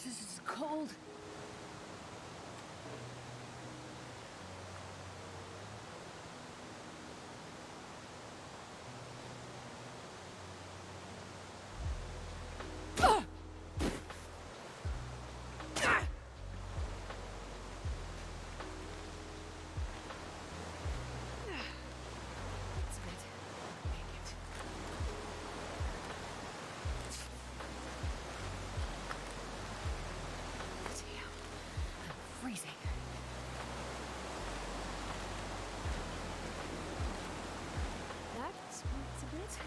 Jesus, this is cold. Freezing. That smarts a bit.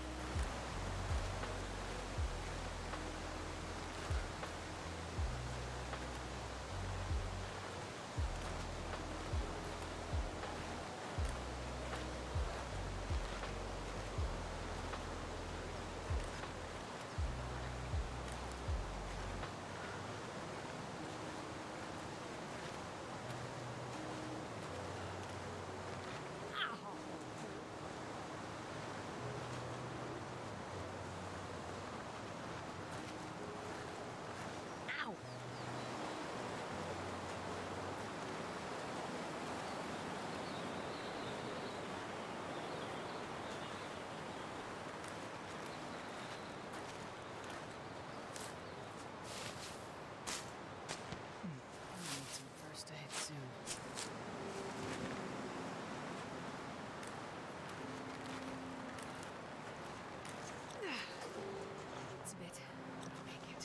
Ow! I need some first aid soon. It's a bit. I'll make it.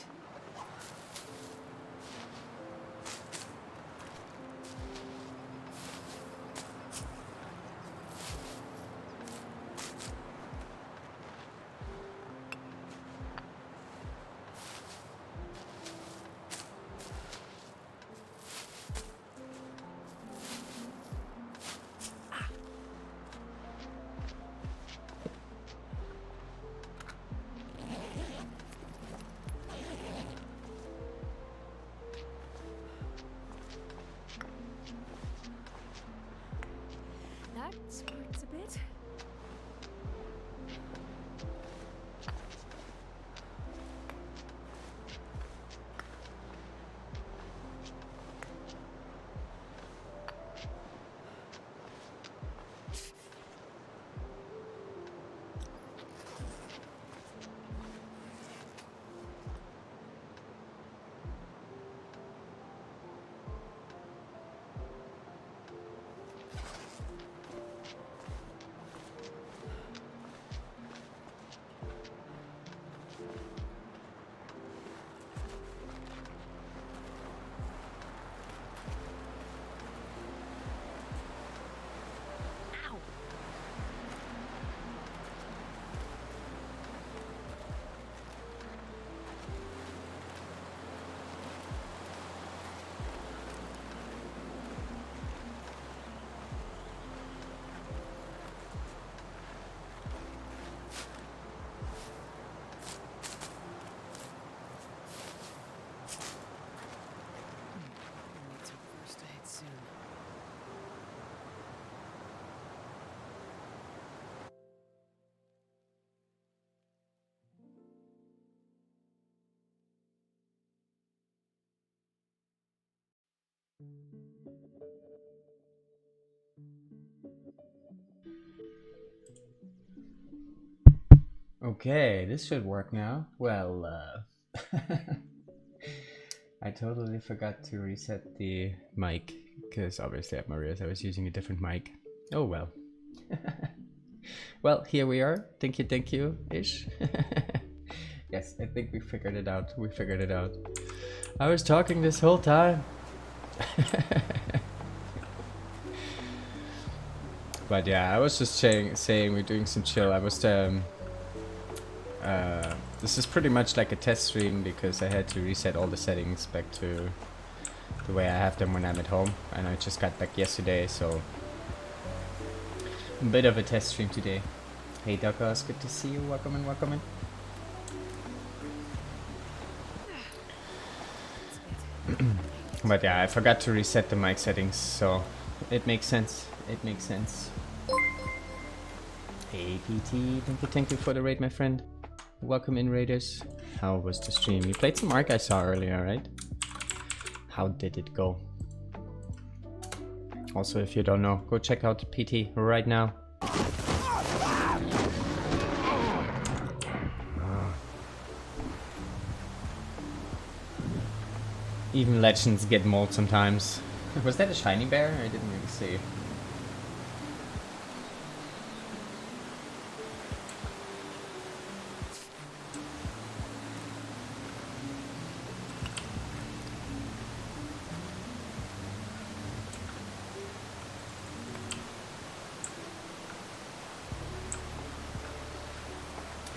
That smarts a bit. Ow! I need some first aid soon. Okay, this should work now. Well, I totally forgot to reset the mic, because obviously at Maria's I was using a different mic. Oh well. Well, here we are. Thank you-ish. Yes, I think we figured it out. I was talking this whole time. But yeah, I was just saying we're doing some chill. I was this is pretty much like a test stream because I had to reset all the settings back to the way I have them when I'm at home, and I just got back yesterday, so a bit of a test stream today. Hey Duckos, good to see you. Welcome in. But yeah, I forgot to reset the mic settings, so it makes sense. Hey PT, thank you for the raid, my friend. Welcome in, raiders. How was the stream? You played some Ark I saw earlier, right? how did it go? Also, if you don't know, go check out PT right now. Even legends get mold sometimes. Was that a shiny bear? I didn't really see.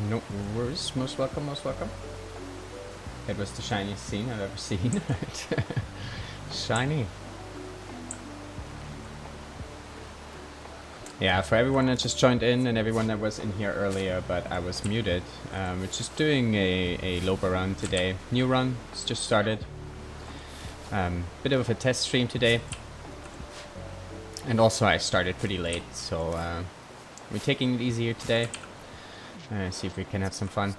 No worries. Most welcome, most welcome. It was the shiniest scene I've ever seen. Shiny. Yeah, for everyone that just joined in and everyone that was in here earlier, but I was muted. We're just doing a Loper run today. New run, it's just started. Bit of a test stream today. And also I started pretty late, so we're taking it easier today. See if we can have some fun.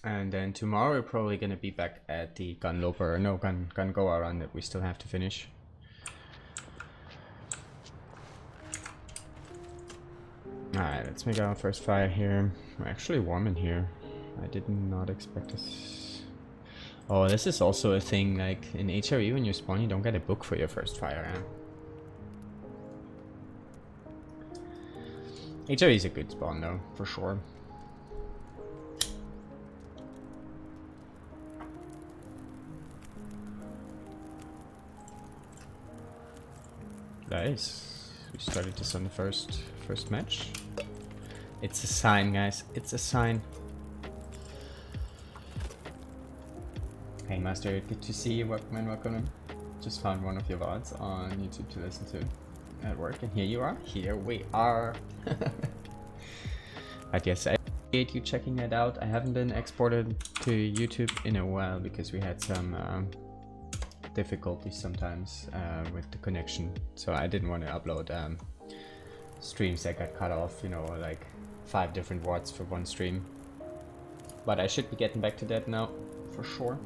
And then tomorrow we're probably gonna be back at the Gun Goa run that we still have to finish. Alright, let's make our first fire here. We're actually warm in here. I did not expect this. Oh, this is also a thing, like in HRV when you spawn you don't get a book for your first fire. HRV is a good spawn though, for sure. Nice. We started this on the first match. It's a sign, guys. It's a sign. Hey Master, good to see you. Welcome and welcome. Just found one of your VODs on YouTube to listen to at work, and here you are. Here we are. But yes, I appreciate you checking it out. I haven't been exported to YouTube in a while because we had some difficulties sometimes with the connection, so I didn't want to upload streams that got cut off, you know, like 5 different watts for one stream. But I should be getting back to that now, for sure.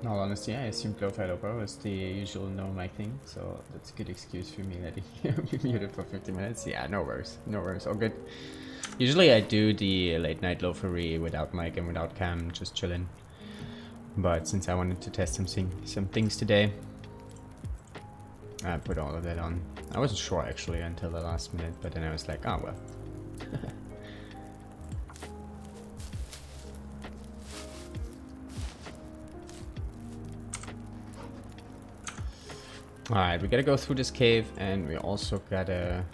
In all honesty, I assumed Lo-Fi Loper was the usual no mic thing, so that's a good excuse for me letting you be muted for 50 minutes. Yeah, no worries, all good. Usually I do the late night Lo-Fi without mic and without cam, just chilling. But since I wanted to test some things today, I put all of that on. I wasn't sure actually until the last minute, but then I was like, oh well. Alright, we gotta go through this cave, and we also gotta...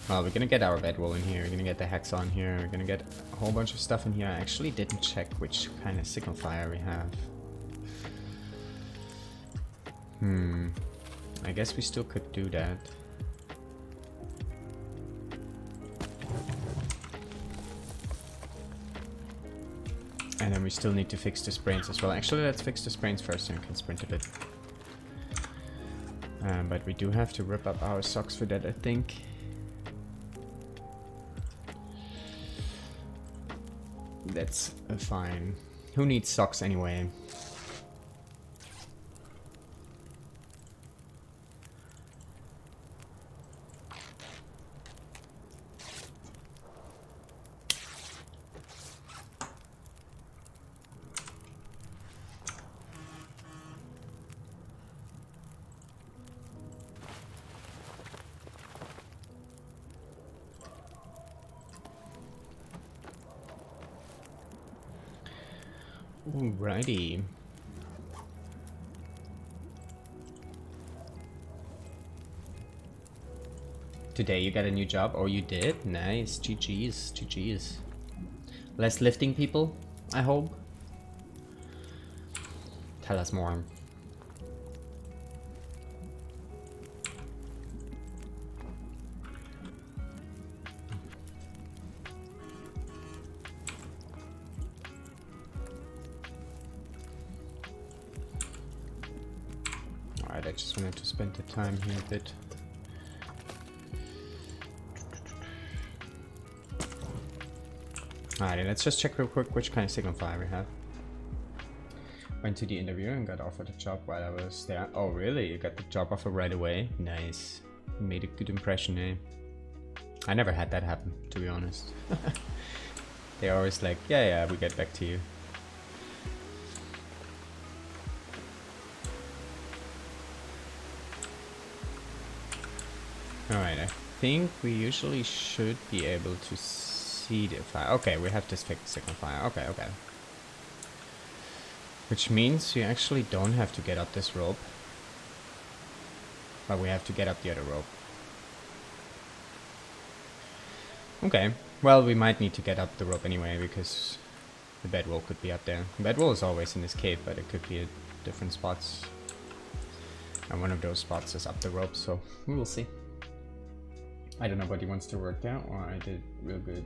Well, we're gonna get our bedroll in here, we're gonna get the hex on here, we're gonna get a whole bunch of stuff in here. I actually didn't check which kind of signal fire we have. I guess we still could do that. And then we still need to fix the sprains as well. Actually, let's fix the sprains first and we can sprint a bit. But we do have to rip up our socks for that, I think. That's fine. Who needs socks anyway? Alrighty. Today you got a new job? Oh, you did? Nice. GG's. GG's. Less lifting people, I hope. Tell us more. Alright, I just wanted to spend the time here a bit. Alright, let's just check real quick which kind of signal flyer we have. Went to the interview and got offered a job while I was there. Oh really? You got the job offer right away? Nice. Made a good impression, eh? I never had that happen, to be honest. They're always like, yeah, we get back to you. Alright, I think we usually should be able to see the fire. Okay, we have this fixed signal fire. Okay. Which means we actually don't have to get up this rope. But we have to get up the other rope. Okay, well we might need to get up the rope anyway because the bedwall could be up there. The bedwall is always in this cave, but it could be at different spots. And one of those spots is up the rope, so we will see. I don't know what he wants to work out, or I did real good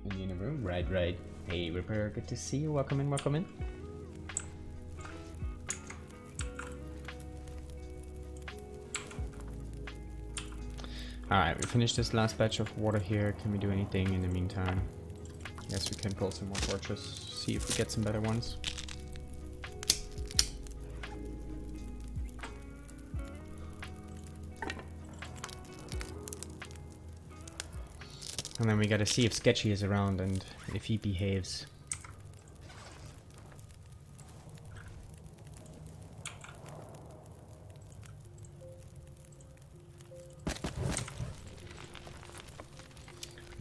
in the inner room. Right. Hey Ripper, good to see you. Welcome in. Alright, we finished this last batch of water here. Can we do anything in the meantime? Guess we can pull some more torches, see if we get some better ones. And then we gotta see if Sketchy is around and if he behaves.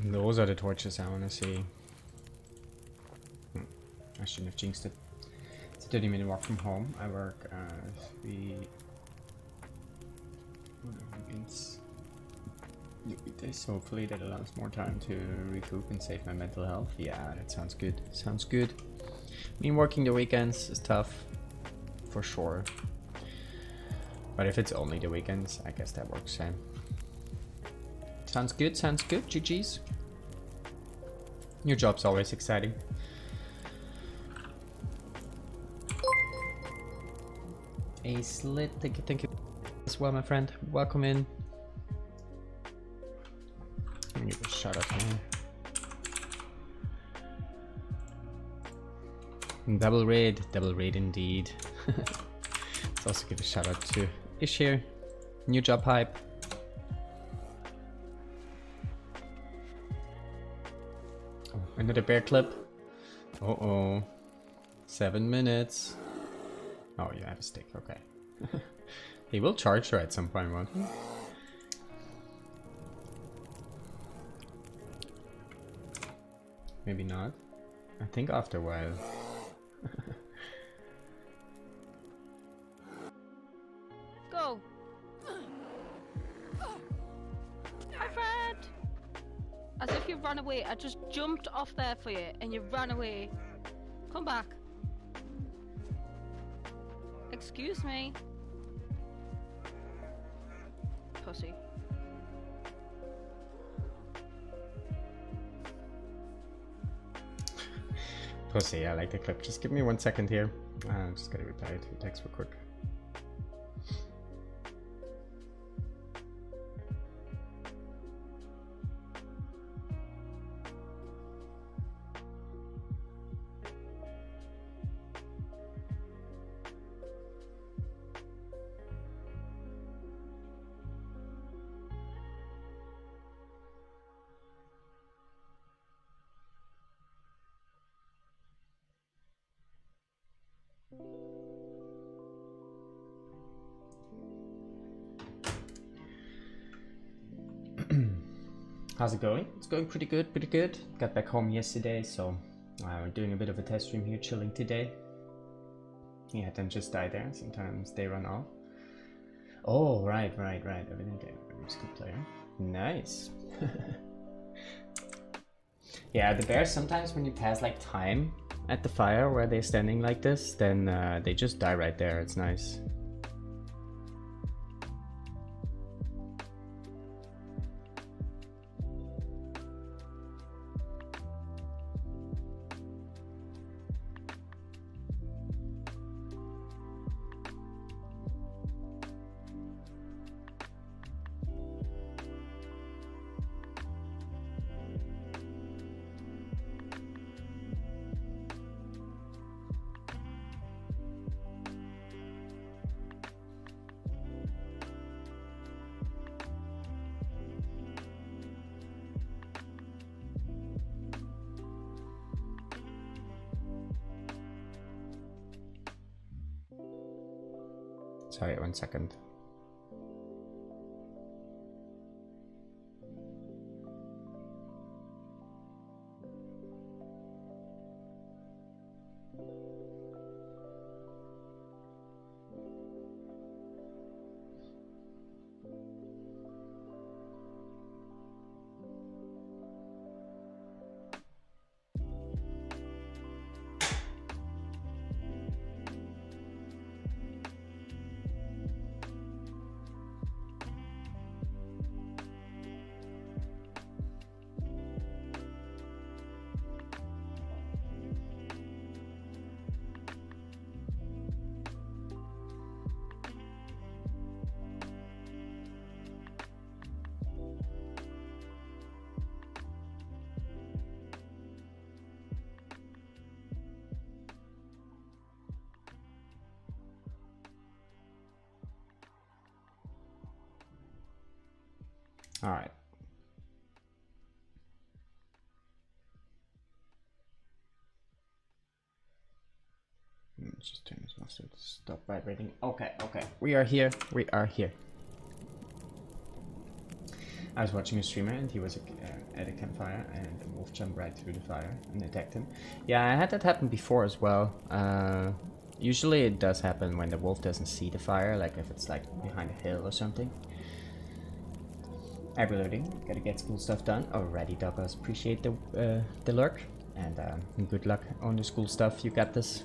Those are the torches I want to see. I shouldn't have jinxed it. It's a 30-minute walk from home. I work 3 weekends. Weekdays. Hopefully that allows more time to recoup and save my mental health. Yeah, that sounds good. Sounds good. I mean, working the weekends is tough, for sure. But if it's only the weekends, I guess that works. Sounds good, GG's. Your job's always exciting. A slit, thank you as well, my friend. Welcome in. Let me give a shout out here. Double raid indeed. Let's also give a shout out to Ish here. New job hype. Another bear clip. Uh-oh. 7 minutes. Oh, you have a stick. Okay. He will charge her at some point, won't he? Maybe not. I think after a while. Go. Hi, Fred. As if you ran away. I just jumped off there for you and you ran away. Come back. Excuse me. Pussy. Pussy, I like the clip. Just give me 1 second here. I'm just gonna reply to your text real quick. How's it going? It's going pretty good, Got back home yesterday, so we're doing a bit of a test stream here, chilling today. Yeah, then just die there. Sometimes they run off. Oh, right. Evidently, I'm a good player. Nice. Yeah, the bears, sometimes when you pass like time at the fire where they're standing like this, then they just die right there. It's nice. Sorry, 1 second. All right. Just turn this off so it stop vibrating. Okay, okay. We are here. We are here. I was watching a streamer and he was at a campfire and a wolf jumped right through the fire and attacked him. Yeah, I had that happen before as well. Usually it does happen when the wolf doesn't see the fire, like if it's like behind a hill or something. I'm reloading. Gotta get school stuff done. Alrighty, Douglas. Appreciate the lurk and good luck on the school stuff. You got this.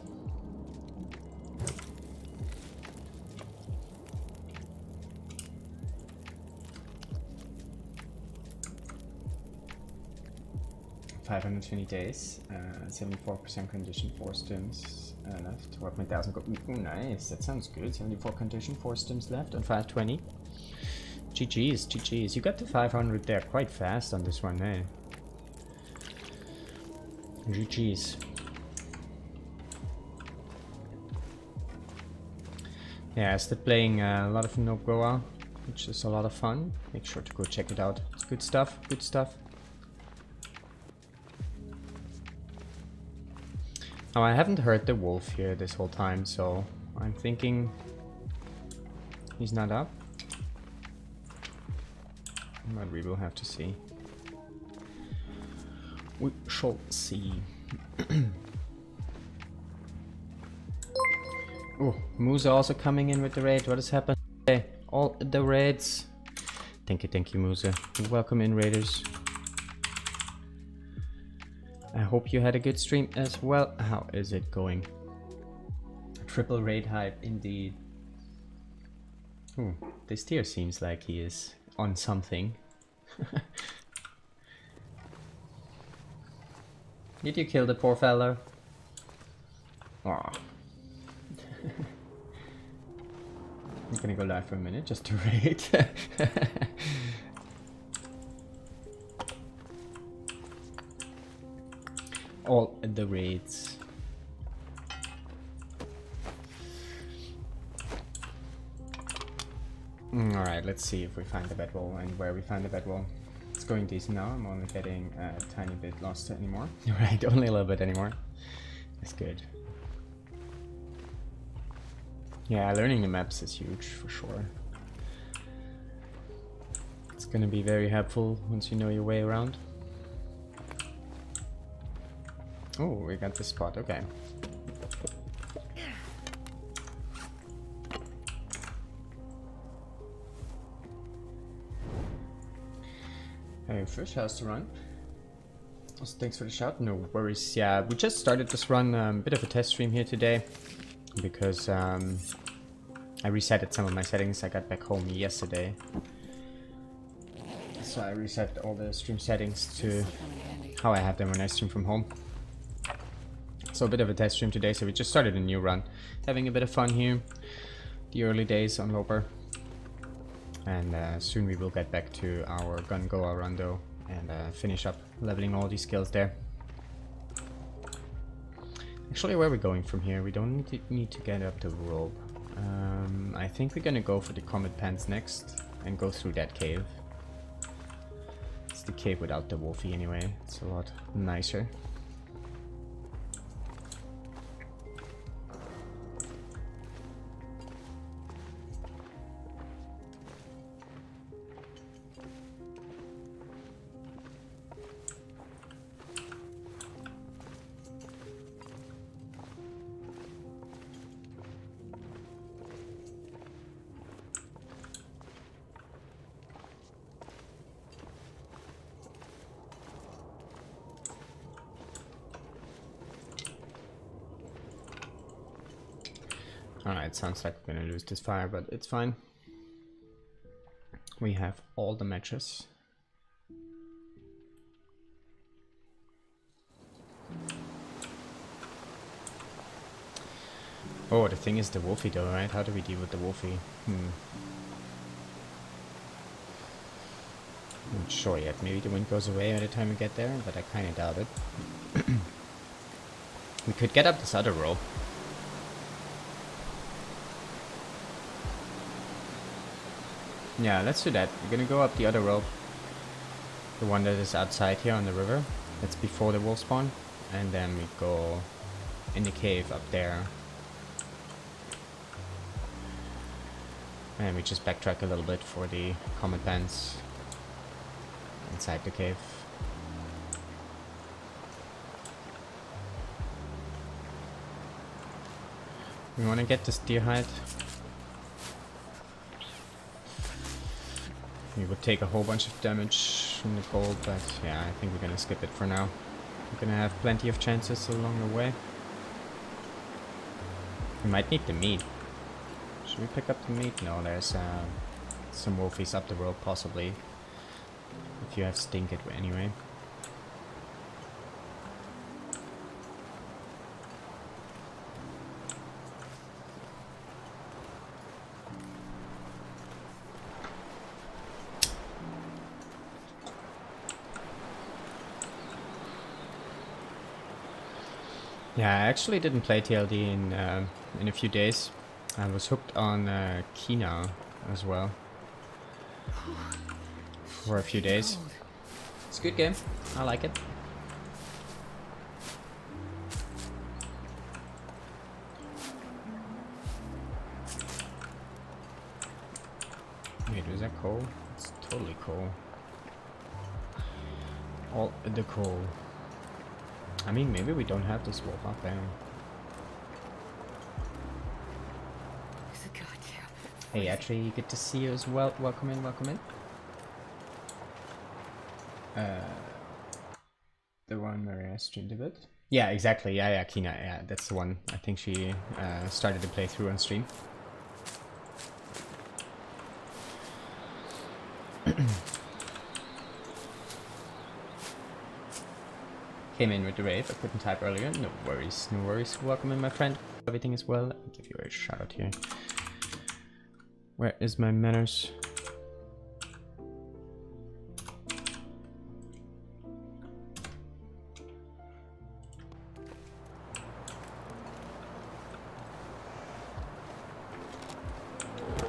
$520 days, 74% condition, 4 stims left to work my 1000 gold. Ooh, nice, that sounds good. 74 condition, 4 stims left on 520. GG's, GG's. You got to 500 there quite fast on this one, eh? GG's. Yeah, I started playing a lot of No Goa, which is a lot of fun. Make sure to go check it out. It's good stuff, good stuff. Now, I haven't heard the wolf here this whole time, so I'm thinking he's not up. But we will have to see. We shall see. Oh, Musa also coming in with the raid. What has happened? Hey, all the raids. Thank you, Musa. Welcome in, raiders. I hope you had a good stream as well. How is it going? Triple raid hype, indeed. Ooh, this tier seems like he is on something. Did you kill the poor fella? Aw. I'm gonna go live for a minute just to raid. All the raids. Alright, let's see if we find the bedroll and where we find the bedroll. It's going decent now. I'm only getting a tiny bit lost anymore. Right, only a little bit anymore. That's good. Yeah, learning the maps is huge for sure. It's gonna be very helpful once you know your way around. Oh, we got the spot, okay. Hey, first house to run. Also, thanks for the shout. No worries. Yeah, we just started this run, a bit of a test stream here today because I resetted some of my settings. I got back home yesterday, so I reset all the stream settings to how I have them when I stream from home. So a bit of a test stream today. So we just started a new run, having a bit of fun here. The early days on Loper. And soon we will get back to our Gun Goa run though and finish up leveling all these skills there. Actually, where are we going from here? We don't need to get up the rope. I think we're gonna go for the Comet Pants next and go through that cave. It's the cave without the wolfie anyway. It's a lot nicer. Alright, sounds like we're gonna lose this fire, but it's fine. We have all the matches. Oh, the thing is the wolfie though, right? How do we deal with the wolfie? Not sure yet. Maybe the wind goes away by the time we get there, but I kinda doubt it. We could get up this other rope. Yeah, let's do that. We're gonna go up the other rope. The one that is outside here on the river. That's before the wolf spawn. And then we go in the cave up there. And we just backtrack a little bit for the comet bands inside the cave. We want to get this deer hide. We would take a whole bunch of damage from the gold, but yeah, I think we're gonna skip it for now. We're gonna have plenty of chances along the way. We might need the meat. Should we pick up the meat? No, there's some wolfies up the road possibly. If you have stink it anyway. Yeah, I actually didn't play TLD in a few days. I was hooked on Kina as well for a few days. It's a good game. I like it. Wait, is that coal? It's totally coal. All the coal. I mean, maybe we don't have this wolf up there. Hey, actually, good to see you as well. Welcome in, welcome in. The one where I streamed a bit. Yeah, exactly. Yeah, Kina. Yeah, that's the one. I think she started to play through on stream. Came in with the rave. I couldn't type earlier. No worries, no worries. Welcome in, my friend. Everything is well. I'll give you a shout out here. Where is my manners?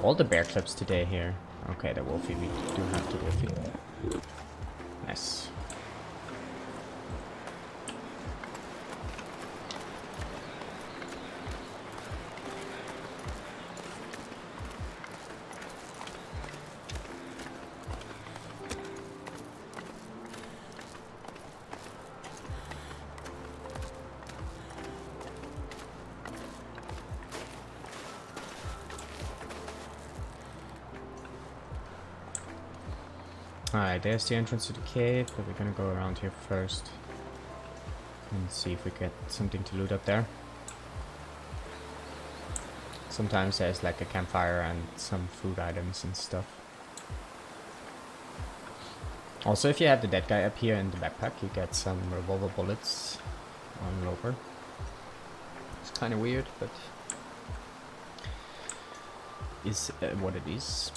All the bear clips today here. Okay, the wolfie. We do have the wolfie. Nice. Alright, there's the entrance to the cave, but we're gonna go around here first and see if we get something to loot up there. Sometimes there's like a campfire and some food items and stuff. Also, if you have the dead guy up here in the backpack, you get some revolver bullets on Loper. It's kind of weird, but is what it is.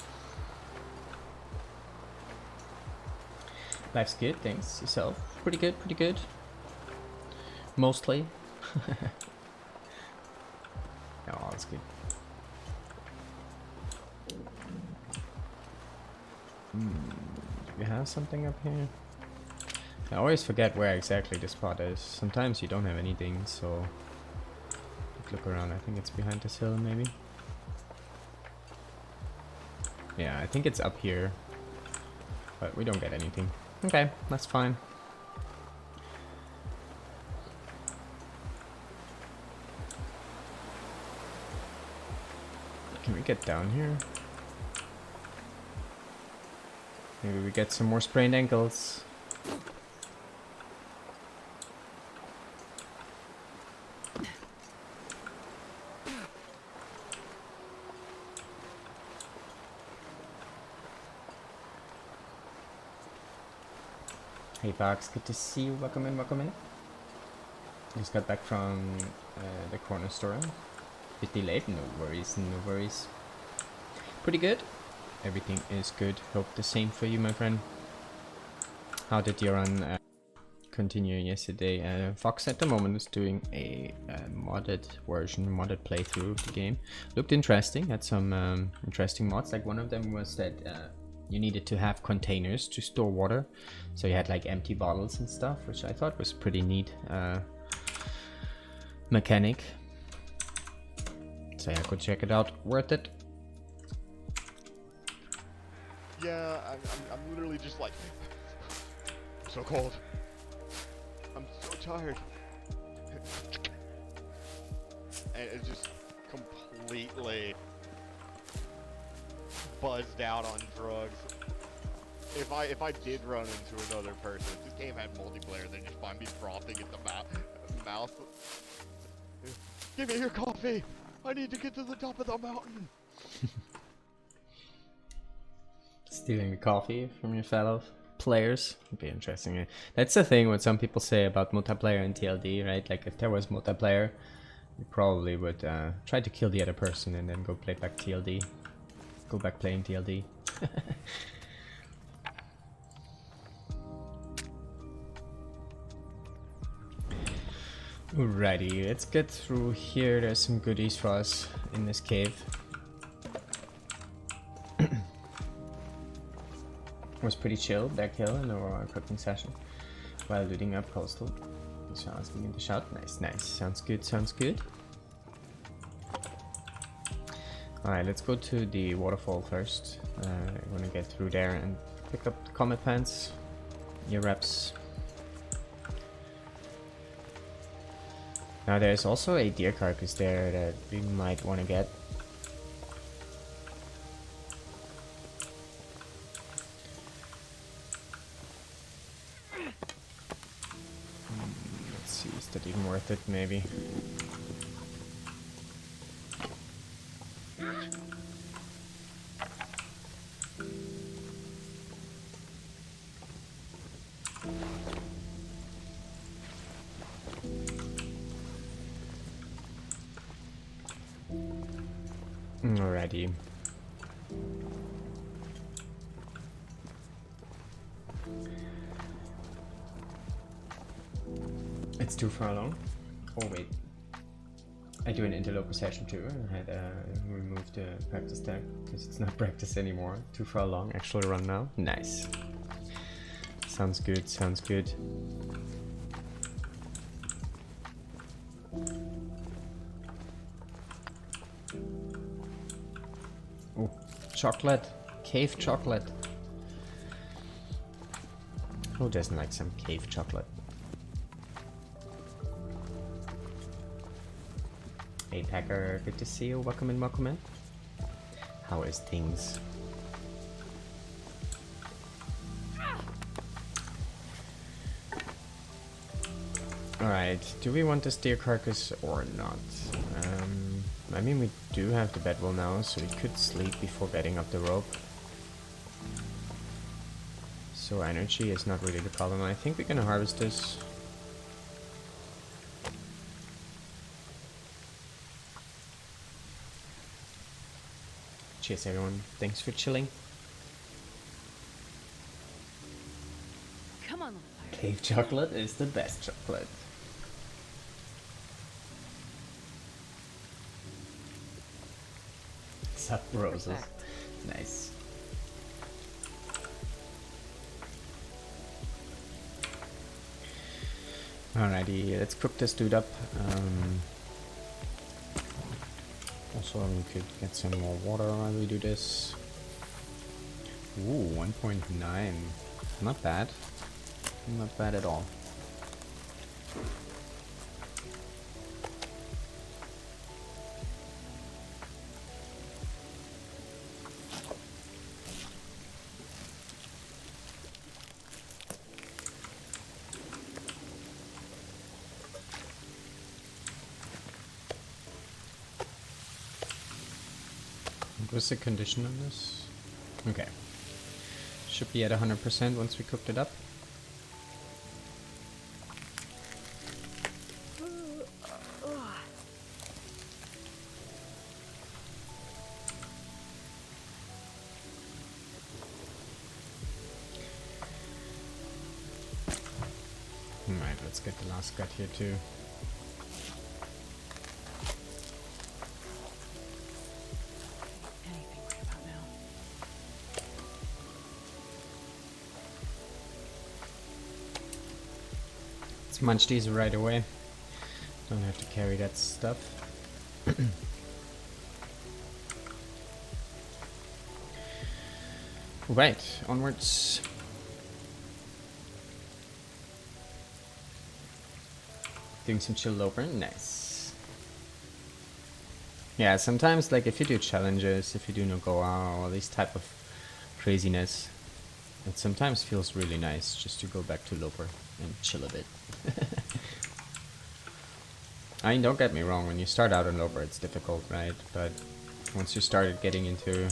Life's good, thanks. Yourself? Pretty good, pretty good. Mostly. Oh, that's good. Do we have something up here? I always forget where exactly the spot is. Sometimes you don't have anything, so look around. I think it's behind this hill, maybe. Yeah, I think it's up here, but we don't get anything. Okay, that's fine. Can we get down here? Maybe we get some more sprained ankles. Hey Fox, good to see you. Welcome in, welcome in. Just got back from the corner store. Bit delayed, no worries, no worries. Pretty good. Everything is good. Hope the same for you, my friend. How did your run continue yesterday? Fox at the moment is doing a modded version, modded playthrough of the game. Looked interesting, had some interesting mods. Like one of them was that you needed to have containers to store water. So you had like empty bottles and stuff, which I thought was pretty neat mechanic. So yeah, go check it out. Worth it. Yeah, I'm literally just like so cold. I'm so tired. And it's just completely buzzed out on drugs. If I did run into another person, if this game had multiplayer, they'd just find me frothing at the mouth. Give me your coffee! I need to get to the top of the mountain! Stealing the coffee from your fellow players would be interesting. That's the thing what some people say about multiplayer in TLD, right? Like if there was multiplayer, you probably would try to kill the other person and then go play back TLD. Go back playing TLD. Alrighty, let's get through here. There's some goodies for us in this cave. Was pretty chill back hill in our cooking session while looting up coastal. So asking me to shout. Nice, nice. Sounds good, sounds good. Alright, let's go to the waterfall first. I want to get through there and pick up the comet pants, ear wraps. Now there's also a deer carcass there that we might want to get. Let's see, is that even worth it? Maybe. Alrighty. It's too far along. Oh wait. I do an interloper session too. I had removed the practice tag because it's not practice anymore. Too far along. Actual run now. Nice. Sounds good, sounds good. Oh, chocolate. Cave chocolate. Who doesn't like some cave chocolate? Hey Packer, good to see you. Welcome in, welcome in. How is things? Alright, do we want this deer carcass or not? I mean, we do have the bedwell now, so we could sleep before getting up the rope. So energy is not really the problem. I think we're gonna harvest this. Cheers everyone, thanks for chilling. Come on, fire. Cave chocolate is the best chocolate. Sup roses. Perfect. Nice. Alrighty, let's cook this dude up. Also, we could get some more water while we do this. Ooh, 1.9. Not bad. Not bad at all. What's the condition on this? Okay. Should be at 100% once we cooked it up. Let's get the last gut here too. Anything right about now. Let's munch these right away. Don't have to carry that stuff. Right, onwards. Doing some Interloper, nice. Yeah, sometimes like if you do challenges, if you do no-go-out, all these type of craziness, it sometimes feels really nice just to go back to Loper and chill a bit. I mean, don't get me wrong, when you start out in Loper it's difficult, right? But once you started getting into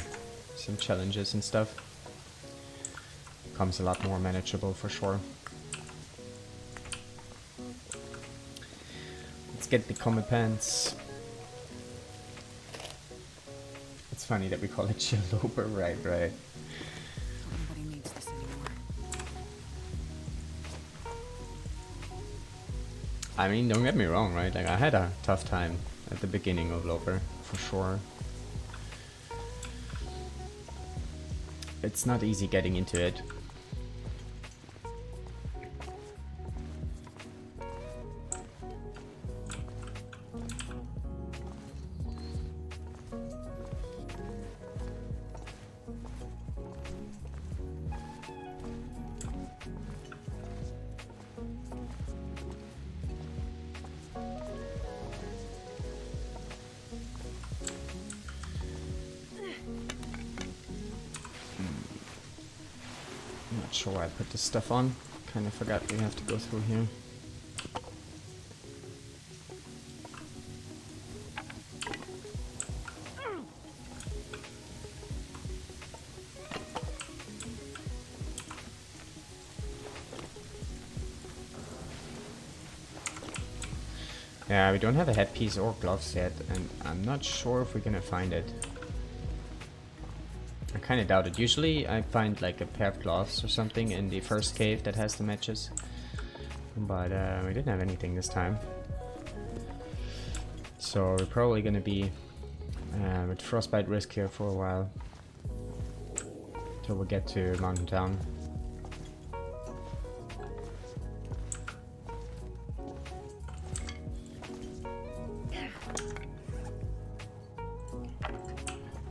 some challenges and stuff, it becomes a lot more manageable for sure. Let's get the comet pants. It's funny that we call it Interloper, right? Nobody needs this anymore. I mean, don't get me wrong, right? Like, I had a tough time at the beginning of Loper, for sure. It's not easy getting into it. I'm not sure why I put this stuff on. Kind of forgot we have to go through here. Yeah, we don't have a headpiece or gloves yet, and I'm not sure if we're gonna find it. I kind of doubt it. Usually I find like a pair of gloves or something in the first cave that has the matches. But we didn't have anything this time. So we're probably gonna be with frostbite risk here for a while. Till we get to Mountain Town.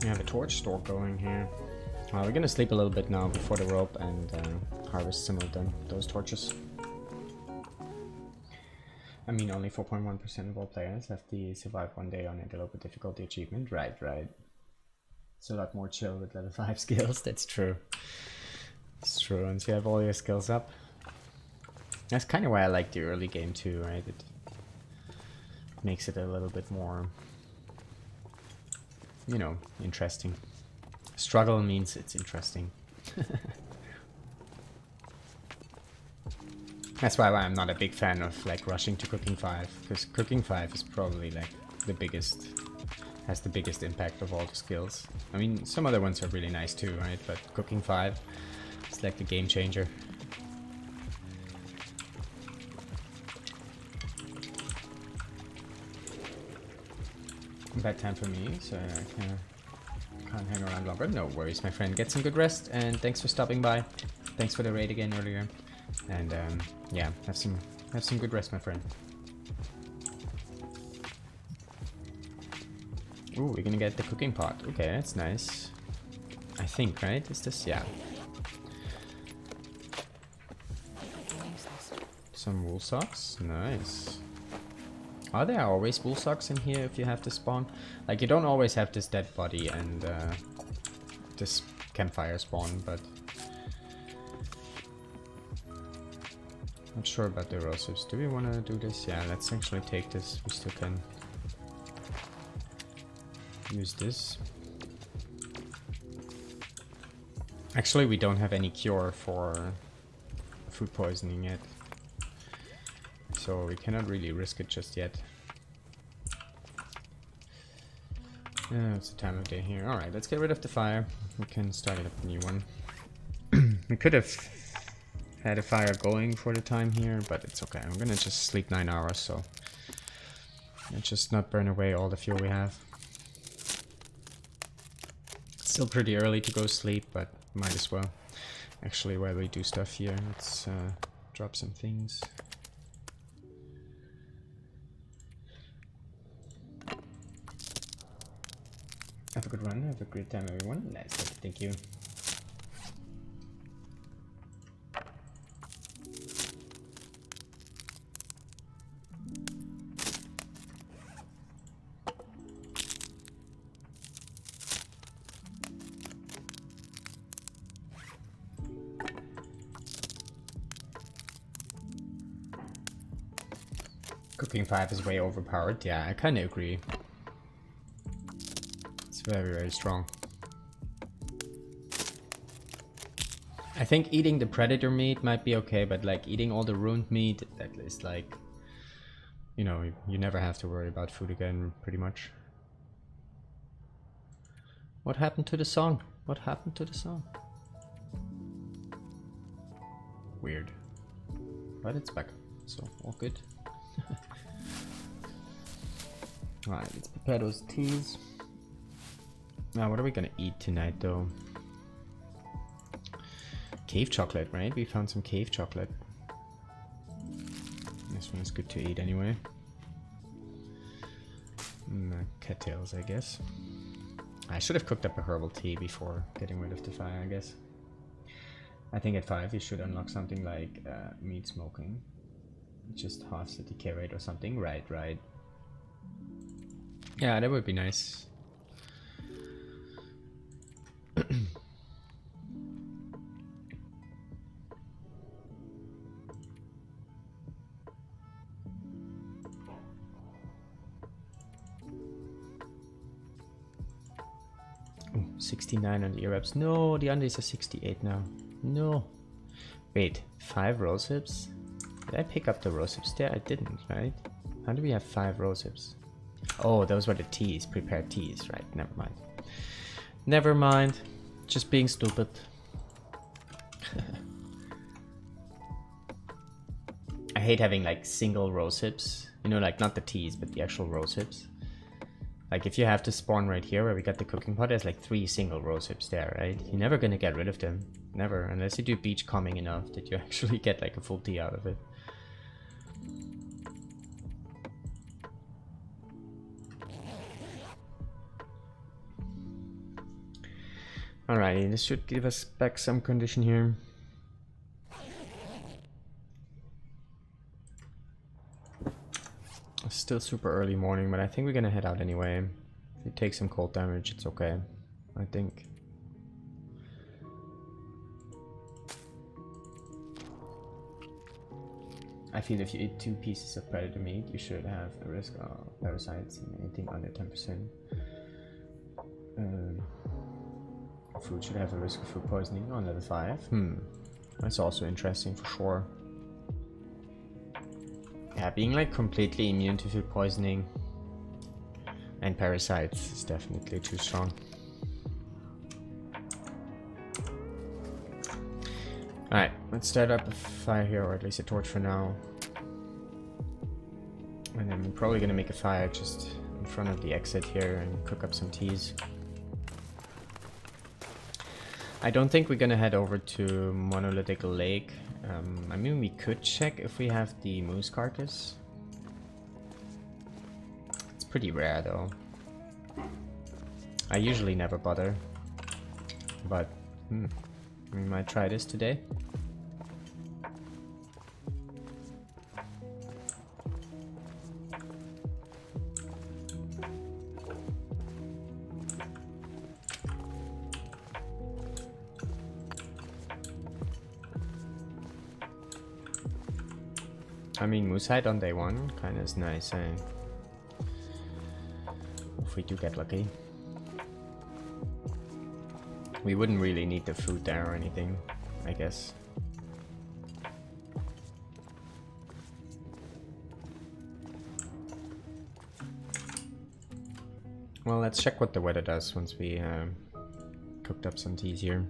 We have a torch store going here. We're gonna sleep a little bit now before the rope and harvest some of those torches. I mean, only 4.1% of all players have the survive one day on Interloper difficulty achievement. Right. It's a lot more chill with level 5 skills. That's true. It's true. Once you have all your skills up. That's kind of why I like the early game too, right? It makes it a little bit more, you know, interesting. Struggle means it's interesting. That's why I'm not a big fan of like rushing to Cooking 5, because Cooking 5 is probably like the biggest, has the biggest impact of all the skills. I mean, some other ones are really nice too, right? But Cooking 5 is like the game changer. Bad time for me, so I can't hang around longer. No worries, my friend. Get some good rest, and thanks for stopping by. Thanks for the raid again earlier. And yeah, have some good rest, my friend. Ooh, we're gonna get the cooking pot. Okay, that's nice. I think, right? Is this? Yeah. Some wool socks. Nice. Are there always wool socks in here if you have to spawn? Like, you don't always have this dead body and this campfire spawn, but not sure about the erosives. Do we want to do this? Yeah, let's actually take this. We still can use this. Actually, we don't have any cure for food poisoning yet, so we cannot really risk it just yet. It's the time of day here. Alright, let's get rid of the fire. We can start it up a new one. We could have had a fire going for the time here, but it's okay. I'm gonna just sleep 9 hours, so and just not burn away all the fuel we have. Still pretty early to go sleep, but might as well. Actually, while we do stuff here, let's drop some things. Have a good run, have a great time everyone. Nice, thank you. Cooking 5 is way overpowered. Yeah, I kind of agree. It's very, very strong. I think eating the predator meat might be okay, but like eating all the ruined meat, that is like, you know, you never have to worry about food again, pretty much. What happened to the song? What happened to the song? Weird. But it's back, so all good. Alright, let's prepare those teas. Now, what are we gonna eat tonight, though? Cave chocolate, right? We found some cave chocolate. This one is good to eat anyway. Cattails, I guess. I should have cooked up a herbal tea before getting rid of the fire, I guess. I think at 5 you should unlock something like meat smoking. Just half the decay rate or something. Right. Yeah, that would be nice. Ooh, 69 on the ear wraps. No, the undies are 68 now. No. Wait, 5 rose hips? Did I pick up the rose hips there? I didn't, right? How do we have 5 rose hips? Oh, those were the teas, prepared teas, right? Never mind. Never mind. Just being stupid. I hate having like single rose hips. You know, like not the teas, but the actual rose hips. Like if you have to spawn right here where we got the cooking pot, there's like 3 single rose hips there, right? You're never gonna get rid of them. Never, unless you do beach combing enough that you actually get like a full tea out of it. Alrighty, this should give us back some condition here. It's still super early morning, but I think we're gonna head out anyway. If you take some cold damage, it's okay, I think. I feel if you eat 2 pieces of predator meat, you should have a risk of parasites and anything under 10%. Food should have a risk of food poisoning on level 5. That's also interesting for sure. Yeah, being like completely immune to food poisoning and parasites is definitely too strong. Alright, let's start up a fire here, or at least a torch for now. And then we're probably gonna make a fire just in front of the exit here and cook up some teas. I don't think we're gonna head over to Monolithic Lake. I mean, we could check if we have the moose carcass. It's pretty rare though. I usually never bother, but we might try this today. I mean, moose hide on day 1 kinda is nice, eh? If we do get lucky. We wouldn't really need the food there or anything, I guess. Well, let's check what the weather does once we cooked up some teas here.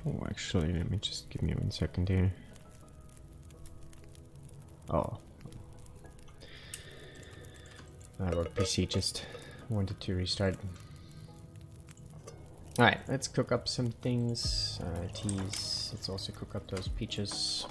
Oh, actually, let me just give me 1 second here. Oh. Our PC just wanted to restart. Alright, let's cook up some things. Teas. Let's also cook up those peaches.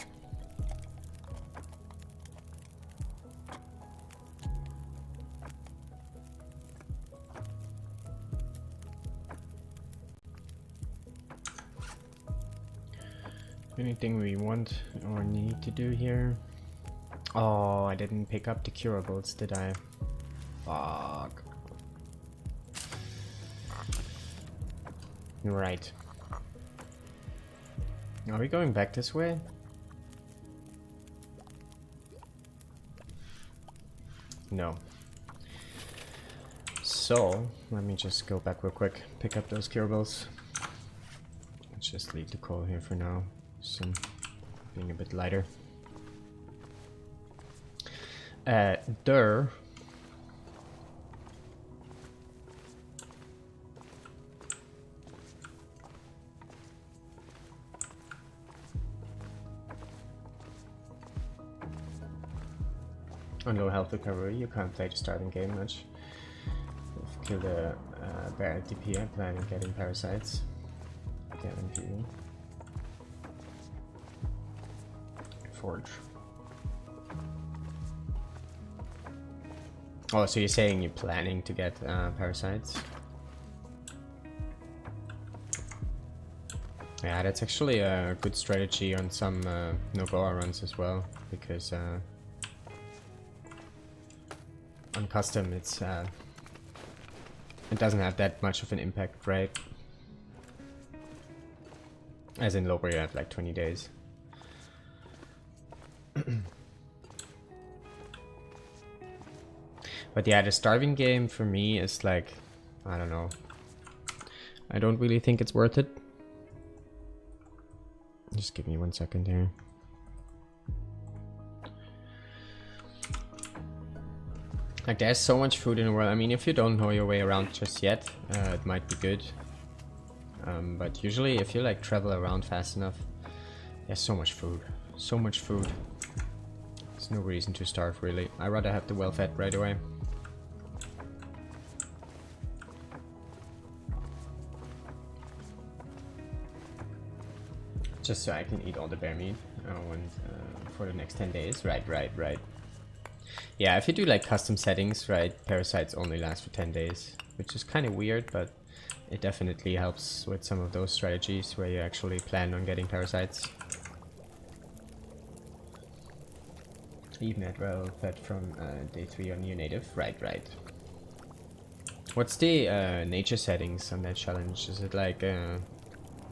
Anything we want or need to do here? Oh, I didn't pick up the curables, did I? Fuck. Right. Are we going back this way? No. So, let me just go back real quick, pick up those curables. Let's just leave the coal here for now. Some being a bit lighter. Dur. On low health recovery, you can't play the starting game much. We've killed a bear DP. I plan on getting parasites. Guarantee. Forge. Oh, so you're saying you're planning to get parasites? Yeah, that's actually a good strategy on some Nogoa runs as well, because on custom it doesn't have that much of an impact, right? As in lower you have like 20 days. But yeah, the starving game for me is like, I don't know. I don't really think it's worth it. Just give me 1 second here. Like, there's so much food in the world. I mean, if you don't know your way around just yet, it might be good. But usually if you like travel around fast enough, there's so much food. So much food. There's no reason to starve, really. I'd rather have the well-fed right away. Just so I can eat all the bear meat for the next 10 days. Right. Yeah, if you do like custom settings, right, parasites only last for 10 days, which is kind of weird, but it definitely helps with some of those strategies where you actually plan on getting parasites. Even at well fed from day 3 on your native. Right. What's the nature settings on that challenge? Is it like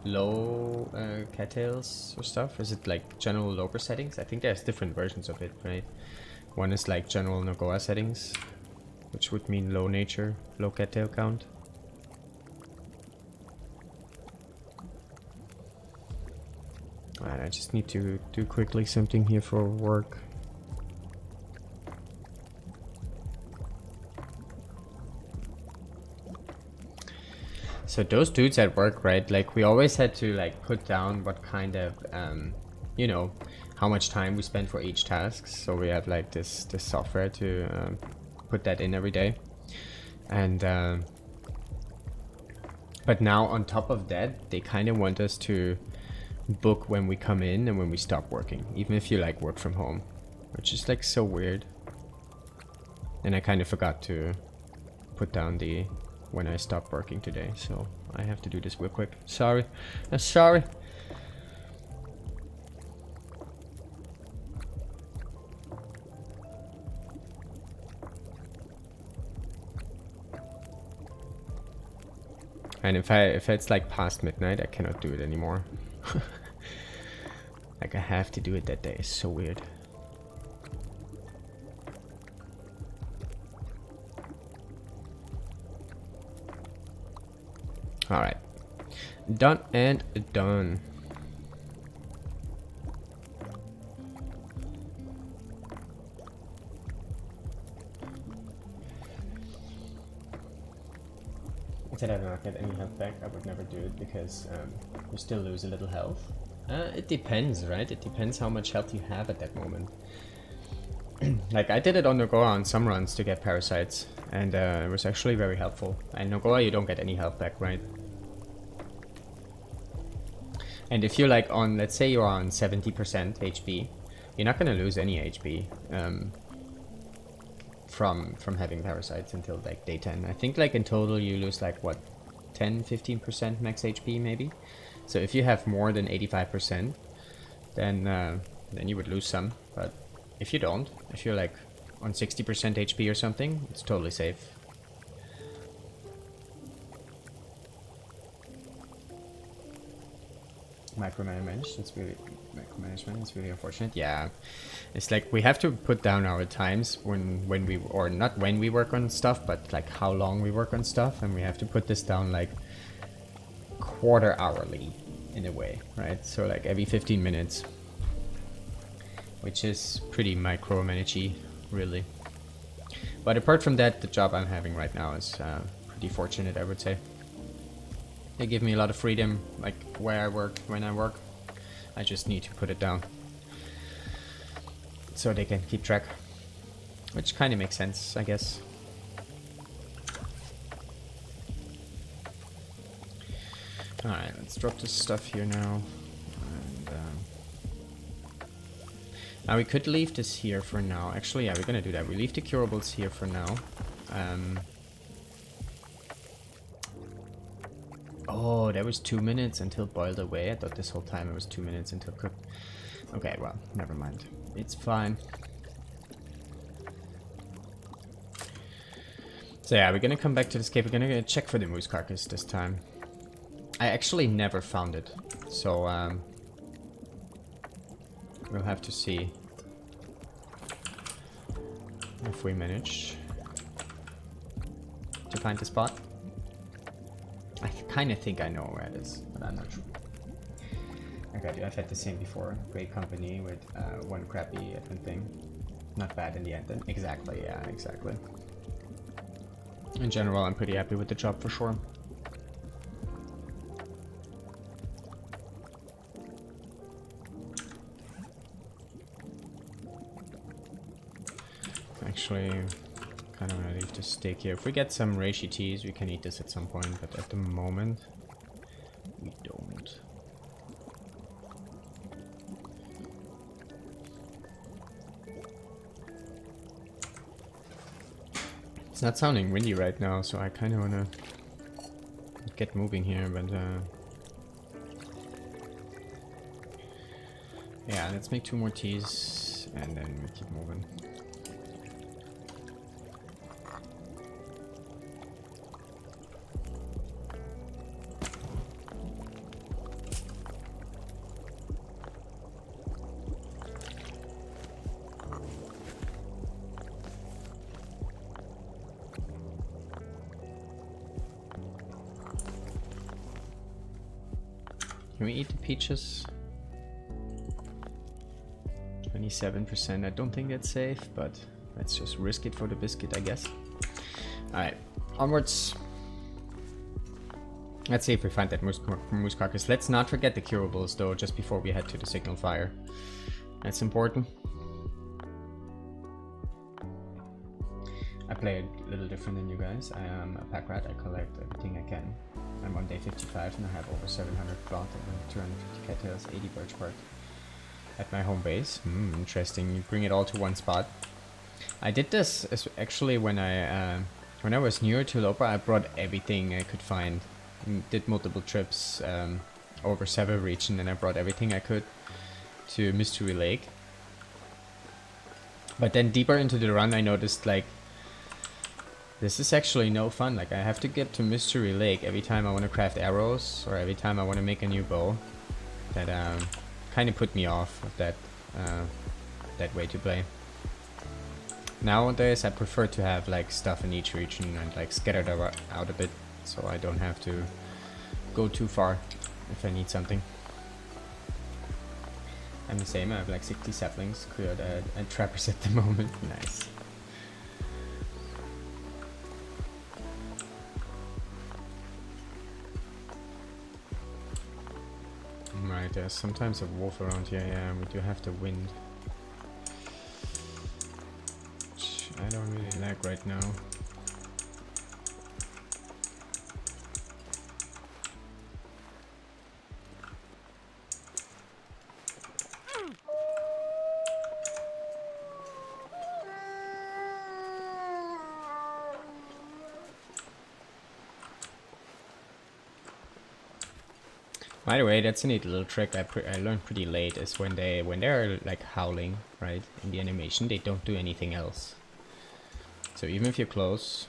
low cattails or stuff? Is it like general loper settings? I think there's different versions of it, right? One is like general Nogoa settings, which would mean low nature, low cattail count. Alright, I just need to do quickly something here for work. So those dudes at work, right, like we always had to like put down what kind of, you know, how much time we spend for each task. So we have like this software to put that in every day. And, but now on top of that, they kind of want us to book when we come in and when we stop working, even if you like work from home, which is like so weird. And I kind of forgot to put down the when I stop working today, so I have to do this real quick. Sorry. I'm sorry. And if it's like past midnight, I cannot do it anymore. Like I have to do it that day. It's so weird. Alright. Done and done. Instead I do not get any health back, I would never do it because you still lose a little health. It depends, right? It depends how much health you have at that moment. Like I did it on Nogoa on some runs to get parasites, and it was actually very helpful. And Nogoa you don't get any health back, right? And if you're like on, let's say you're on 70% HP, you're not gonna lose any HP from having parasites until like day 10. I think like in total you lose like what, 10-15% max HP maybe. So if you have more than 85%, then you would lose some. But if you don't, if you're like on 60% HP or something, it's totally safe. Micromanagement, it's really unfortunate. Yeah, it's like we have to put down our times when we, or not when we work on stuff, but like how long we work on stuff, and we have to put this down like quarter hourly in a way, right? So like every 15 minutes, which is pretty micromanagey, really. But apart from that, the job I'm having right now is pretty fortunate, I would say. They give me a lot of freedom, like where I work, when I work. I just need to put it down so they can keep track, which kind of makes sense, I guess. Alright, let's drop this stuff here now. And, now we could leave this here for now. Actually, yeah, we're gonna do that. We leave the curables here for now. Oh, that was 2 minutes until boiled away. I thought this whole time it was 2 minutes until cooked. Okay, well, never mind. It's fine. So yeah, we're gonna come back to this cave. We're gonna check for the moose carcass this time. I actually never found it, so we'll have to see if we manage to find the spot. I kind of think I know where it is, but I'm not sure. Okay, dude, I've had the same before. Great company with one crappy thing. Not bad in the end. Exactly, yeah, exactly. In general, I'm pretty happy with the job for sure. Actually, kind of want to leave the steak here. If we get some reishi teas, we can eat this at some point, but at the moment, we don't. It's not sounding windy right now, so I kind of want to get moving here, but yeah, let's make 2 more teas, and then we keep moving. Can we eat the peaches? 27%. I don't think that's safe, but let's just risk it for the biscuit, I guess. Alright, onwards. Let's see if we find that moose carcass. Let's not forget the curables though, just before we head to the signal fire. That's important. I play a little different than you guys. I am a pack rat. I collect everything I can. I'm on day 55 and I have over 700 cloth and 250 cattails, 80 birch bark at my home base. Interesting. You bring it all to one spot. I did this actually when I was newer to Lopa. I brought everything I could find. Did multiple trips over several regions, and I brought everything I could to Mystery Lake. But then deeper into the run, I noticed like this is actually no fun. Like I have to get to Mystery Lake every time I want to craft arrows or every time I want to make a new bow. That kind of put me off of that way to play. Nowadays I prefer to have like stuff in each region and like scattered out a bit, so I don't have to go too far if I need something. I'm the same. I have like 60 saplings cleared at trappers at the moment. Nice. Alright, there's sometimes a wolf around here, yeah, we do have the wind. Which I don't really like right now. By the way, that's a neat little trick I learned pretty late, is when they're like howling, right, in the animation, they don't do anything else. So even if you're close,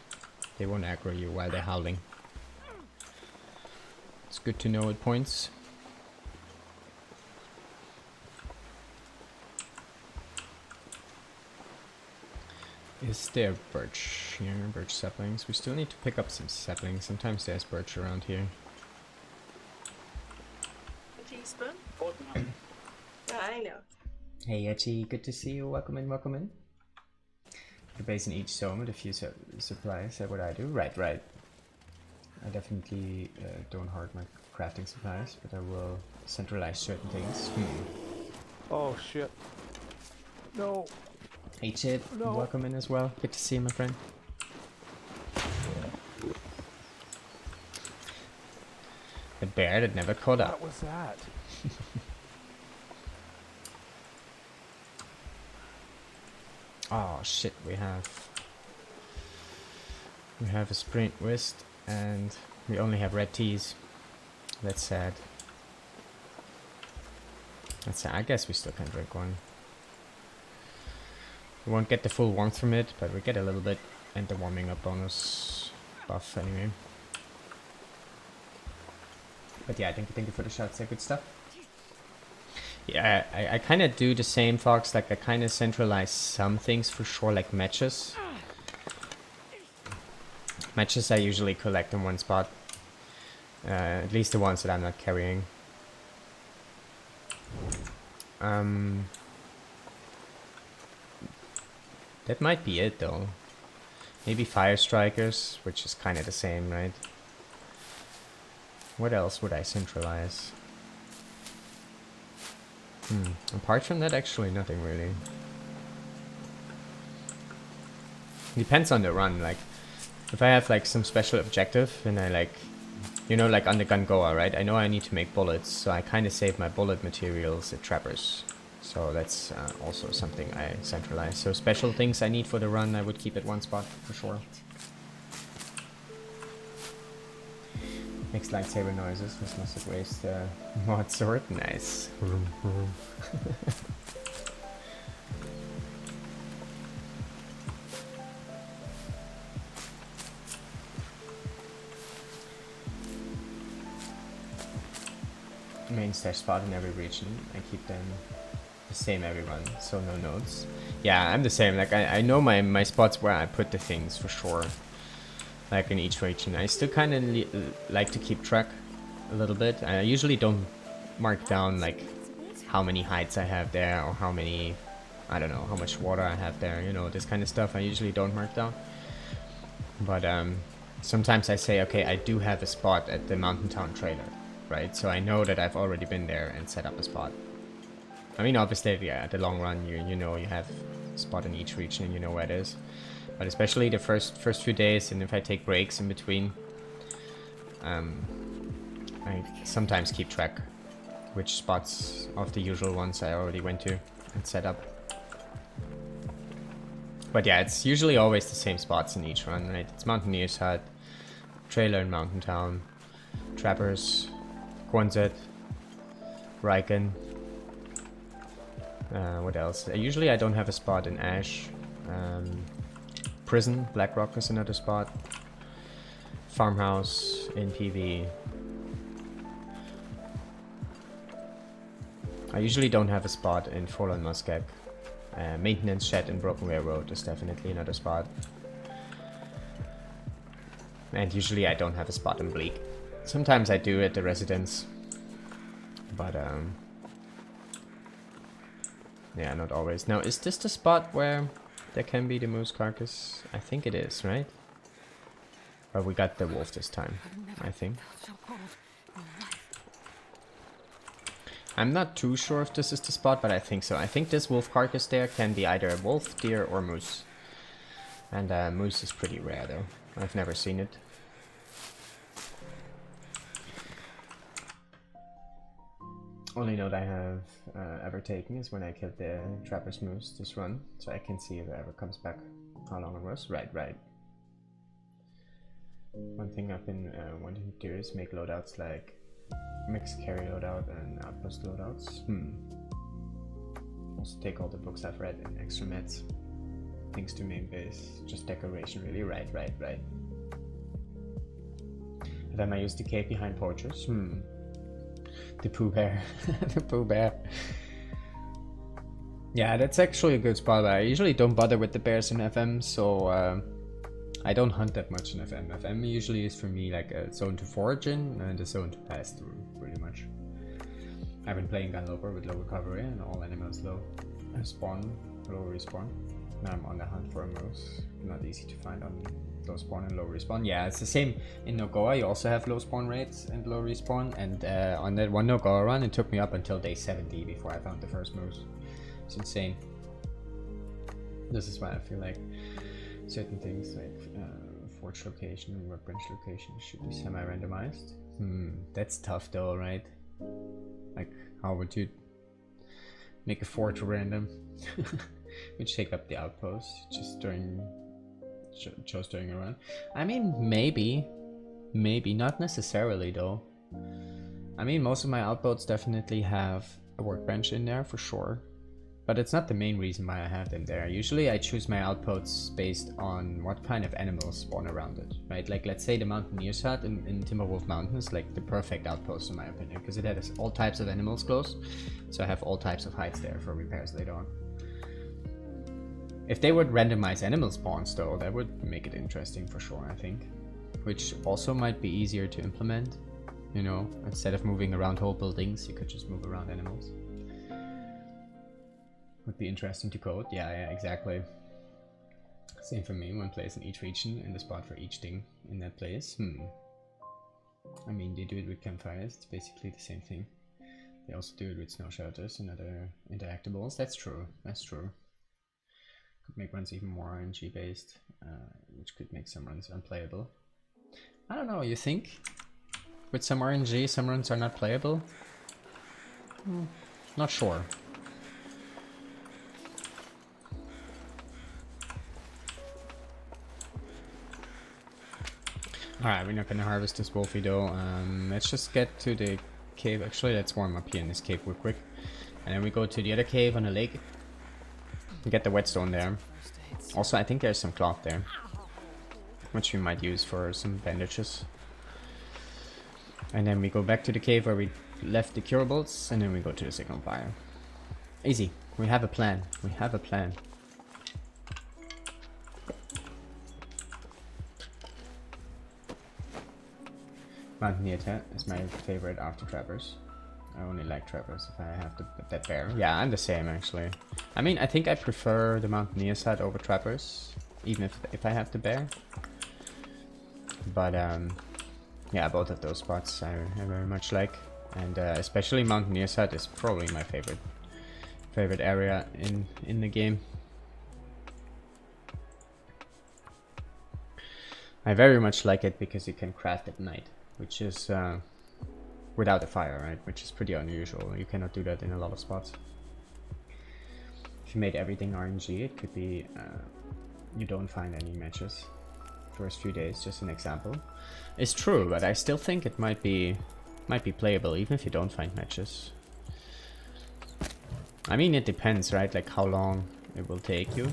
they won't aggro you while they're howling. It's good to know at points. Is there birch here? Birch saplings? We still need to pick up some saplings. Sometimes there's birch around here. Teaspoon? Yeah, I know. Hey Yachi, good to see you. Welcome in, welcome in. You're based in each zone with a few supplies. That's what I do. Right, right. I definitely don't hoard my crafting supplies, but I will centralize certain things. Oh shit. No. Hey Chip, No. welcome in as well. Good to see you, my friend. The bear that never caught up. What was that? Oh shit, we have a sprint wrist and we only have red teas. That's sad. That's sad. I guess we still can drink one. We won't get the full warmth from it, but we get a little bit, and the warming up bonus buff anyway. But yeah, thank you for the shots, good stuff. Yeah, I kind of do the same, Fox, like I kind of centralize some things for sure, like matches. Matches I usually collect in one spot. At least the ones that I'm not carrying. That might be it though. Maybe fire strikers, which is kind of the same, right? What else would I centralize? Apart from that, actually nothing really. Depends on the run, like if I have like some special objective and I like, you know, like on the Gungoa, right? I know I need to make bullets, so I kind of save my bullet materials at trappers. So that's also something I centralize. So special things I need for the run, I would keep at one spot for sure. Makes lightsaber noises. This must have raised the mod sword. Nice. Main stash spot in every region. I keep them the same every run, so no notes. Yeah, I'm the same. Like I know my spots where I put the things for sure. Like in each region, I still kind of like to keep track a little bit. I usually don't mark down like how many hides I have there or how many, I don't know, how much water I have there. You know, this kind of stuff I usually don't mark down. But sometimes I say, okay, I do have a spot at the Mountain Town trailer, right? So I know that I've already been there and set up a spot. I mean, obviously, yeah, at the long run, you know you have a spot in each region and you know where it is. But especially the first few days, and if I take breaks in between, I sometimes keep track which spots of the usual ones I already went to and set up. But yeah, it's usually always the same spots in each run, right? It's Mountaineer's Hut, Trailer in Mountain Town, Trappers, Quonset, Riken. What else? Usually I don't have a spot in Ash. Prison, Blackrock is another spot. Farmhouse in PV. I usually don't have a spot in Fallen Muskeg. Maintenance Shed in Broken Railroad is definitely another spot. And usually I don't have a spot in Bleak. Sometimes I do at the residence. But yeah, not always. Now, is this the spot where there can be the moose carcass? I think it is, right? But we got the wolf this time, I think. I'm not too sure if this is the spot, but I think so. I think this wolf carcass there can be either a wolf, deer, or moose. And moose is pretty rare though. I've never seen it. Only note I have ever taken is when I killed the trapper's moose this run, so I can see if it ever comes back. How long it was? Right. One thing I've been wanting to do is make loadouts like mixed carry loadout and outpost loadouts. Also take all the books I've read and extra meds. Things to main base, just decoration really. Right. Then I use the cape behind portraits. The Pooh Bear. The Pooh Bear. Yeah, that's actually a good spot. I usually don't bother with the bears in FM, so I don't hunt that much in FM. FM usually is for me like a zone to forage in and a zone to pass through, pretty much. I've been playing Interloper with low recovery and all animals low spawn, low respawn. Now I'm on the hunt for a moose. Not easy to find on low spawn and low respawn. Yeah, it's the same in Nogoa. You also have low spawn rates and low respawn. And on that one Nogoa run, it took me up until day 70 before I found the first moose. It's insane. This is why I feel like certain things like forge location and workbench location should be semi-randomized. That's tough though, right? Like, how would you make a forge random? Which take up the outpost just during chose during a run. I mean, maybe, not necessarily though. I mean, most of my outposts definitely have a workbench in there for sure, but it's not the main reason why I have them there. Usually I choose my outposts based on what kind of animals spawn around it, right? Like, let's say the Mountaineer's Hut in Timberwolf Mountains, like the perfect outpost in my opinion, because it has all types of animals close, so I have all types of hides there for repairs later on. If they would randomize animal spawns though, that would make it interesting for sure, I think. Which also might be easier to implement, you know, instead of moving around whole buildings, you could just move around animals. Would be interesting to code, yeah, exactly. Same for me, one place in each region and the spot for each thing in that place. I mean, they do it with campfires, it's basically the same thing. They also do it with snow shelters and other interactables, that's true. Could make runs even more RNG based, which could make some runs unplayable. I don't know, you think? With some RNG, some runs are not playable? Not sure. Alright, we're not gonna harvest this wolfie though. Let's just get to the cave. Actually, let's warm up here in this cave real quick. And then we go to the other cave on the lake. Get the whetstone there. Also, I think there's some cloth there, which we might use for some bandages. And then we go back to the cave where we left the curables, and then we go to the signal fire. Easy. We have a plan. Mountaineer Tent is my favorite after trappers. I only like trappers if I have that bear. Yeah, I'm the same actually. I mean, I think I prefer the Mountaineer side over trappers, even if I have the bear. But yeah, both of those spots I very much like, and especially Mountaineer side is probably my favorite area in the game. I very much like it because you can craft at night, which is without a fire, right? Which is pretty unusual. You cannot do that in a lot of spots. If you made everything RNG, it could be you don't find any matches first few days. Just an example. It's true, but I still think it might be playable even if you don't find matches. I mean, it depends, right? Like how long it will take you.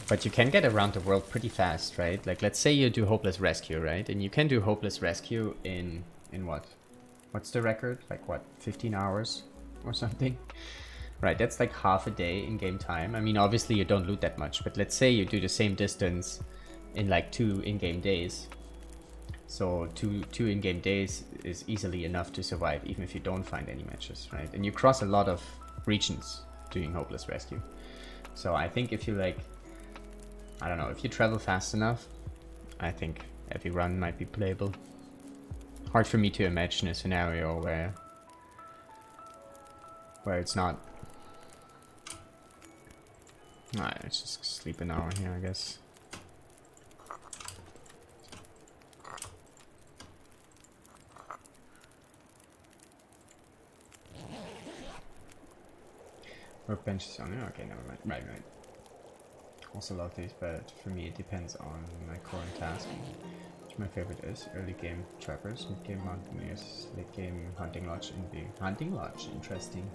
But you can get around the world pretty fast, right? Like, let's say you do Hopeless Rescue, right? And you can do Hopeless Rescue in what? What's the record? Like, what, 15 hours or something? Right, that's like half a day in game time. I mean, obviously you don't loot that much, but let's say you do the same distance in like 2 in-game days. So two in-game days is easily enough to survive, even if you don't find any matches, right? And you cross a lot of regions doing Hopeless Rescue. So I think if you like, I don't know, if you travel fast enough, I think every run might be playable. Hard for me to imagine a scenario where where it's not. Alright, let's just sleep an hour here, I guess. Workbench is on it? Okay, never mind. Right. Also love these, but for me it depends on my current task. Which my favorite is early game trappers, mid game mountaineers, late game hunting lodge, and the hunting lodge. Interesting.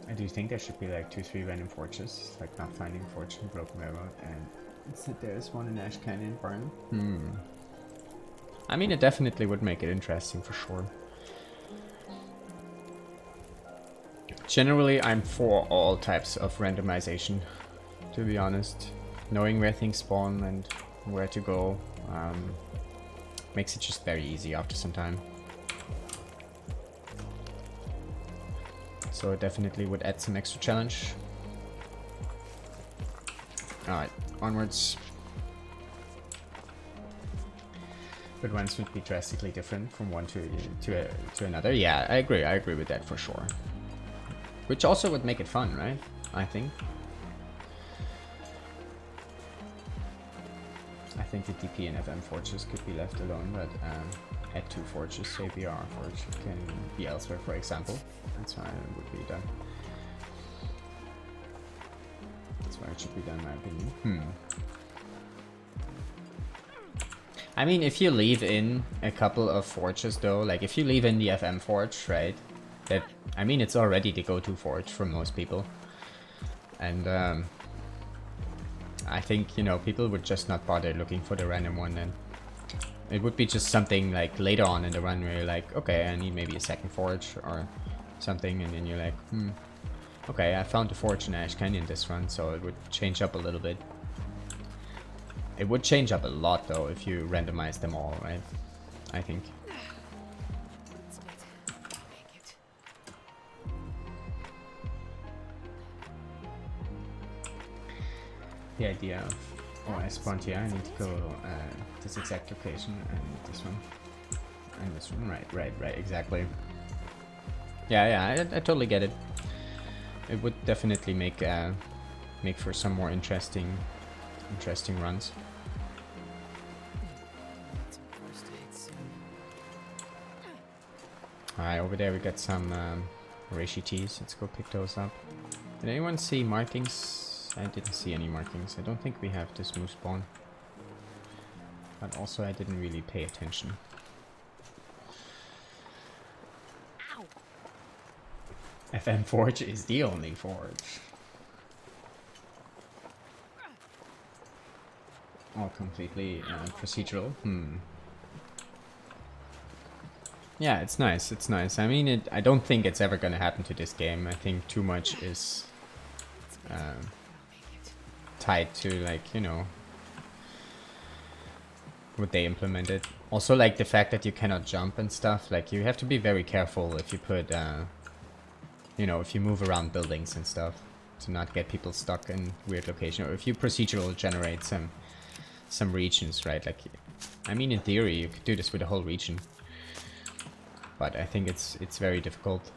I do think there should be like 2-3 random forges, like not finding forge in Broken Railroad, and there's one in Ash Canyon Barn. I mean, it definitely would make it interesting for sure. Generally, I'm for all types of randomization, to be honest. Knowing where things spawn and where to go makes it just very easy after some time. So it definitely would add some extra challenge. Alright, onwards. But ones would be drastically different from one to another. Yeah, I agree with that for sure. Which also would make it fun, right? I think. I think the DP and FM forges could be left alone, but add 2 forges, say BR forge can be elsewhere, for example. That's why it would be done. That's why it should be done, in my opinion. I mean, if you leave in a couple of forges though, like if you leave in the FM forge, right? That, I mean, it's already the go-to forge for most people. And I think, you know, people would just not bother looking for the random one then. It would be just something like later on in the run where you're like, okay, I need maybe a second forge or something, and then you're like, okay, I found the forge in Ash Canyon this run, so it would change up a little bit. It would change up a lot though if you randomize them all, right? I think. The idea of, oh, I spawned here, I need to go this exact location and this one and this one. Right, exactly. Yeah, I totally get it. It would definitely make for some more interesting runs. Alright, over there we got some reishi teas. Let's go pick those up. Did anyone see markings? I didn't see any markings. I don't think we have this moose spawn. But also I didn't really pay attention. Ow. FM Forge is the only forge. All completely procedural. Yeah, it's nice. It's nice. I mean, I don't think it's ever gonna happen to this game. I think too much is tied to, like, you know, what they implemented. Also, like, the fact that you cannot jump and stuff. Like, you have to be very careful if you put, you know, if you move around buildings and stuff, to not get people stuck in weird locations. Or if you procedural generate some regions, right? Like, I mean, in theory, you could do this with a whole region. But I think it's very difficult.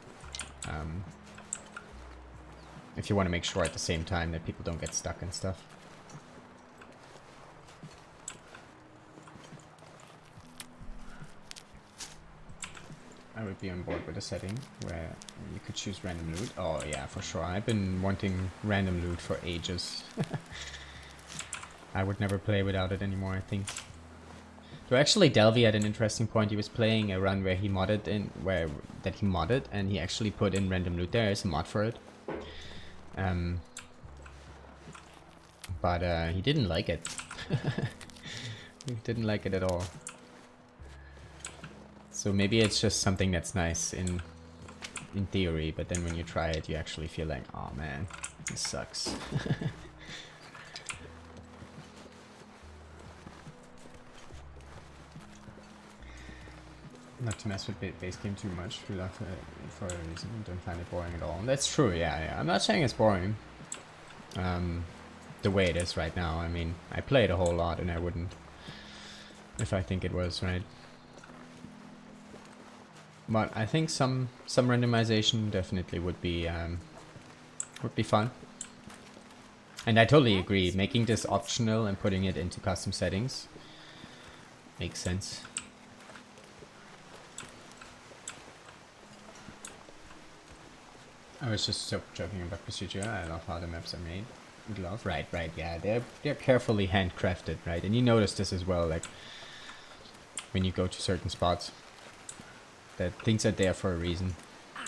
If you want to make sure at the same time that people don't get stuck and stuff. I would be on board with a setting where you could choose random loot. Oh yeah, for sure. I've been wanting random loot for ages. I would never play without it anymore, I think. So actually, Delvey had an interesting point. He was playing a run where he modded and he actually put in random loot. There is a mod for it. But he didn't like it. He didn't like it at all. So maybe it's just something that's nice in theory, but then when you try it, you actually feel like, oh man, this sucks. Not to mess with base game too much. We love it for a reason. Don't find it boring at all. And that's true. Yeah. I'm not saying it's boring. The way it is right now. I mean, I play it a whole lot, and I wouldn't if I think it was, right. But I think some randomization definitely would be fun. And I totally agree, making this optional and putting it into custom settings makes sense. I was just so joking about procedure. I love how the maps are made. With love, right, yeah, they're carefully handcrafted, right? And you notice this as well, like when you go to certain spots, that things are there for a reason. I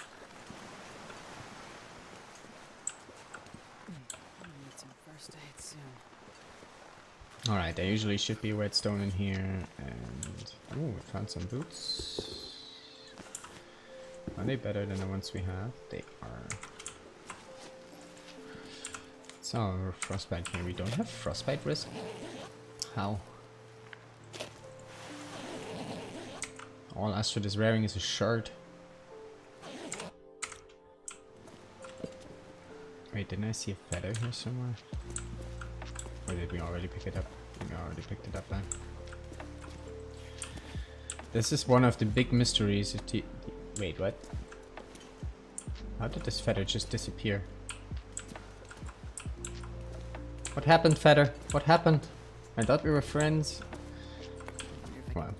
need some first aid soon. Alright, there usually should be a redstone in here, and ooh, we found some boots. Are they better than the ones we have? They are. So, frostbite here. We don't have frostbite risk? How? All Astrid is wearing is a shirt. Wait, didn't I see a feather here somewhere? Or did we already pick it up? We already picked it up then. This is one of the big mysteries of wait, what? How did this feather just disappear? What happened, feather? What happened? I thought we were friends. Wow.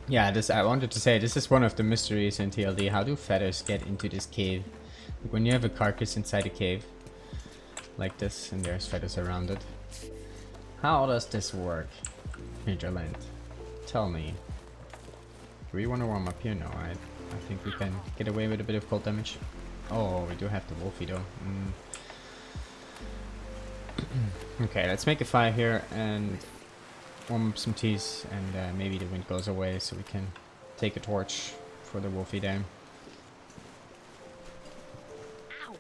Yeah, I wanted to say, this is one of the mysteries in TLD. How do feathers get into this cave? Like when you have a carcass inside a cave, like this, and there's feathers around it. How does this work? Hinterland, tell me. Do we want to warm up here? No, I think we can get away with a bit of cold damage. Oh, we do have the wolfie though. Okay, let's make a fire here and warm up some teas, and maybe the wind goes away so we can take a torch for the wolfie dam. Ow.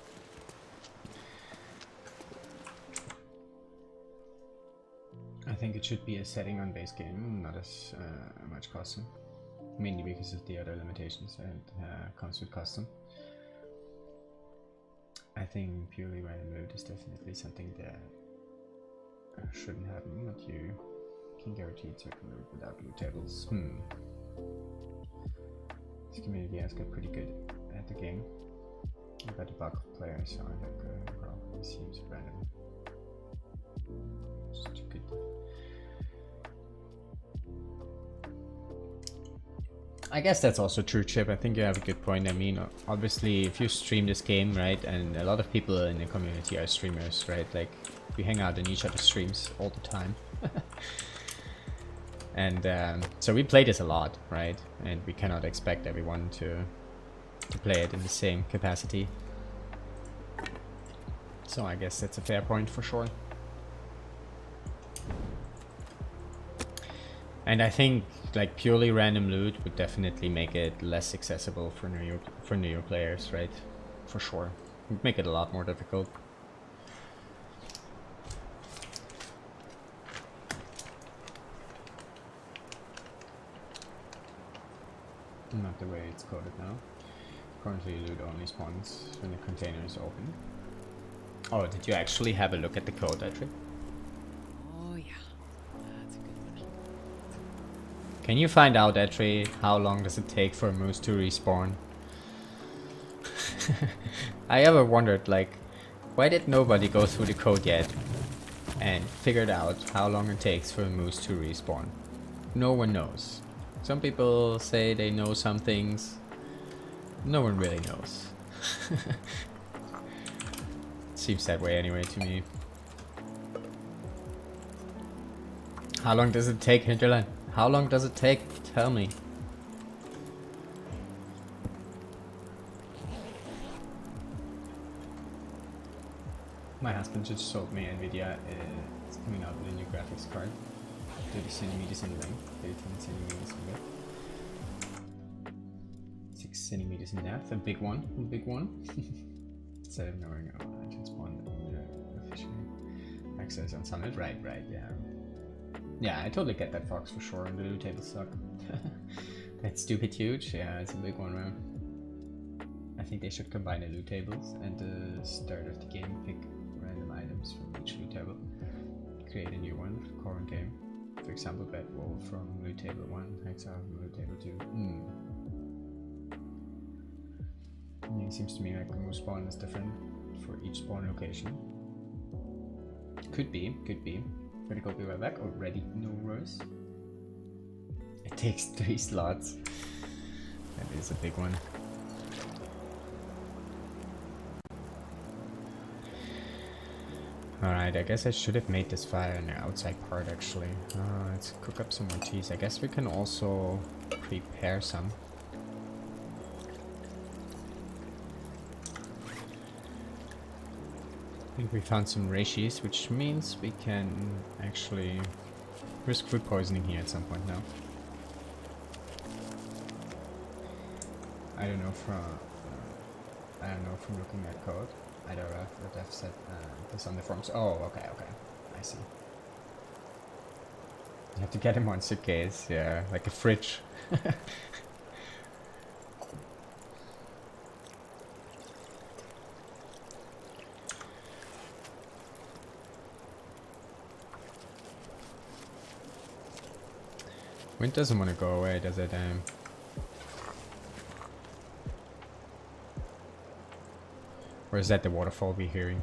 I think it should be a setting on base game, not as much custom. Mainly because of the other limitations that comes with custom. I think purely random loot is definitely something that shouldn't happen, but you can guarantee certain loot without loot tables. This community has got pretty good at the game. I've got a bulk of players, so I think probably seems random. It's too good. I guess that's also true, Chip. I think you have a good point. I mean, obviously, if you stream this game, right, and a lot of people in the community are streamers, right? Like, we hang out in each other's streams all the time. And so we play this a lot, right? And we cannot expect everyone to play it in the same capacity. So I guess that's a fair point for sure. And I think like purely random loot would definitely make it less accessible for newer players, right? For sure. It would make it a lot more difficult. Not the way it's coded now. Currently loot only spawns when the container is open. Oh, did you actually have a look at the code, Edric? Oh yeah, that's a good one. Can you find out, Edric, how long does it take for a moose to respawn? I ever wondered, like, why did nobody go through the code yet and figured out how long it takes for a moose to respawn? No one knows. Some people say they know some things. No one really knows. Seems that way anyway to me. How long does it take, Hinterland? How long does it take? Tell me. My husband just sold me Nvidia. It's coming out with a new graphics card. 30 centimeters in length, 13 centimeters in width, 6 centimeters in depth. A big one, a big one. Instead of knowing, I just spawned officially. Access on Summit, right, yeah. Yeah, I totally get that, Fox, for sure, and the loot tables suck. That's stupid huge, yeah, it's a big one, man. I think they should combine the loot tables and the start of the game pick, right? items from each loot table. Create a new one for current game. For example, bed wall from loot table 1, HRV loot table 2. Yeah, it seems to me like the move spawn is different for each spawn location. Could be. Critical be right back. Already no worse. It takes 3 slots. That is a big one. Alright, I guess I should have made this fire in the outside part actually. Let's cook up some more teas. I guess we can also prepare some. I think we found some reishis, which means we can actually risk food poisoning here at some point now. I don't know from looking at code. I don't know if I've said this on the forums. Oh, okay, I see. You have to get him on suitcase, yeah, like a fridge. Wind doesn't want to go away, does it? Or is that the waterfall we're hearing?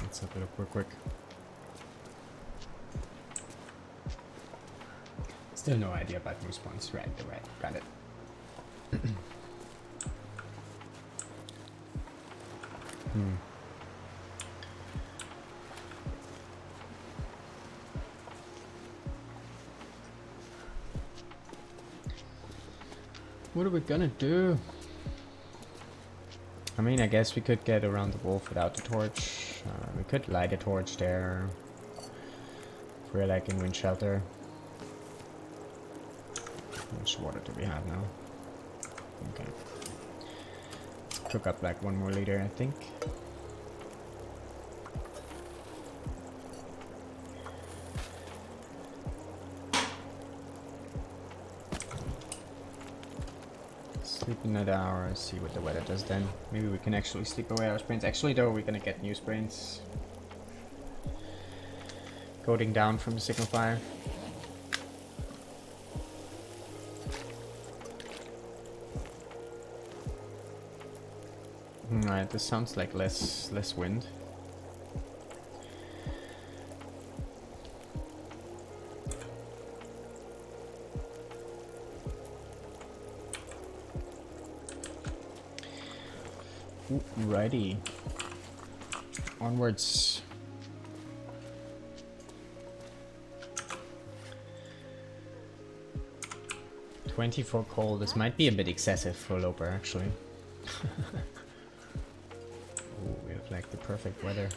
Let's have a look real quick. Still no idea about moose spawns. Right, got it. What are we gonna do? I mean, I guess we could get around the wolf without the torch. We could light a torch there. If we're like in wind shelter. How much water do we have now? Okay. Let's cook up like 1 more liter, I think. Sleep another hour, see what the weather does then. Maybe we can actually sleep away our sprains. Actually though, we're gonna get new sprains. Going down from the signal fire. Alright, this sounds like less wind. Righty. Onwards. $24 coal. This might be a bit excessive for Loper, actually. Ooh, we have like the perfect weather.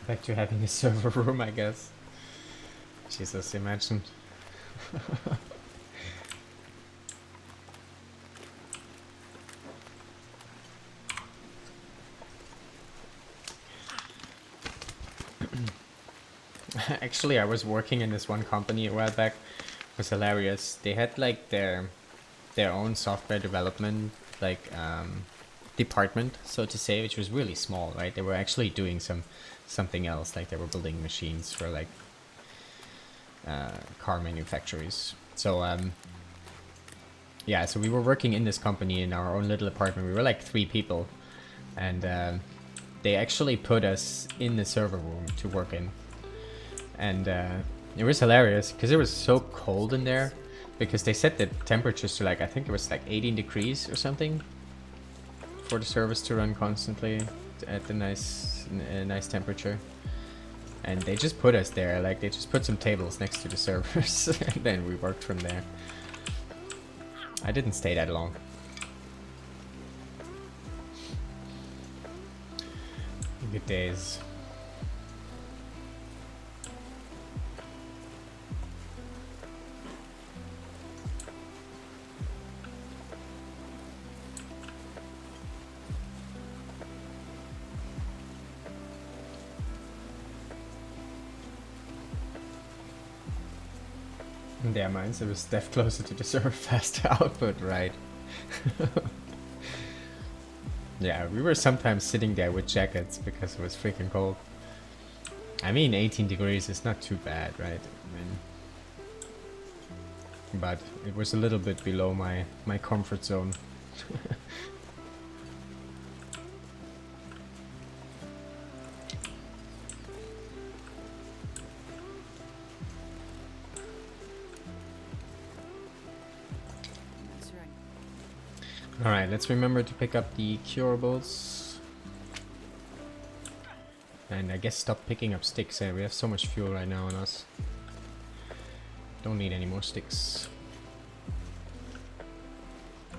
Back to having a server room, I guess. Jesus, imagine. Actually, I was working in this one company a while back. It was hilarious. They had like their own software development like department, so to say, which was really small, right? They were actually doing something else, like they were building machines for like car manufacturers. So yeah, so we were working in this company in our own little apartment. We were like 3 people, and they actually put us in the server room to work in. And it was hilarious because it was so cold in there, because they set the temperatures to like, I think it was like 18 degrees or something for the servers to run constantly at the nice temperature. And they just put us there, like they just put some tables next to the servers and then we worked from there. I didn't stay that long. Good days. Yeah, mine, so it was def closer to the server faster output, right? Yeah, we were sometimes sitting there with jackets because it was freaking cold. I mean, 18 degrees is not too bad, right? I mean, but it was a little bit below my comfort zone. That's right. Alright, let's remember to pick up the curables. And I guess stop picking up sticks. We have so much fuel right now on us. Don't need any more sticks.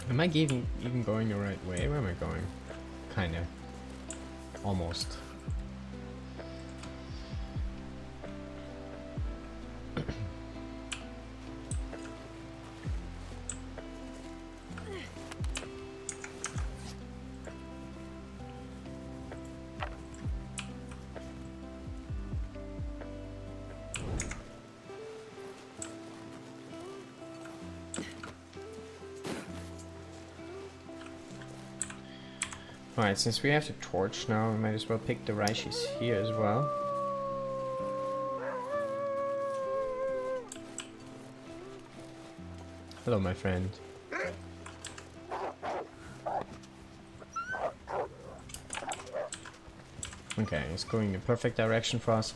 Am I even going the right way? Where am I going? Kinda. Almost. Alright, since we have the torch now, we might as well pick the Raishis here as well. Hello, my friend. Okay, it's going in the perfect direction for us.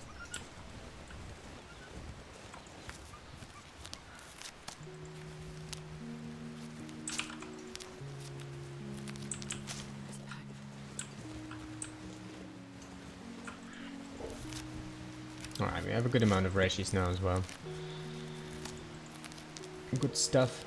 Alright, we have a good amount of Rashis now as well. Good stuff.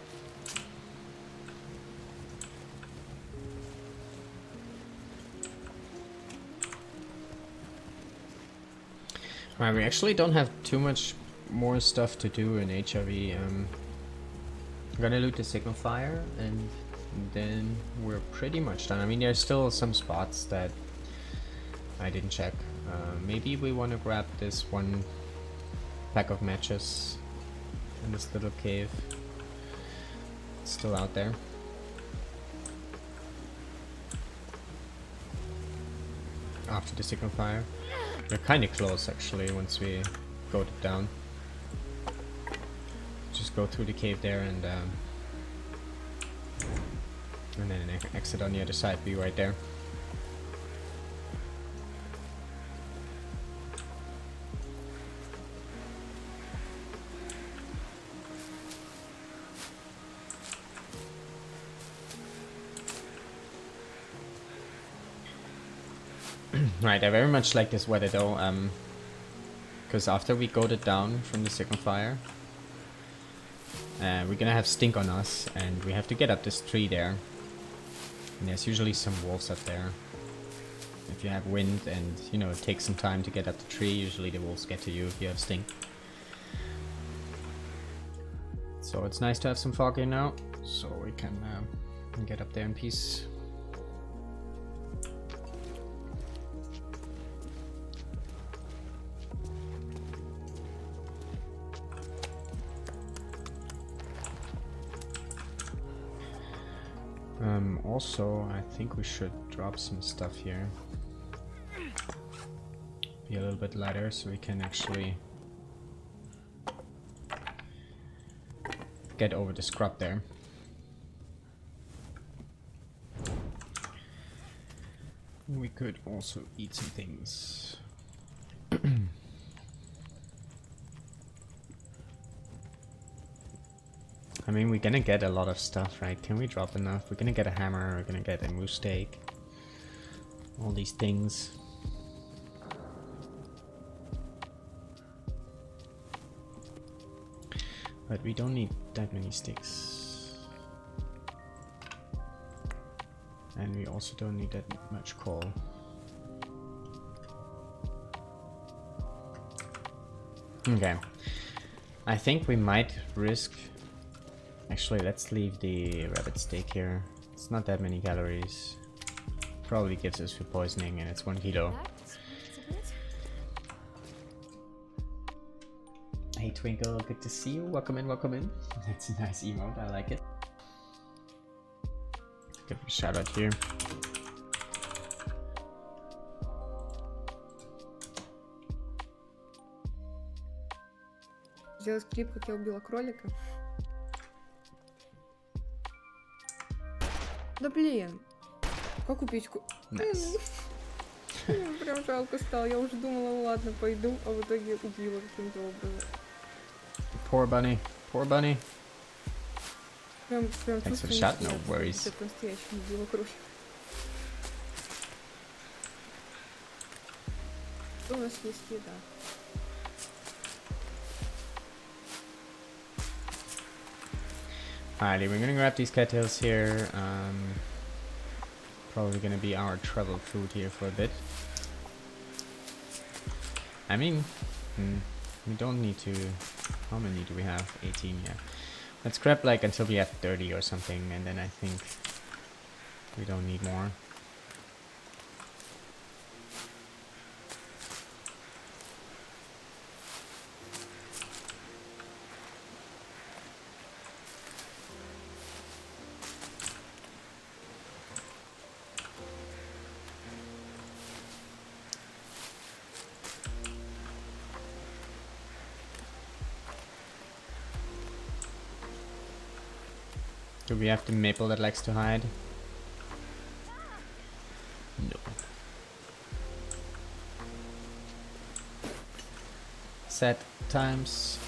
Alright, we actually don't have too much more stuff to do in HRV. I'm gonna loot the signal fire and then we're pretty much done. I mean, there's still some spots that I didn't check. Maybe we want to grab this one pack of matches in this little cave. It's still out there. After the signal fire. We're kind of close actually once we go down. Just go through the cave there and then an exit on the other side, be right there. Right, I very much like this weather though, because after we got it down from the signal fire, we're gonna have stink on us, and we have to get up this tree there. And there's usually some wolves up there. If you have wind and, you know, it takes some time to get up the tree, usually the wolves get to you if you have stink. So it's nice to have some fog here now, so we can get up there in peace. Also, I think we should drop some stuff here. Be a little bit lighter so we can actually get over the scrub there. We could also eat some things. I mean, we're gonna get a lot of stuff, right? Can we drop enough? We're gonna get a hammer, we're gonna get a moose steak. All these things. But we don't need that many sticks. And we also don't need that much coal. Okay. I think we might risk... Actually, let's leave the rabbit steak here. It's not that many calories. Probably gives us food poisoning, and it's 1 kilo. 8 Twinkle, good to see you. Welcome in, welcome in. That's a nice emote, I like it. Give it a shout out here. Сделать клип, как я убила кролика. Да блин. Как купить Nice. Прям жалко стало. Я уже думала, ладно, пойду, а в итоге убила каким-то образом. Poor bunny, poor bunny. Прям Thanks for the чувство shot, no неприятное, worries. как по-настоящему убила кролика. Что у нас есть еда? Alrighty, we're gonna grab these cattails here. Probably gonna be our travel food here for a bit. I mean, we don't need to. How many do we have? 18, yeah. Let's grab like until we have 30 or something, and then I think we don't need more. Do we have the maple that likes to hide? No. Set times.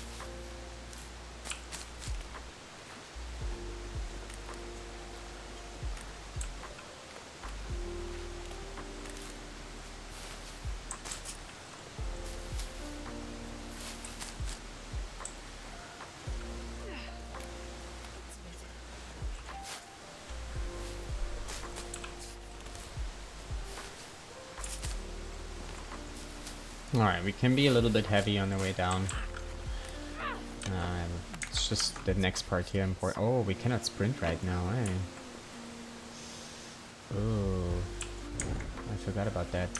Alright, we can be a little bit heavy on the way down. It's just the next part here important. Oh, we cannot sprint right now, eh? Oh, I forgot about that.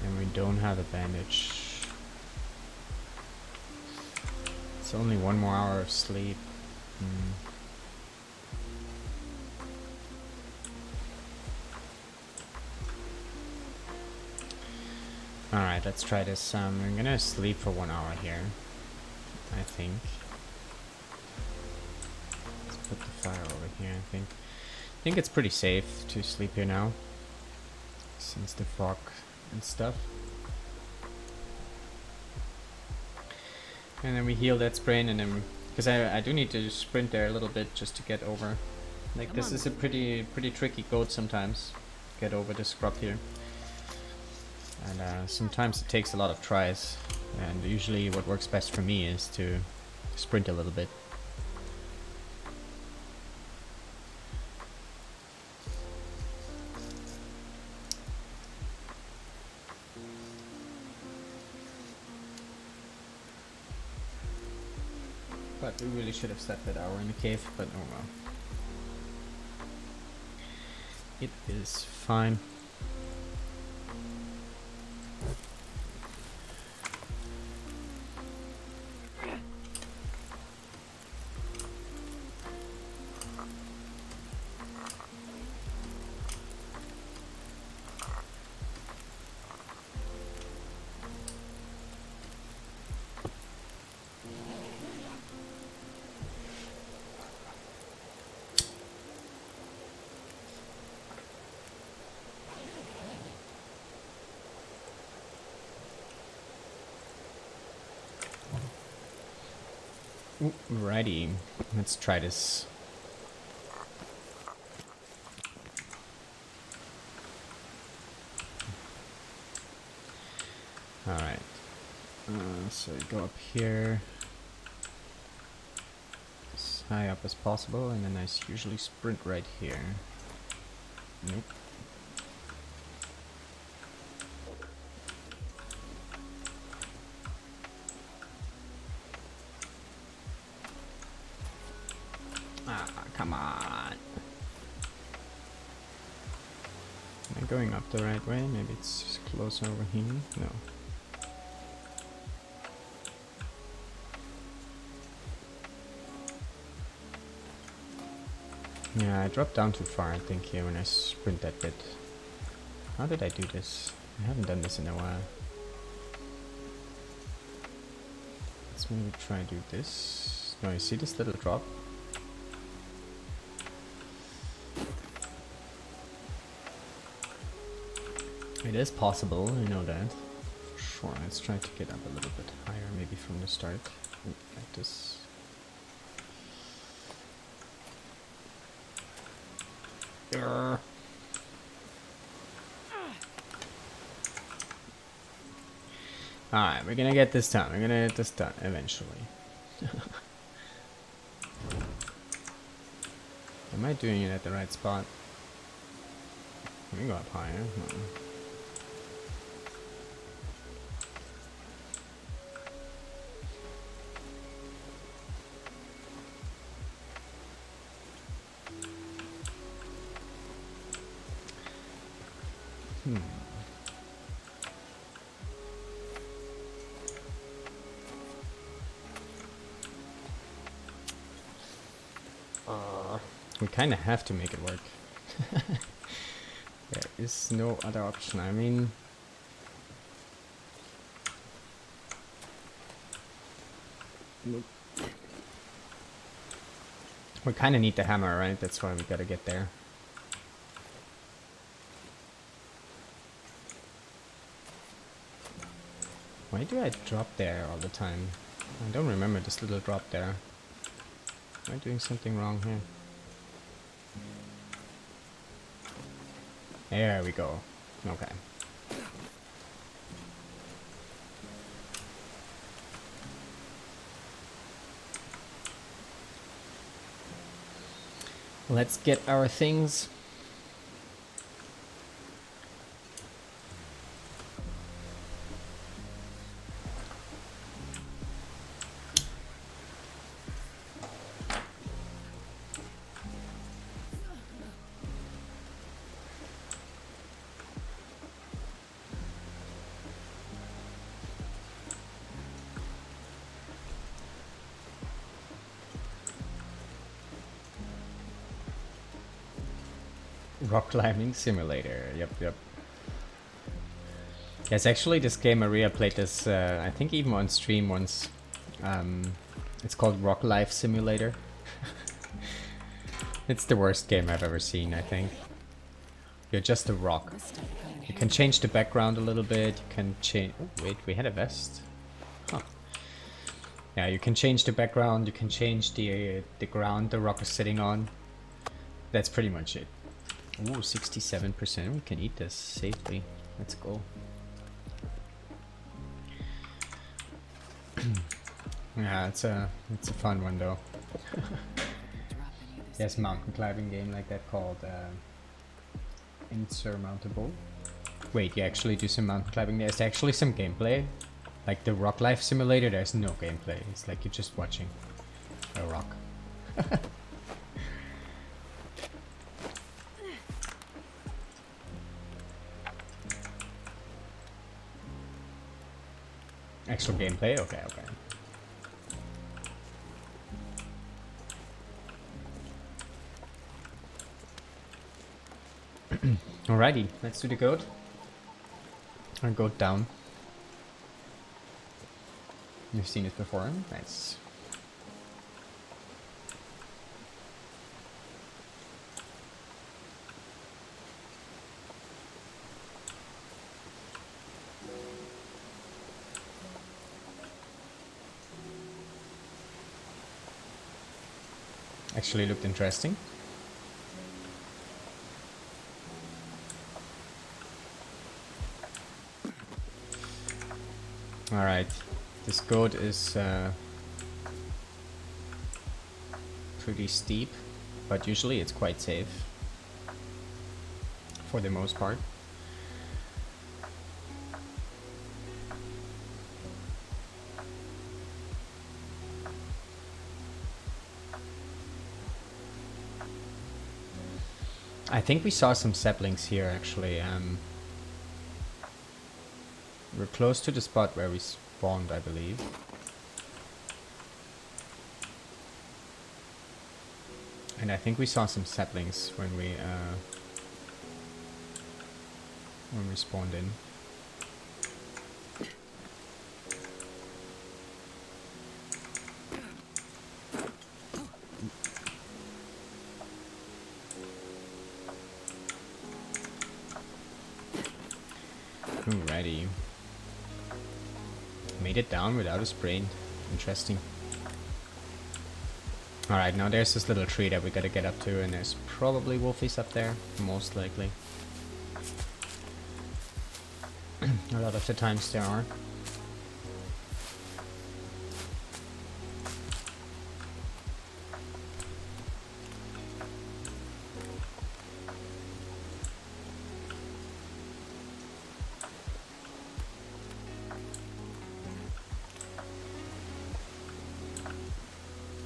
And we don't have a bandage. It's only 1 more hour of sleep. Alright, let's try this. I'm gonna sleep for 1 hour here, I think. Let's put the fire over here, I think it's pretty safe to sleep here now, since the fog and stuff. And then we heal that sprain, and then because I do need to sprint there a little bit just to get over. Like, this is a pretty tricky goat sometimes. Get over the scrub here. And sometimes it takes a lot of tries, and usually what works best for me is to sprint a little bit. But we really should have set that hour in the cave, but oh well. It is fine. Alrighty, let's try this. Alright, so we go up here as high up as possible, and then I usually sprint right here. Nope. Come on. Am I going up the right way? Maybe it's closer over here? No. Yeah, I dropped down too far, I think, here when I sprint that bit. How did I do this? I haven't done this in a while. Let's maybe try to do this. No, you see this little drop? It is possible, I know that. For sure, let's try to get up a little bit higher, maybe from the start. Ooh, like this. Grr. Alright, we're gonna get this done. We're gonna get this done eventually. Am I doing it at the right spot? Let me go up higher. No. We kind of have to make it work. There is no other option. I mean, nope. We kind of need the hammer, right? That's why we gotta get there. Why do I drop there all the time? I don't remember this little drop there. Am I doing something wrong here? There we go. Okay. Let's get our things. Rock climbing simulator. Yep. Yes, actually, this game Maria played this. I think even on stream once. It's called Rock Life Simulator. It's the worst game I've ever seen. I think you're just a rock. You can change the background a little bit. You can change. Oh, wait, we had a vest. Huh. Yeah, you can change the background. You can change the ground the rock is sitting on. That's pretty much it. Ooh, 67%. We can eat this safely. Let's go. Yeah, it's a fun one though. There's a mountain climbing game like that called Insurmountable. Wait, you actually do some mountain climbing. There's actually some gameplay. Like the Rock Life Simulator, there's no gameplay. It's like you're just watching a rock. Actual gameplay? Okay. Alrighty, let's do the goat. Or goat down. You've seen it before. Nice. Actually looked interesting. Alright, this goat is pretty steep, but usually it's quite safe for the most part. I think we saw some saplings here actually. We're close to the spot where we spawned, I believe. And I think we saw some saplings when we spawned in. Alrighty. Made it down without a sprain. Interesting. Alright, now there's this little tree that we gotta get up to, and there's probably wolfies up there, most likely. A lot of the times there are.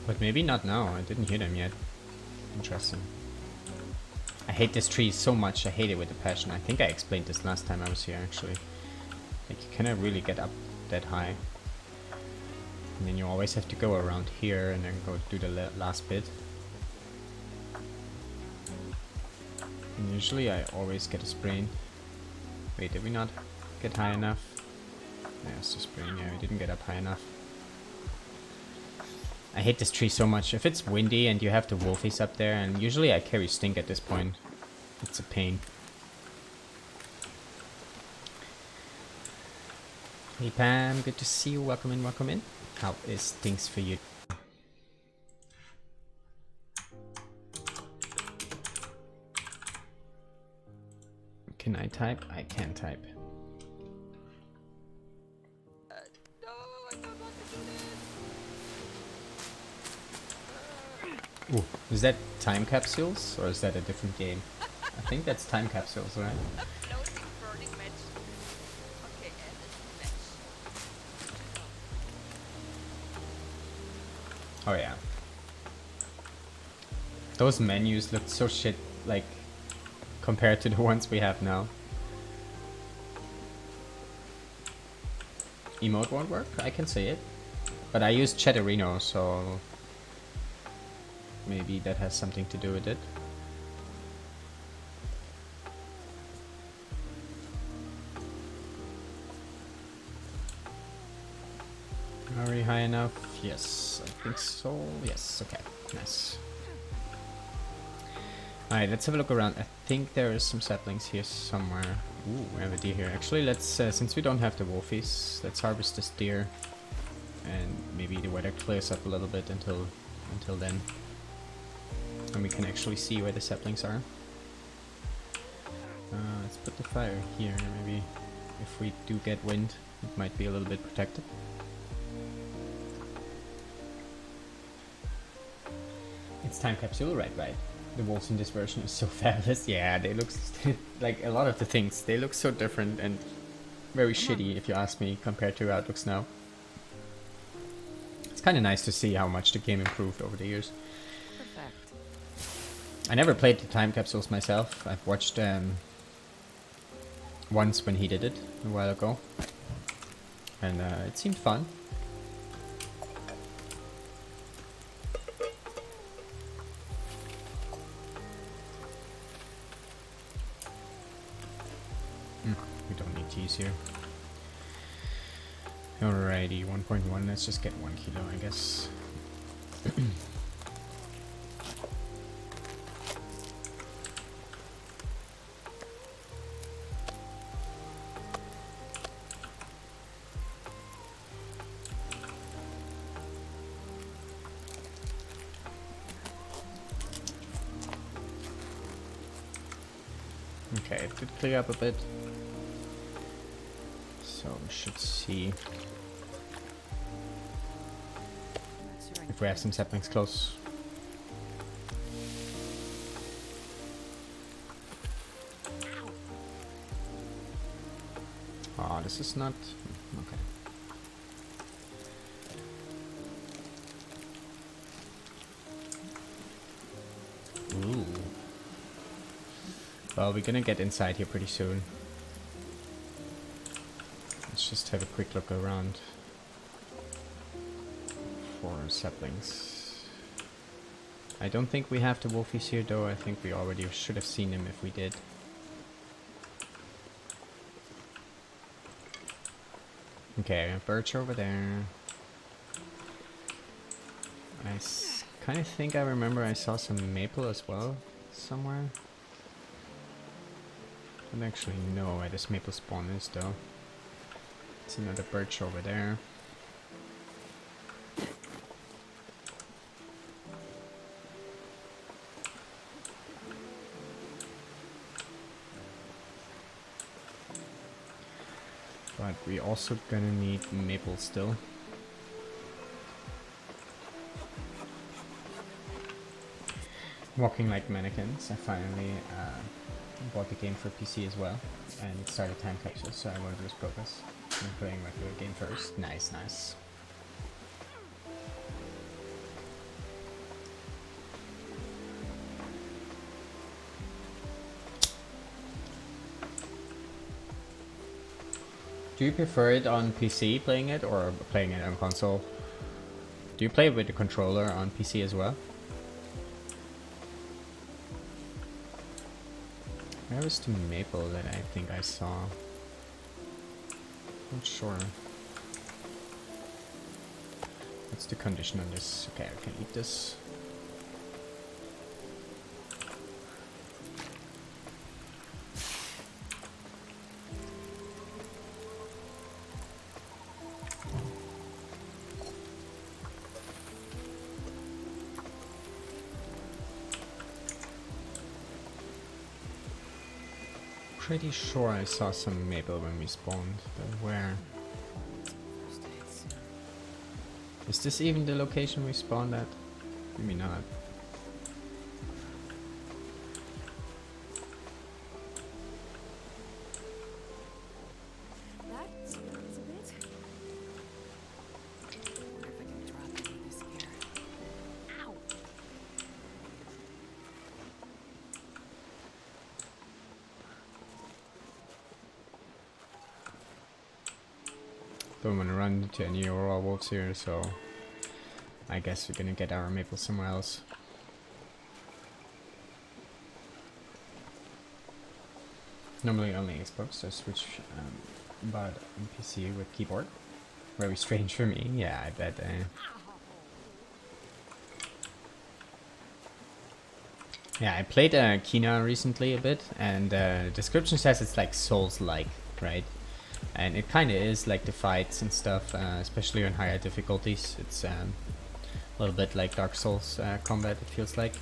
But maybe not now, I didn't hear them yet. Interesting. I hate this tree so much, I hate it with a passion. I think I explained this last time I was here actually. Like you cannot really get up that high. And then you always have to go around here and then go do the last bit. And usually I always get a sprain. Wait, did we not get high enough? Yeah, it's a sprain, yeah, we didn't get up high enough. I hate this tree so much. If it's windy and you have the wolfies up there, and usually I carry stink at this point. It's a pain. Hey Pam, good to see you. Welcome in, welcome in. How is things for you? Can I type? I can type. No, I don't want to do this. Ooh, is that time capsules or is that a different game? I think that's time capsules, right? No, it's burning match. Okay, and it's match. Oh yeah. Those menus look so shit, like, compared to the ones we have now. Emote won't work? I can see it. But I use Chatterino, so maybe that has something to do with it. Are we high enough? Yes, I think so. Yes, okay, nice. Alright, let's have a look around. I think there is some saplings here somewhere. Ooh, we have a deer here. Actually, let's, since we don't have the wolfies, let's harvest this deer. And maybe the weather clears up a little bit until then. And we can actually see where the saplings are. Let's put the fire here, maybe. If we do get wind, it might be a little bit protected. It's time capsule, right? The wolves in this version is so fabulous. Yeah, they look like a lot of the things. They look so different and very shitty, if you ask me, compared to how it looks now. It's kind of nice to see how much the game improved over the years. Perfect. I never played the time capsules myself. I've watched once when he did it a while ago, and it seemed fun. We don't need teas here. Alrighty, 1.1. Let's just get 1 kilo, I guess. Okay, it did clear up a bit. So we should see if we have some saplings close. Oh, this is not... okay. Ooh. Well, we're gonna get inside here pretty soon. Let's just have a quick look around for saplings. I don't think we have the wolfies here though. I think we already should have seen them if we did. Okay, a birch over there. I kind of think I remember I saw some maple as well somewhere. I don't actually know where this maple spawn is though. It's another birch over there. But we also gonna need maple still. Walking like mannequins, I finally bought the game for PC as well and started time capsule, so I won't lose progress. I'm playing regular game first. Nice, nice. Do you prefer it on PC playing it or playing it on console? Do you play with the controller on PC as well? Where was the maple that I think I saw? Not sure. What's the condition on this? Okay, I can eat this. Pretty sure I saw some maple when we spawned, but where? Is this even the location we spawned at? Maybe not. That smells a bit. Wonder if I can drop it with this here. Ow! Don't want to run into any Aurora wolves here, so I guess we're gonna get our maple somewhere else. Normally only Xbox, so switch, but on PC with keyboard. Very strange for me, yeah, I bet. Yeah, I played Kina recently a bit, and the description says it's like Souls-like, right? And it kind of is, like the fights and stuff, especially on higher difficulties. It's a little bit like Dark Souls combat, it feels like.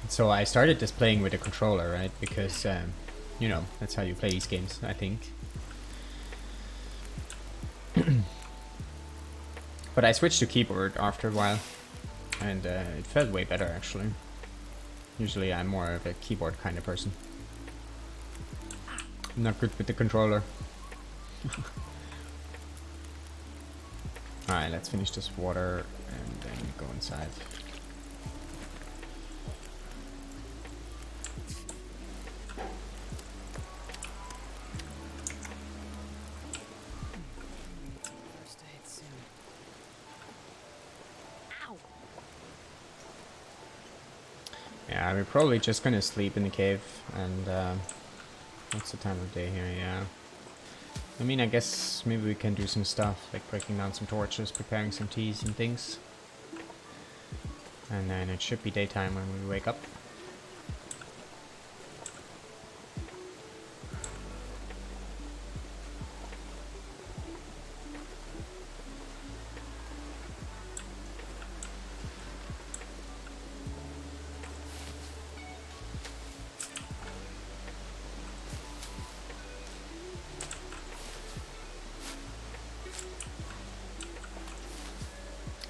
So I started this playing with a controller, right? Because, you know, that's how you play these games, I think. But I switched to keyboard after a while, and it felt way better, actually. Usually I'm more of a keyboard kind of person. Not good with the controller. Alright, let's finish this water and then go inside. First aid soon. Ow! Yeah, we're probably just gonna sleep in the cave and what's the time of day here? Yeah. I mean, I guess maybe we can do some stuff, like breaking down some torches, preparing some teas and things. And then it should be daytime when we wake up.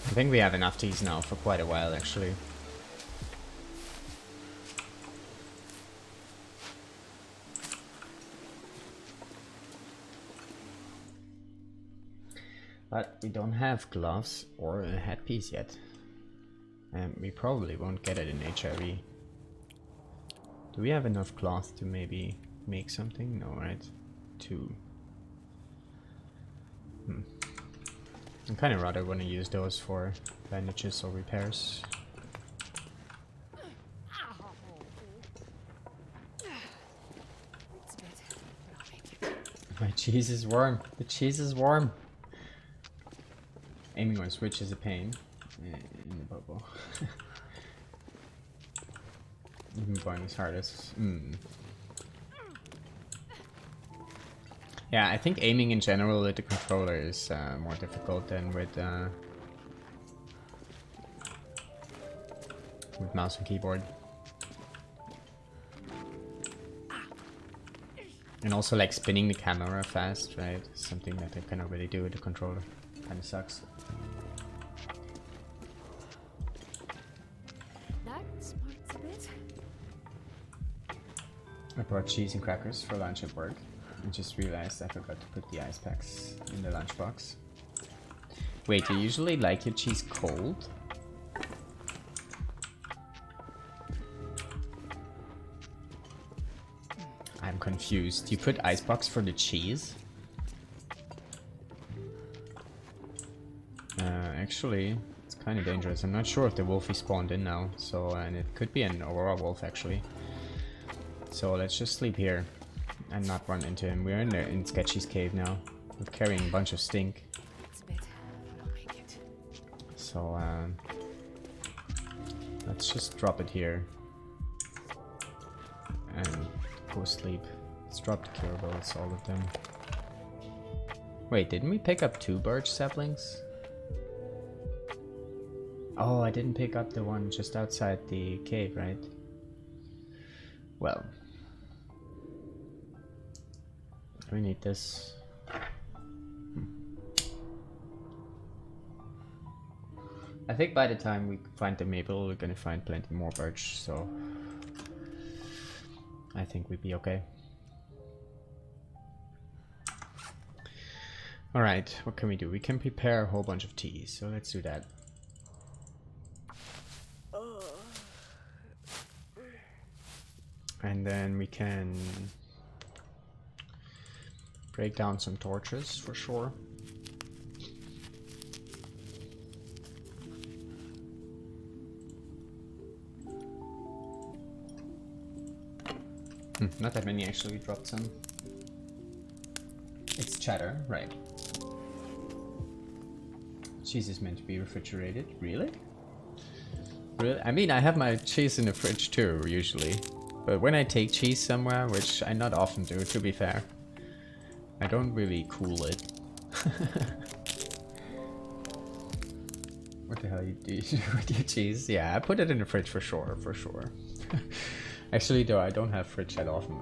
I think we have enough teas now for quite a while, actually. But we don't have gloves or a headpiece yet. And we probably won't get it in HRV. Do we have enough cloth to maybe make something? No, right? 2. I kind of rather want to use those for bandages or repairs. It's a bit, but I'll make it. My cheese is warm. The cheese is warm. Aiming on switch is a pain. In the bubble. Even going as hard as. Yeah, I think aiming in general with the controller is more difficult than with mouse and keyboard. And also like spinning the camera fast, right? Something that I cannot really do with the controller. Kinda sucks. That smarts a bit. I brought cheese and crackers for lunch at work. I just realized I forgot to put the ice packs in the lunchbox. Wait, you usually like your cheese cold? I'm confused. You put icebox for the cheese? Actually, it's kind of dangerous. I'm not sure if the wolfie spawned in now, so and it could be an Aurora wolf actually. So let's just sleep here and not run into him. We're in Sketchy's cave now. We're carrying a bunch of stink. It's a bit, but I'll make it. So let's just drop it here and go sleep. Let's drop the curables, all of them. Wait, didn't we pick up 2 birch saplings? Oh, I didn't pick up the one just outside the cave, right? Well, we need this. I think by the time we find the maple, we're gonna find plenty more birch, so I think we'd be okay. Alright, what can we do? We can prepare a whole bunch of tea, so let's do that. And then we can break down some torches for sure. Not that many actually, dropped some. It's cheddar, right. Cheese is meant to be refrigerated, really? Really? I mean, I have my cheese in the fridge too, usually. But when I take cheese somewhere, which I not often do, to be fair, I don't really cool it. What the hell you do with your cheese? Yeah, I put it in the fridge for sure, for sure. Actually, though, I don't have fridge that often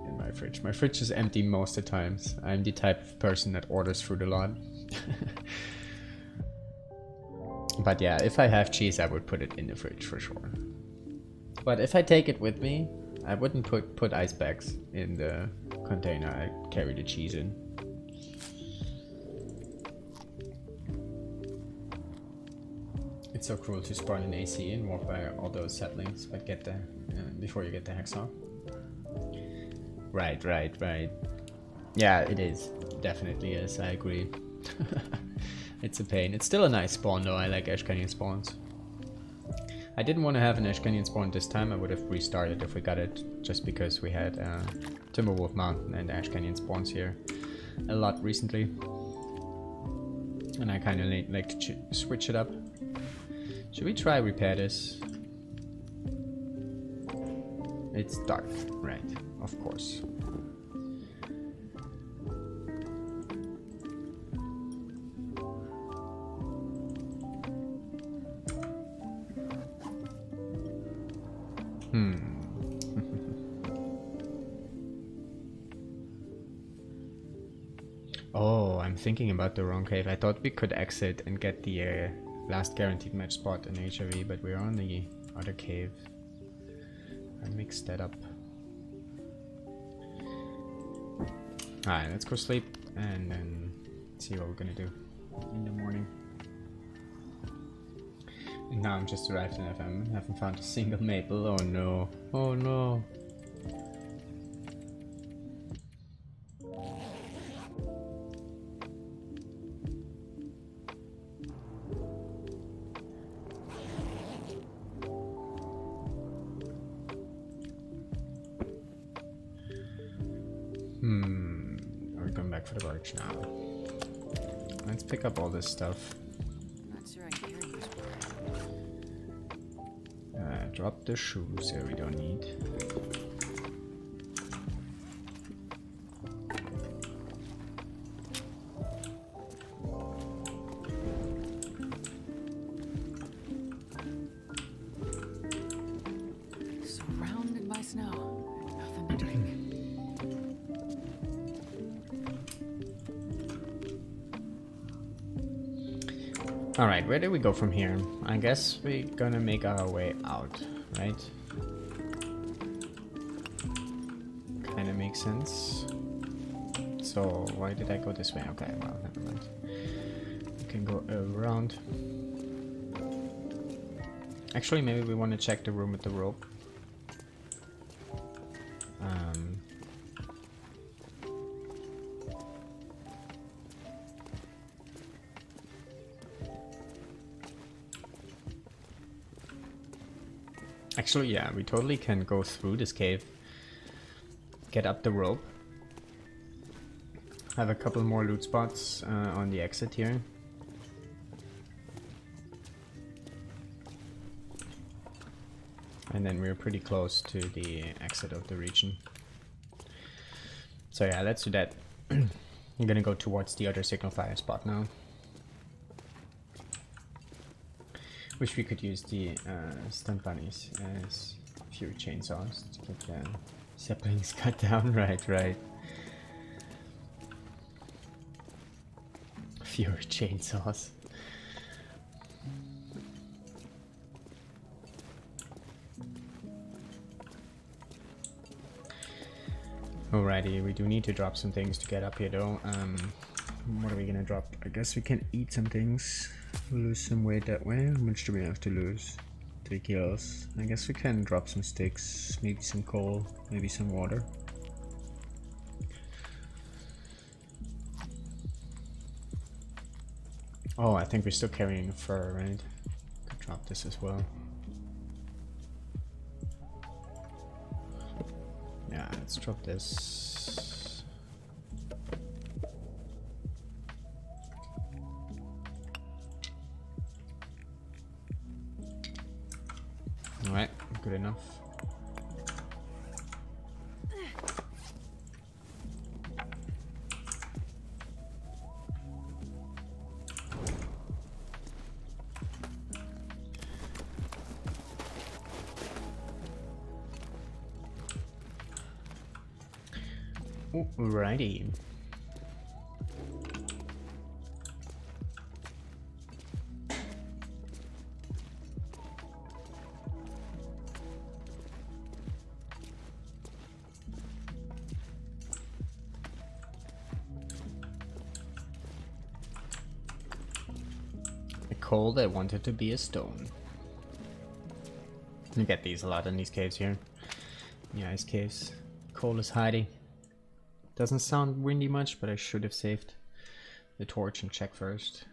in my fridge. My fridge is empty most of the times. I'm the type of person that orders food a lot. But yeah, if I have cheese, I would put it in the fridge for sure. But if I take it with me, I wouldn't put ice bags in the container I carry the cheese in. It's so cruel to spawn an AC and walk by all those saplings, but get the before you get the hacksaw. Right. Yeah, it is. Definitely is. I agree. It's a pain. It's still a nice spawn though. I like Ash Canyon spawns. I didn't want to have an Ash Canyon spawn this time. I would have restarted if we got it, just because we had Timberwolf Mountain and Ash Canyon spawns here a lot recently. And I kind of like to switch it up. Should we try repair this? It's dark, right? Of course. Oh, I'm thinking about the wrong cave. I thought we could exit and get the last guaranteed match spot in HRV, but we're on the other cave. I mixed that up. Alright, let's go sleep and then see what we're gonna do in the morning. And now I'm just arrived in FM and haven't found a single maple. Oh no. Oh no. for the barge now. Let's pick up all this stuff. Not sure I care much. Drop the shoes here we don't need. Surrounded by snow. Nothing to drink. Alright, where do we go from here? I guess we're gonna make our way out, right? Kinda makes sense. So, why did I go this way? Okay, well, never mind. We can go around. Actually, maybe we want to check the room with the rope. Actually, yeah, we totally can go through this cave, get up the rope, have a couple more loot spots on the exit here. And then we're pretty close to the exit of the region. So yeah, let's do that. I'm gonna go towards the other signal fire spot now. Wish we could use the stunt bunnies as fewer chainsaws to get the saplings cut down. Right. Fewer chainsaws. Alrighty, we do need to drop some things to get up here though. What are we gonna drop? I guess we can eat some things. Lose some weight that way. How much do we have to lose? 3 kilos. I guess we can drop some sticks, maybe some coal, maybe some water. Oh, I think we're still carrying the fur, right? Could drop this as well. Yeah, let's drop this. Alright, good enough. Alrighty. A coal that wanted to be a stone. You get these a lot in these caves here. The ice caves. Coal is hiding. Doesn't sound windy much, but I should have saved the torch and check first.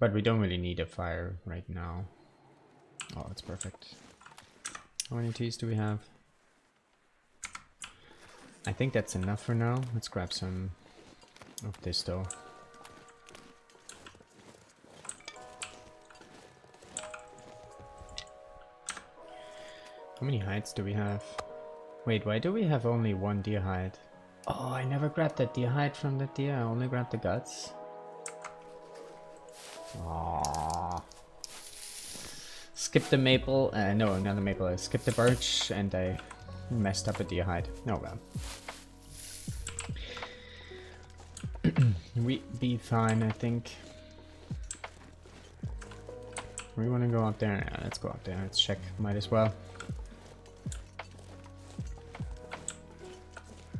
But we don't really need a fire right now. Oh, that's perfect. How many teas do we have? I think that's enough for now. Let's grab some of this though. How many hides do we have? Wait, why do we have only 1 deer hide? Oh, I never grabbed that deer hide from the deer. I only grabbed the guts. Aww. Skip the maple. No, not the maple. I skipped the birch and I messed up a deer hide. Oh well. We'd be fine, I think. We want to go up there? Yeah, let's go up there. Let's check. Might as well.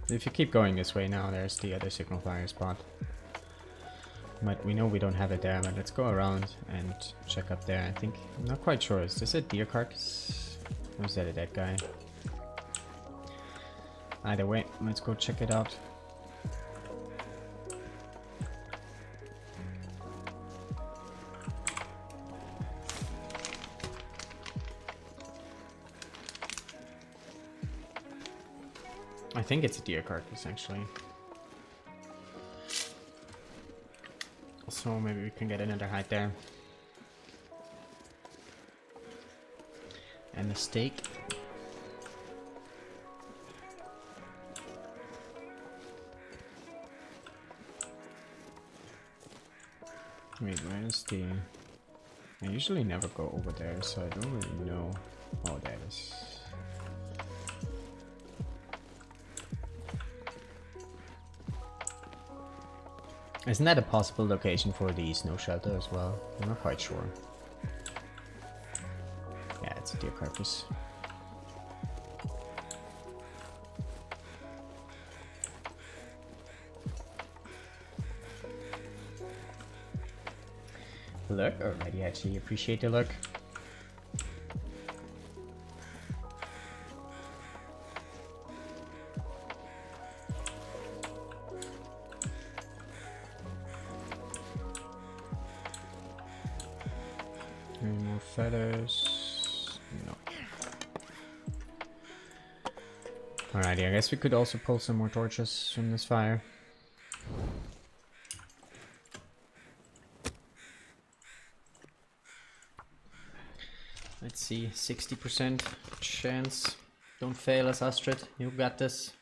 If you keep going this way now, there's the other signal fire spot. But we know we don't have it there, but let's go around and check up there. I think, I'm not quite sure, is this a deer carcass? Or is that a dead guy? Either way, let's go check it out. I I think it's a deer carcass actually. So maybe we can get another hide there. And a steak. Wait, where's the... I usually never go over there, so I don't really know. Oh, that is... Isn't that a possible location for the snow shelter as well? I'm not quite sure. Yeah, it's a deer carcass. Look, alrighty, actually appreciate the look. Any more feathers? No. Alrighty, I guess we could also pull some more torches from this fire. Let's see, 60% chance. Don't fail us, Astrid. You got this.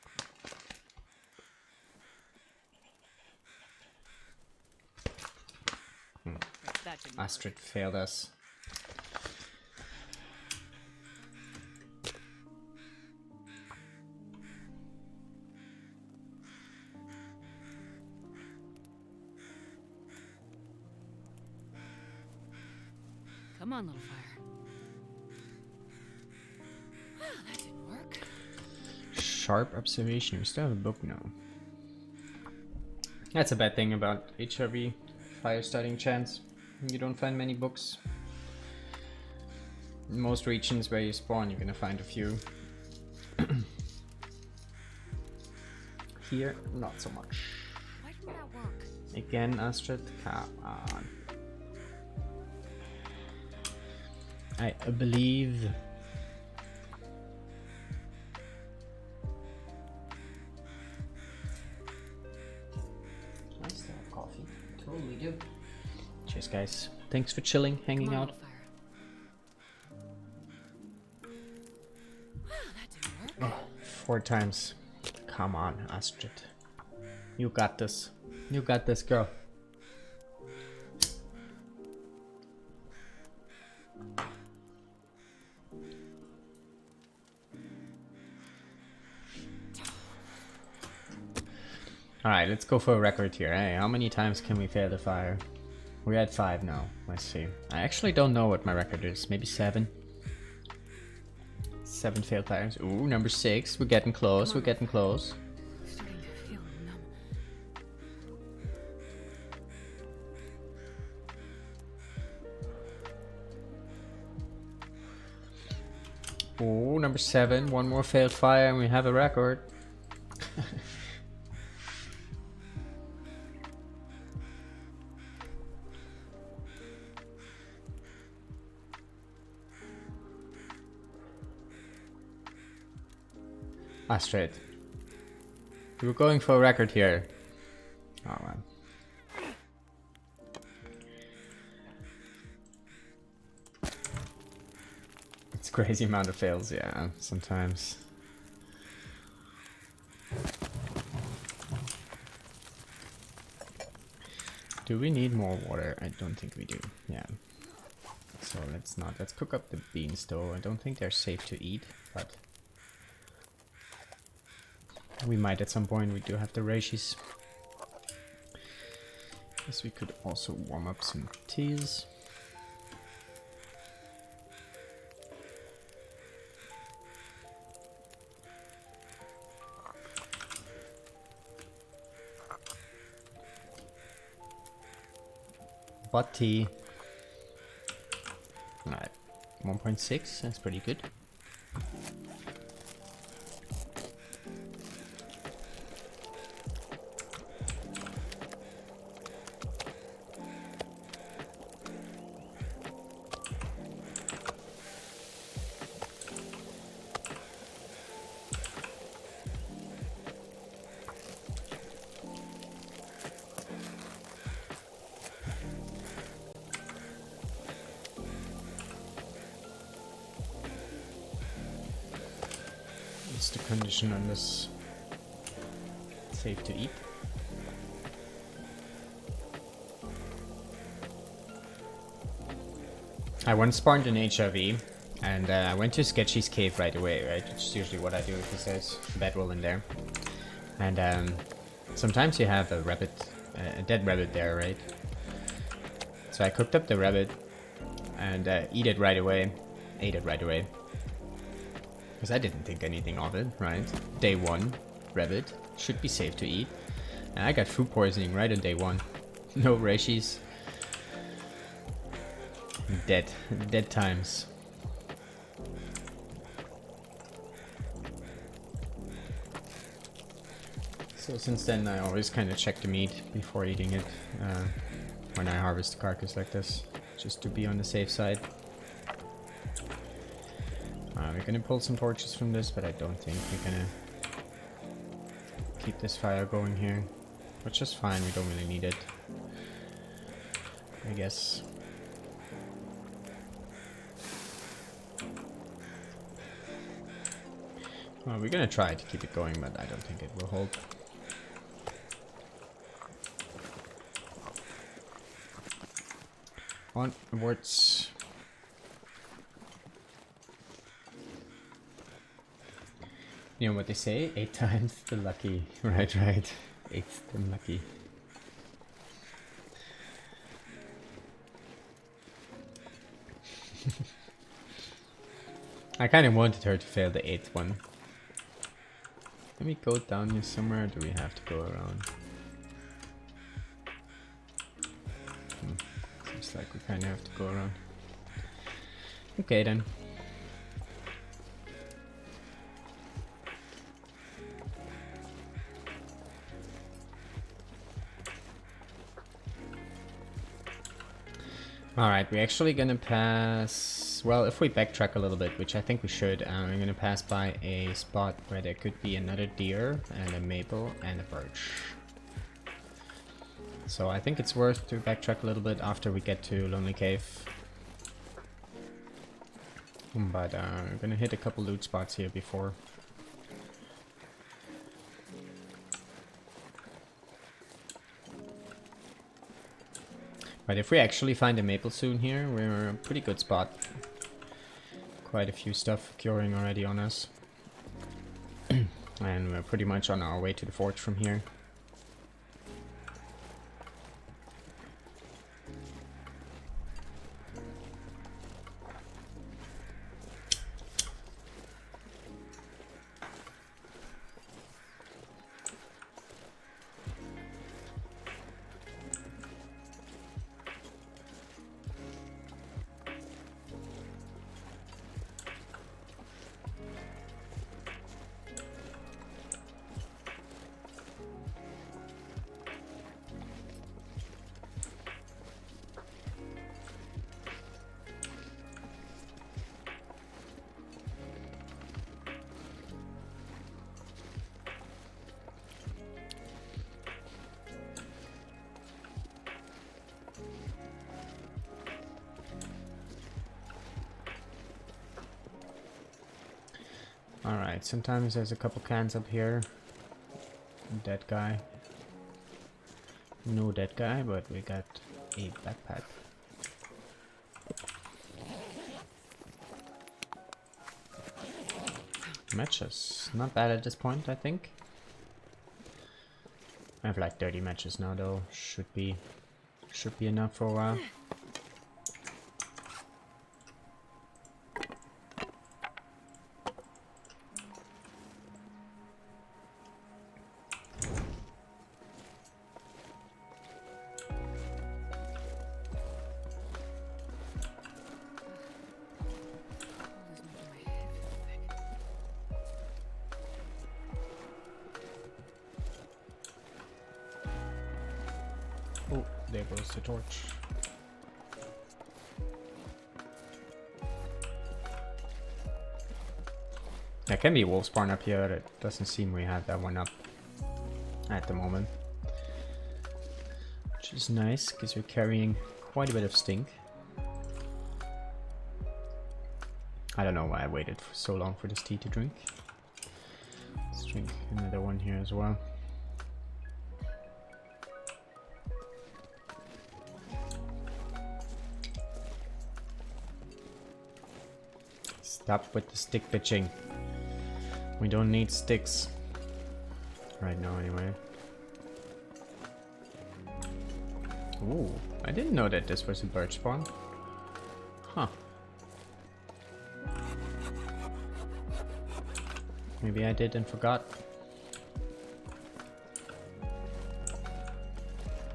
That didn't Astrid failed us. Come on, little fire. That didn't work. Sharp observation. We still have a book now. That's a bad thing about HRV fire starting chance. You don't find many books. In most regions where you spawn, you're gonna find a few. Here, not so much. Why didn't that work? Again, Astrid, come on. I believe. I still have coffee. Totally do. Cheers, guys. Thanks for chilling, hanging Come on, out. little fire. That didn't work. 4 times. Come on, Astrid. You got this. You got this, girl. Alright, let's go for a record here. Hey, how many times can we fail the fire? We're at 5 now. Let's see. I actually don't know what my record is. Maybe 7? 7 failed fires. Ooh, number 6. We're getting close. We're getting close. I'm starting to feel numb. Ooh, number 7. 1 more failed fire and we have a record. Astrid. We were going for a record here. Oh man. It's a crazy amount of fails, yeah, sometimes. Do we need more water? I don't think we do, yeah. So let's cook up the beans though. I don't think they're safe to eat, but we might at some point. We do have the reishi. Guess we could also warm up some teas. But tea. Alright, 1.6, that's pretty good. What's the condition on this? Safe to eat. I once spawned an HRV, and I went to Sketchy's cave right away, right? Which is usually what I do because there's bedroll in there. And sometimes you have a rabbit, a dead rabbit there, right? So I cooked up the rabbit and ate it right away. Because I didn't think anything of it, right? Day 1, rabbit, should be safe to eat. And I got food poisoning right on day 1. No rashies. Dead times. So since then I always kind of check the meat before eating it when I harvest the carcass like this, just to be on the safe side. We're gonna pull some torches from this, but I don't think we're gonna keep this fire going here, which is fine, we don't really need it, I guess. Well, we're gonna try to keep it going, but I don't think it will hold. Onwards. You know what they say? 8 times the lucky. Right. 8th the lucky. I kind of wanted her to fail the 8th one. Let me go down here somewhere, or do we have to go around? Seems like we kind of have to go around. Okay then. Alright, we're actually gonna pass... Well, if we backtrack a little bit, which I think we should, we're gonna pass by a spot where there could be another deer, and a maple, and a birch. So I think it's worth to backtrack a little bit after we get to Lonely Cave. But we're gonna hit a couple loot spots here before. But if we actually find a maple soon here, we're in a pretty good spot. Quite a few stuff curing already on us. And we're pretty much on our way to the forge from here. Alright, sometimes there's a couple cans up here. Dead guy. No dead guy, but we got a backpack. Matches. Not bad at this point, I think. I have like 30 matches now though. Should be enough for a while. Oh, there goes the torch. There can be a wolf spawn up here. It doesn't seem we have that one up at the moment. Which is nice, because we're carrying quite a bit of stink. I don't know why I waited for so long for this tea to drink. drink another one here as well. Stop with the stick bitching. We don't need sticks. Right now anyway. Ooh, I didn't know that this was a bird spawn. Huh. Maybe I did and forgot.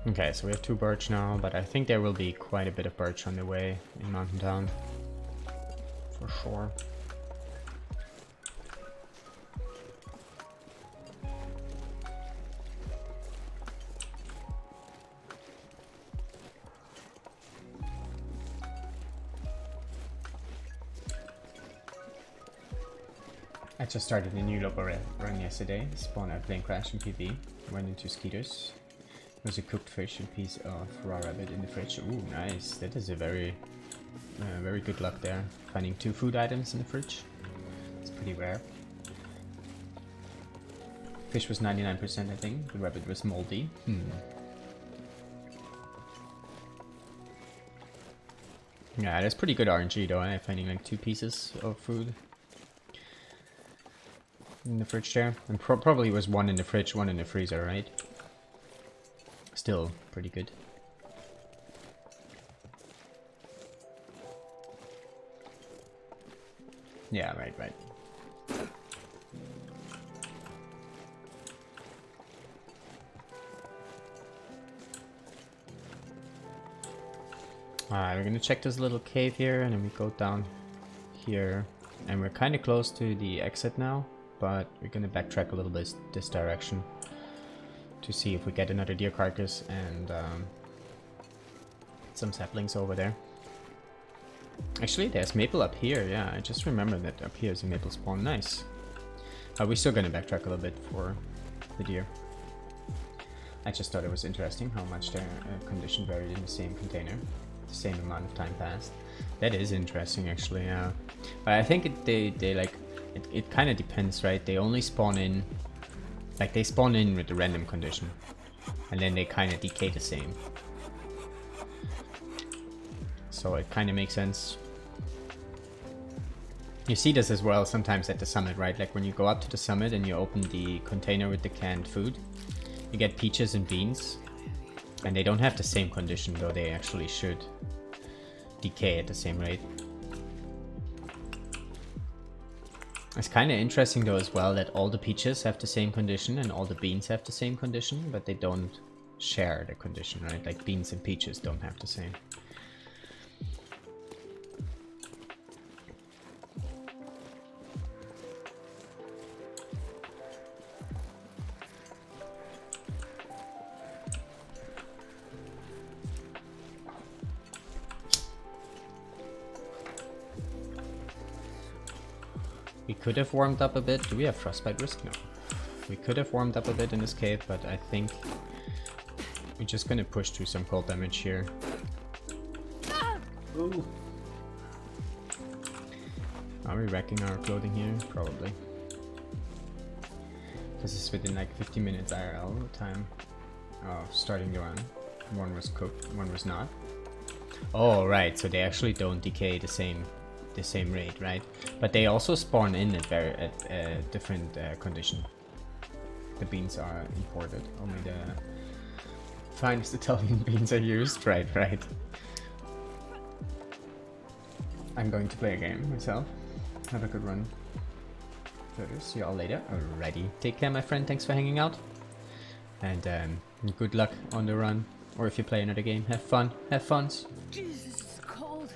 Okay, so we have 2 birch now, but I think there will be quite a bit of birch on the way in Mountain Town. For sure. I just started a new Loper run yesterday. Spawned out plane crash in PV. Went into Skeeters. There's a cooked fish and piece of raw rabbit in the fridge. Ooh, nice. That is a very good luck there. Finding 2 food items in the fridge. It's pretty rare. Fish was 99%, I think. The rabbit was moldy. Yeah, that's pretty good RNG though, eh? Finding like 2 pieces of food in the fridge there. And probably was 1 in the fridge, 1 in the freezer, right? Still pretty good. Yeah, right. Alright, we're gonna check this little cave here and then we go down here. And we're kind of close to the exit now, but we're gonna backtrack a little bit this direction to see if we get another deer carcass and some saplings over there. Actually, there's maple up here. Yeah, I just remembered that up here is a maple spawn. Nice. We're still gonna backtrack a little bit for the deer. I just thought it was interesting how much their condition varied in the same container. The same amount of time passed. That is interesting, actually. Yeah, but I think it kind of depends, right? They only spawn in, like they spawn in with the random condition, and then they kind of decay the same. So it kind of makes sense. You see this as well sometimes at the summit, right? Like when you go up to the summit and you open the container with the canned food, you get peaches and beans, and they don't have the same condition, though they actually should decay at the same rate. It's kind of interesting though as well that all the peaches have the same condition and all the beans have the same condition, but they don't share the condition, right? Like beans and peaches don't have the same. We could have warmed up a bit. Do we have frostbite risk? No. We could have warmed up a bit in this cave, but I think we're just gonna push through some cold damage here. Ooh. Are we wrecking our clothing here? Probably. This is within like 50 minutes IRL time of starting the run. One was cooked, one was not. Oh, right, so they actually don't decay the same rate, right? But they also spawn in at a different condition. The beans are imported. Only the finest Italian beans are used. Right. I'm going to play a game myself. Have a good run. See y'all later. Alrighty. Take care, my friend. Thanks for hanging out. And good luck on the run. Or if you play another game, have fun. Have funs. Jesus, it's cold.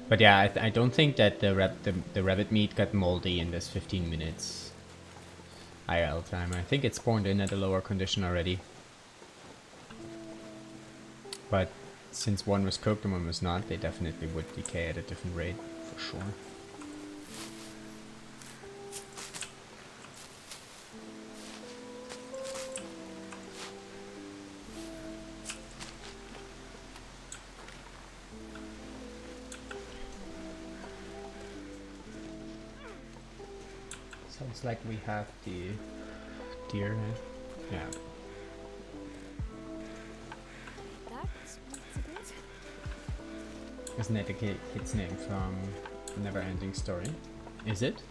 But yeah, I don't think that the rabbit meat got moldy in this 15 minutes IRL time. I think it spawned in at a lower condition already. But since one was cooked and one was not, they definitely would decay at a different rate, for sure. Sounds like we have the deer. Yeah. That's a bit. Isn't that the kid's name from Never Ending Story? Is it?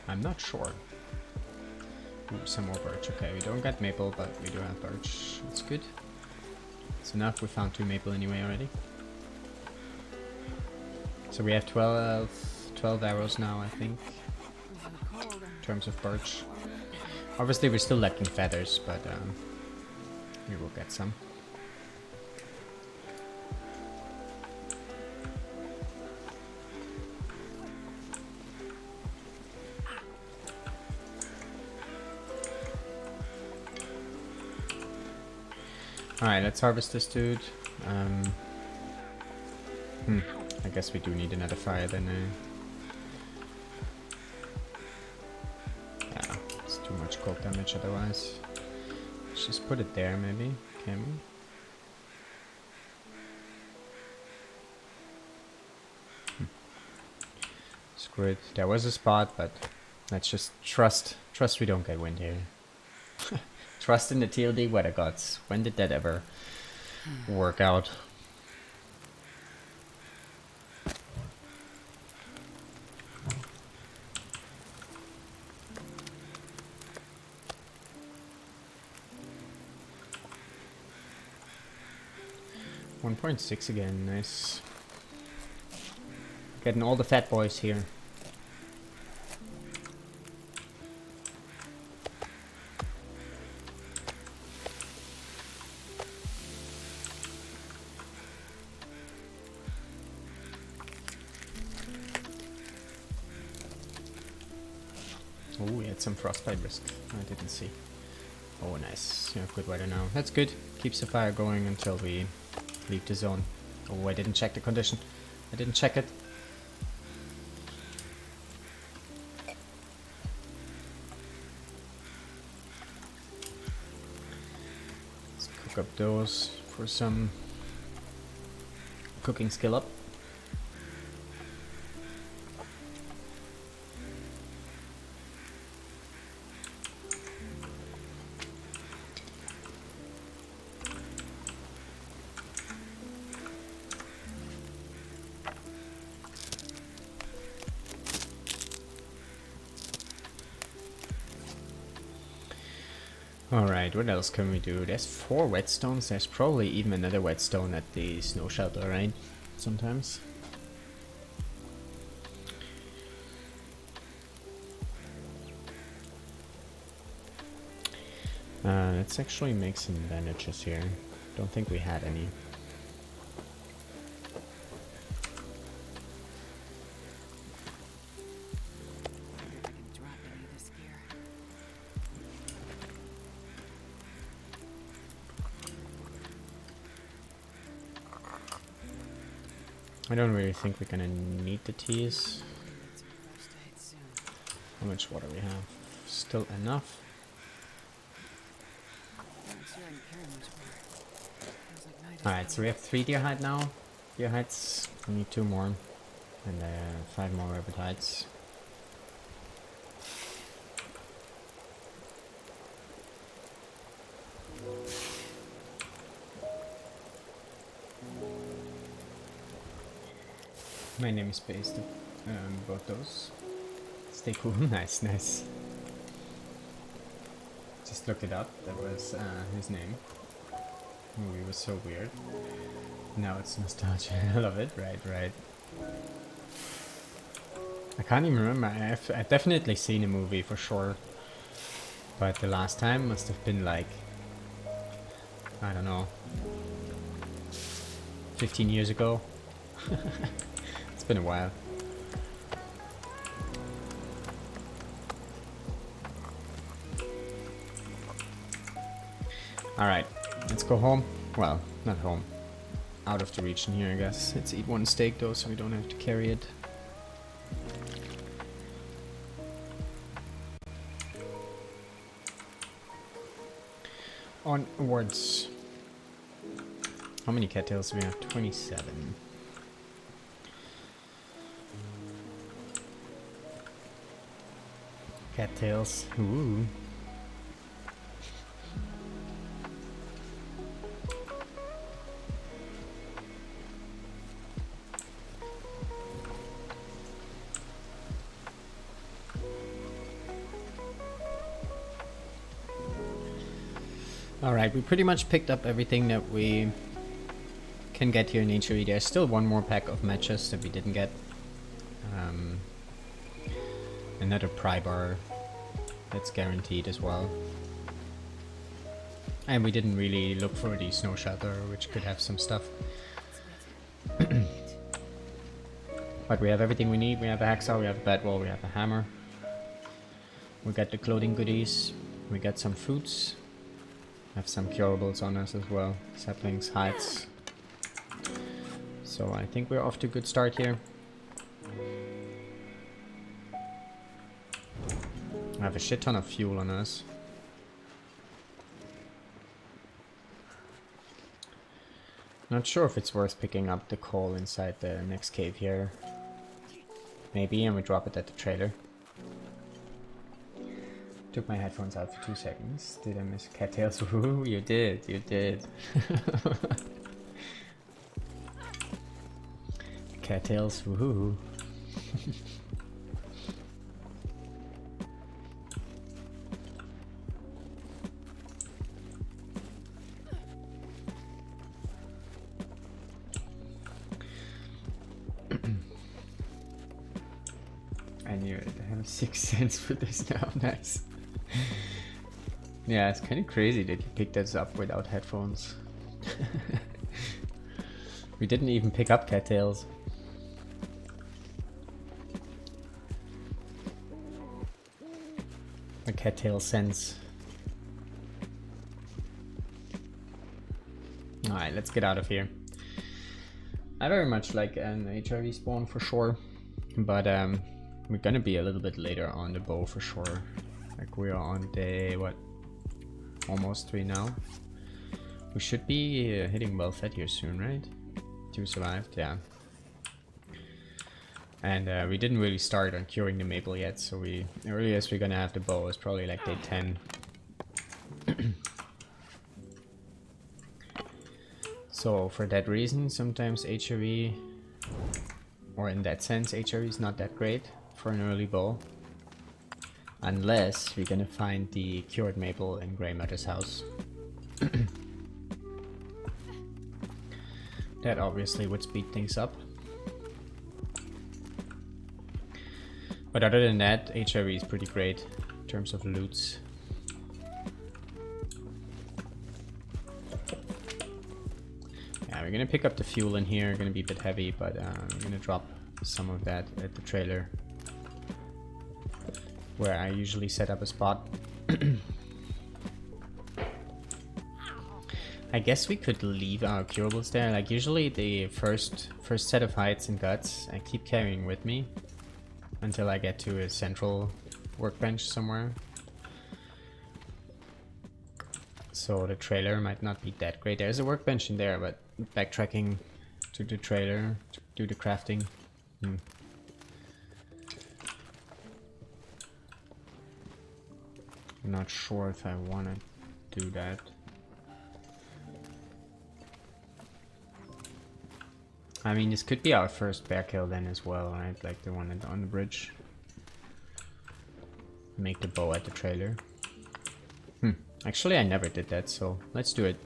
I'm not sure. Ooh, some more birch. Okay, we don't get maple, but we do have birch. That's good. It's enough. We found 2 maple anyway already. So we have 12 arrows now, I think, in terms of birch. Obviously, we're still lacking feathers, but we will get some. Alright, let's harvest this dude. I guess we do need another fire then. Yeah, it's too much cold damage otherwise. Let's just put it there maybe, can we? Screw it. There was a spot, but let's just trust we don't get wind here. Trust in the TLD weather gods. When did that ever work out? .6 again, nice. Getting all the fat boys here. Oh, we had some frostbite risk. I didn't see. Oh, nice. You have good weather now. That's good. Keeps the fire going until we leave the zone. Oh, I didn't check the condition. I didn't check it. Let's cook up those for some cooking skill up. Alright, what else can we do? There's 4 whetstones. There's probably even another whetstone at the snow shelter, right? Sometimes. Let's actually make some bandages here. Don't think we had any. I don't really think we're gonna need the teas. How much water we have? Still enough. Alright, so we have 3 deer hide now. Deer hides. We need 2 more. And 5 more rabbit hides. My name is based both those. Stay cool. Nice, nice. Just looked it up. That was his name. Movie was so weird. Now it's nostalgia. I love it. Right, right. I can't even remember. I've definitely seen a movie for sure. But the last time must have been like, I don't know, 15 years ago. It's been a while. Alright, let's go home. Well, not home. Out of the region here, I guess. Let's eat 1 steak though, so we don't have to carry it. Onwards. How many cattails do we have? 27. Cattails. Ooh. Alright, we pretty much picked up everything that we can get here in HRV. There's still one more pack of matches that we didn't get. Another pry bar that's guaranteed as well. And we didn't really look for the snow shelter, which could have some stuff. But we have everything we need. We have a hacksaw, we have a bedroll, we have a hammer. We got the clothing goodies. We got some foods. Have some curables on us as well. Saplings, hides. So I think we're off to a good start here. I have a shit ton of fuel on us. Not sure if it's worth picking up the coal inside the next cave here. Maybe, and we drop it at the trailer. Took my headphones out for 2 seconds. Did I miss cattails? Ooh, you did, you did. Cattails, woohoo. I knew it. I have a 6th sense for this now. Nice. Yeah, it's kind of crazy that you picked this up without headphones. We didn't even pick up cattails. A cattail sense. Alright, let's get out of here. I very much like an HRV spawn for sure, but we're gonna be a little bit later on the bow for sure. Like we are on day, what? Almost 3 now. We should be hitting well fed here soon, right? 2 survived, yeah. And we didn't really start on curing the maple yet, so the earliest we're gonna have the bow is probably like day 10. So for that reason, sometimes HRV, or in that sense, HRV is not that great for an early bow. Unless we're gonna find the cured maple in Grey Matter's house. That obviously would speed things up. But other than that, HRV is pretty great in terms of loots. Yeah, we're gonna pick up the fuel in here, gonna be a bit heavy, but we're gonna drop some of that at the trailer, where I usually set up a spot. I guess we could leave our curables there. Like usually the first set of hides and guts I keep carrying with me until I get to a central workbench somewhere. So the trailer might not be that great. There's a workbench in there, but backtracking to the trailer to do the crafting. I'm not sure if I want to do that. I mean, this could be our first bear kill then as well, right? Like the one on the bridge. Make the bow at the trailer. Actually, I never did that, so let's do it.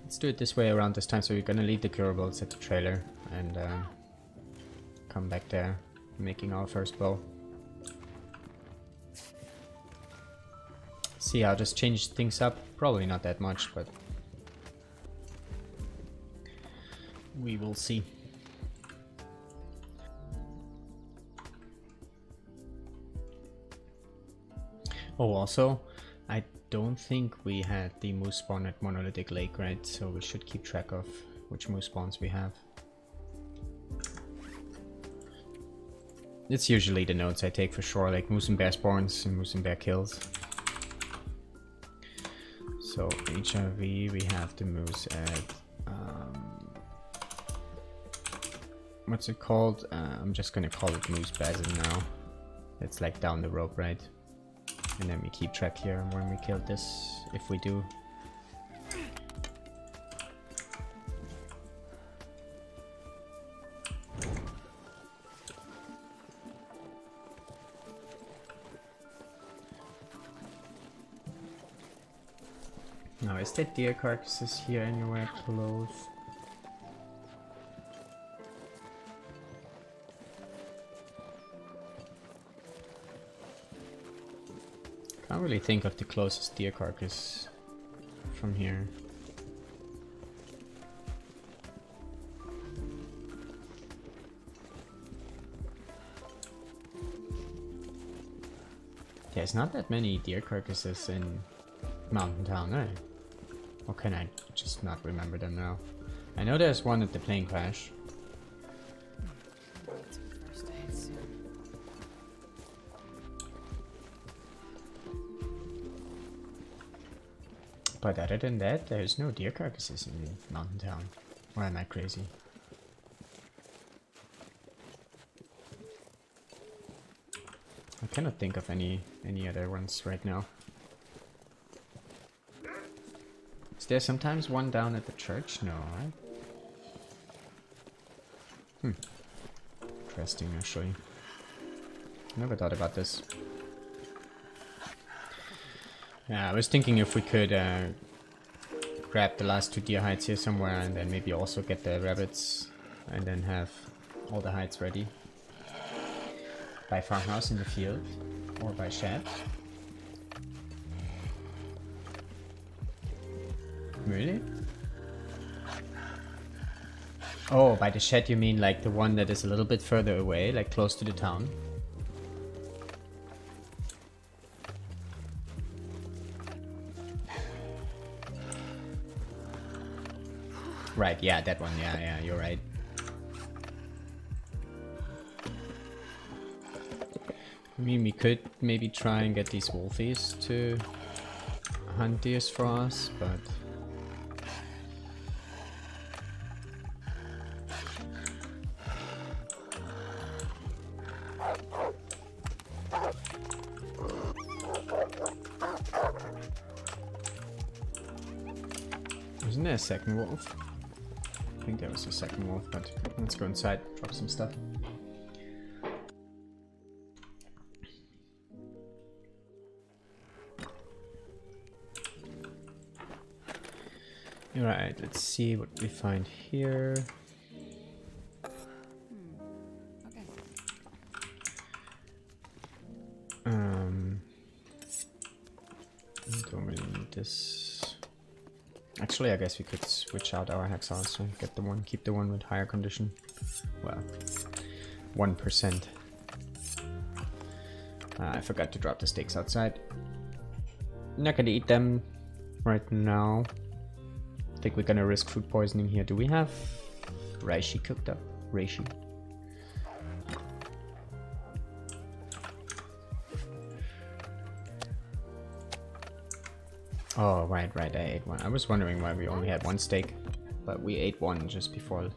Let's do it this way around this time. So we're gonna leave the curables at the trailer and come back there, making our first bow. See how this changed things up? Probably not that much, but we will see. Oh, also, I don't think we had the moose spawn at Monolithic Lake, right? So we should keep track of which moose spawns we have. It's usually the notes I take for sure, like moose and bear spawns and moose and bear kills. So HRV, we have the moose at what's it called? I'm just gonna call it Moose Basin now. It's like down the rope, right? And then we keep track here when we killed this, if we do. Now, is that deer carcasses here anywhere close? Can't really think of the closest deer carcass from here. There's not that many deer carcasses in Mountain Town, eh? Or can I just not remember them now? I know there's one at the plane crash. First aid soon. But other than that, there's no deer carcasses in Mountain Town. Or am I crazy? I cannot think of any other ones right now. Is there sometimes one down at the church? No, right? Interesting, actually. Never thought about this. Yeah, I was thinking if we could grab the last 2 deer hides here somewhere and then maybe also get the rabbits and then have all the hides ready. By farmhouse in the field or by shed. Really? Oh, by the shed you mean like the one that is a little bit further away, like close to the town? Right, yeah, that one, yeah, you're right. I mean, we could maybe try and get these wolfies to hunt deers for us, but... Wasn't there a second wolf? I think there was a second wolf, but let's go inside, drop some stuff. Alright, let's see what we find here. Okay. Don't really need this. Actually, I guess we could switch out our hexaws and get the one, keep the one with higher condition. Well, 1%. I forgot to drop the steaks outside. Not gonna eat them right now. I think we're gonna risk food poisoning here. Do we have reishi cooked up? Reishi. Oh, right, I ate one. I was wondering why we only had 1 steak, but we ate one just before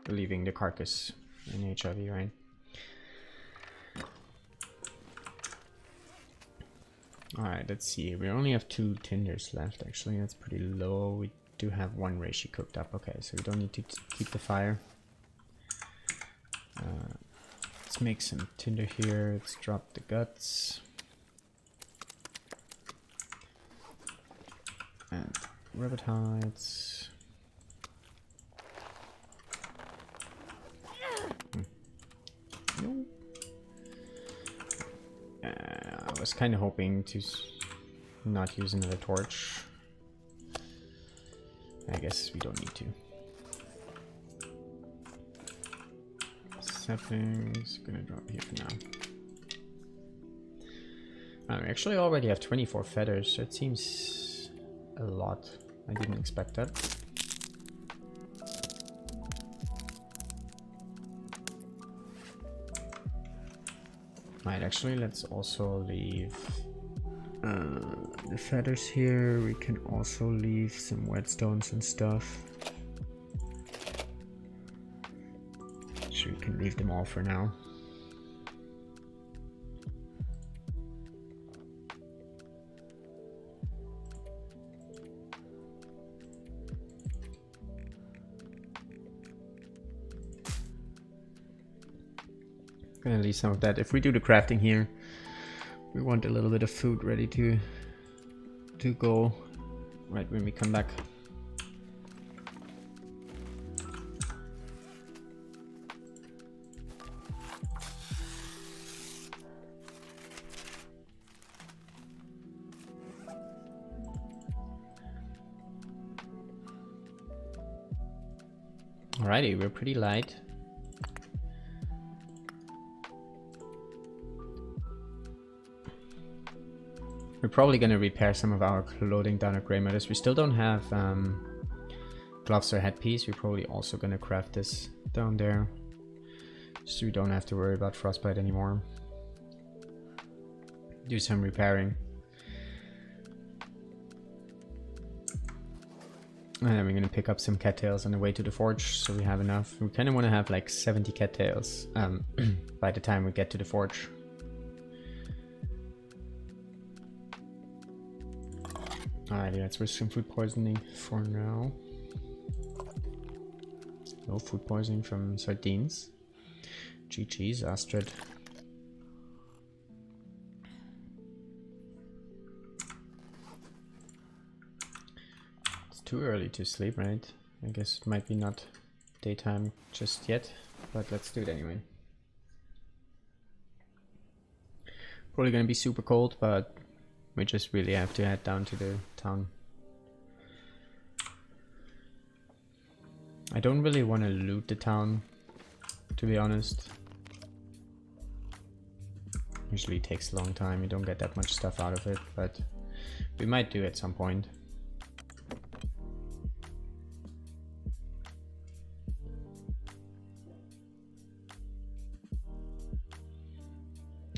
leaving the carcass in HRV, right? Alright, let's see. We only have 2 tinders left, actually. That's pretty low. We do have 1 reishi cooked up. Okay, so we don't need to keep the fire. Let's make some tinder here. Let's drop the guts. And rabbit hides. No. I was kind of hoping to not use another torch. I guess we don't need to. Saplings, gonna drop here for now. We actually already have 24 feathers, so it seems a lot. I didn't expect that. Right, actually, let's also leave the feathers here. We can also leave some whetstones and stuff. So we can leave them all for now. Gonna leave some of that. If we do the crafting here, we want a little bit of food ready to go right when we come back. Alrighty, we're pretty light. We're probably gonna repair some of our clothing down at Grey Meadows. We still don't have gloves or headpiece. We're probably also gonna craft this down there, so we don't have to worry about frostbite anymore. Do some repairing. And then we're gonna pick up some cattails on the way to the forge, so we have enough. We kind of want to have like 70 cattails by the time we get to the forge. Alrighty, let's risk some food poisoning for now. No food poisoning from sardines. GG's, Astrid. Too early to sleep, right? I guess it might be not daytime just yet, but let's do it anyway. Probably gonna be super cold, but we just really have to head down to the town. I don't really want to loot the town, to be honest. Usually takes a long time, you don't get that much stuff out of it, but we might do at some point.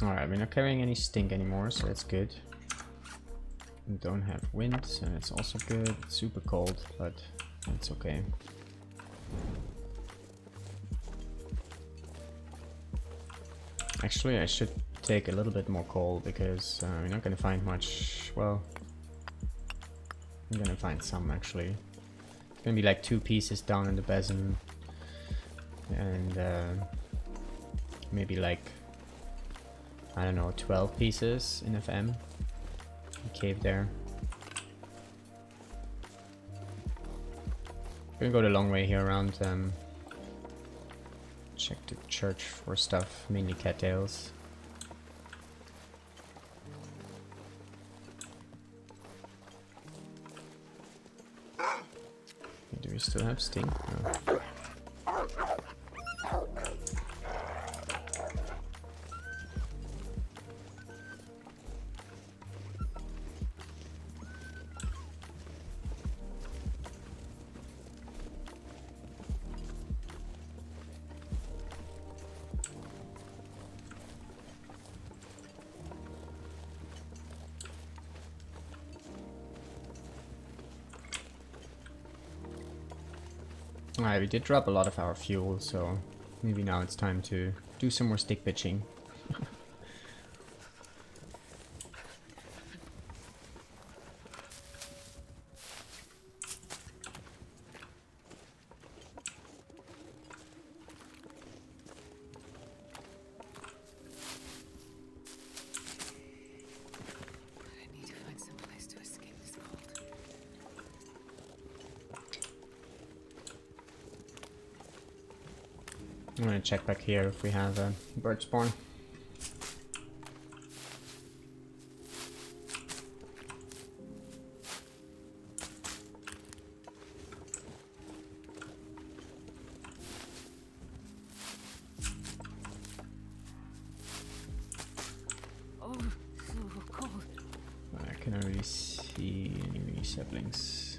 Alright, we're not carrying any stink anymore, so that's good. We don't have wind, so that's also good. It's super cold, but it's okay. Actually, I should take a little bit more coal, because we're not gonna find much. Well, I'm gonna find some actually. It's gonna be like 2 pieces down in the basin, and maybe like, I don't know, 12 pieces in FM. The cave there. We're gonna go the long way here around. Check the church for stuff, mainly cattails. Do we still have stink? No. Alright, we did drop a lot of our fuel, so maybe now it's time to do some more stick pitching. I need to find some place to escape this cold. I'm gonna check back here if we have a bird spawn. Oh, so cold. I cannot really see any saplings.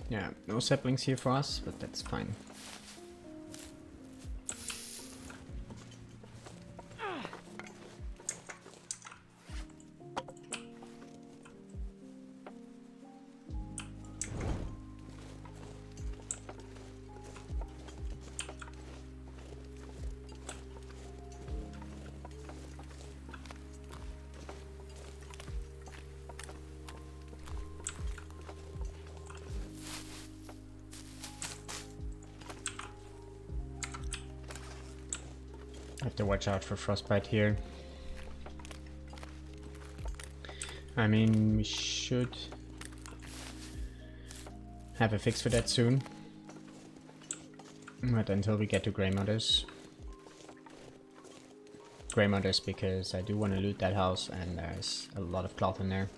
Yeah, no saplings here for us, but that's fine. I have to watch out for frostbite here. I mean, we should have a fix for that soon. But until we get to Grey Mothers. Grey Mothers because I do want to loot that house and there's a lot of cloth in there.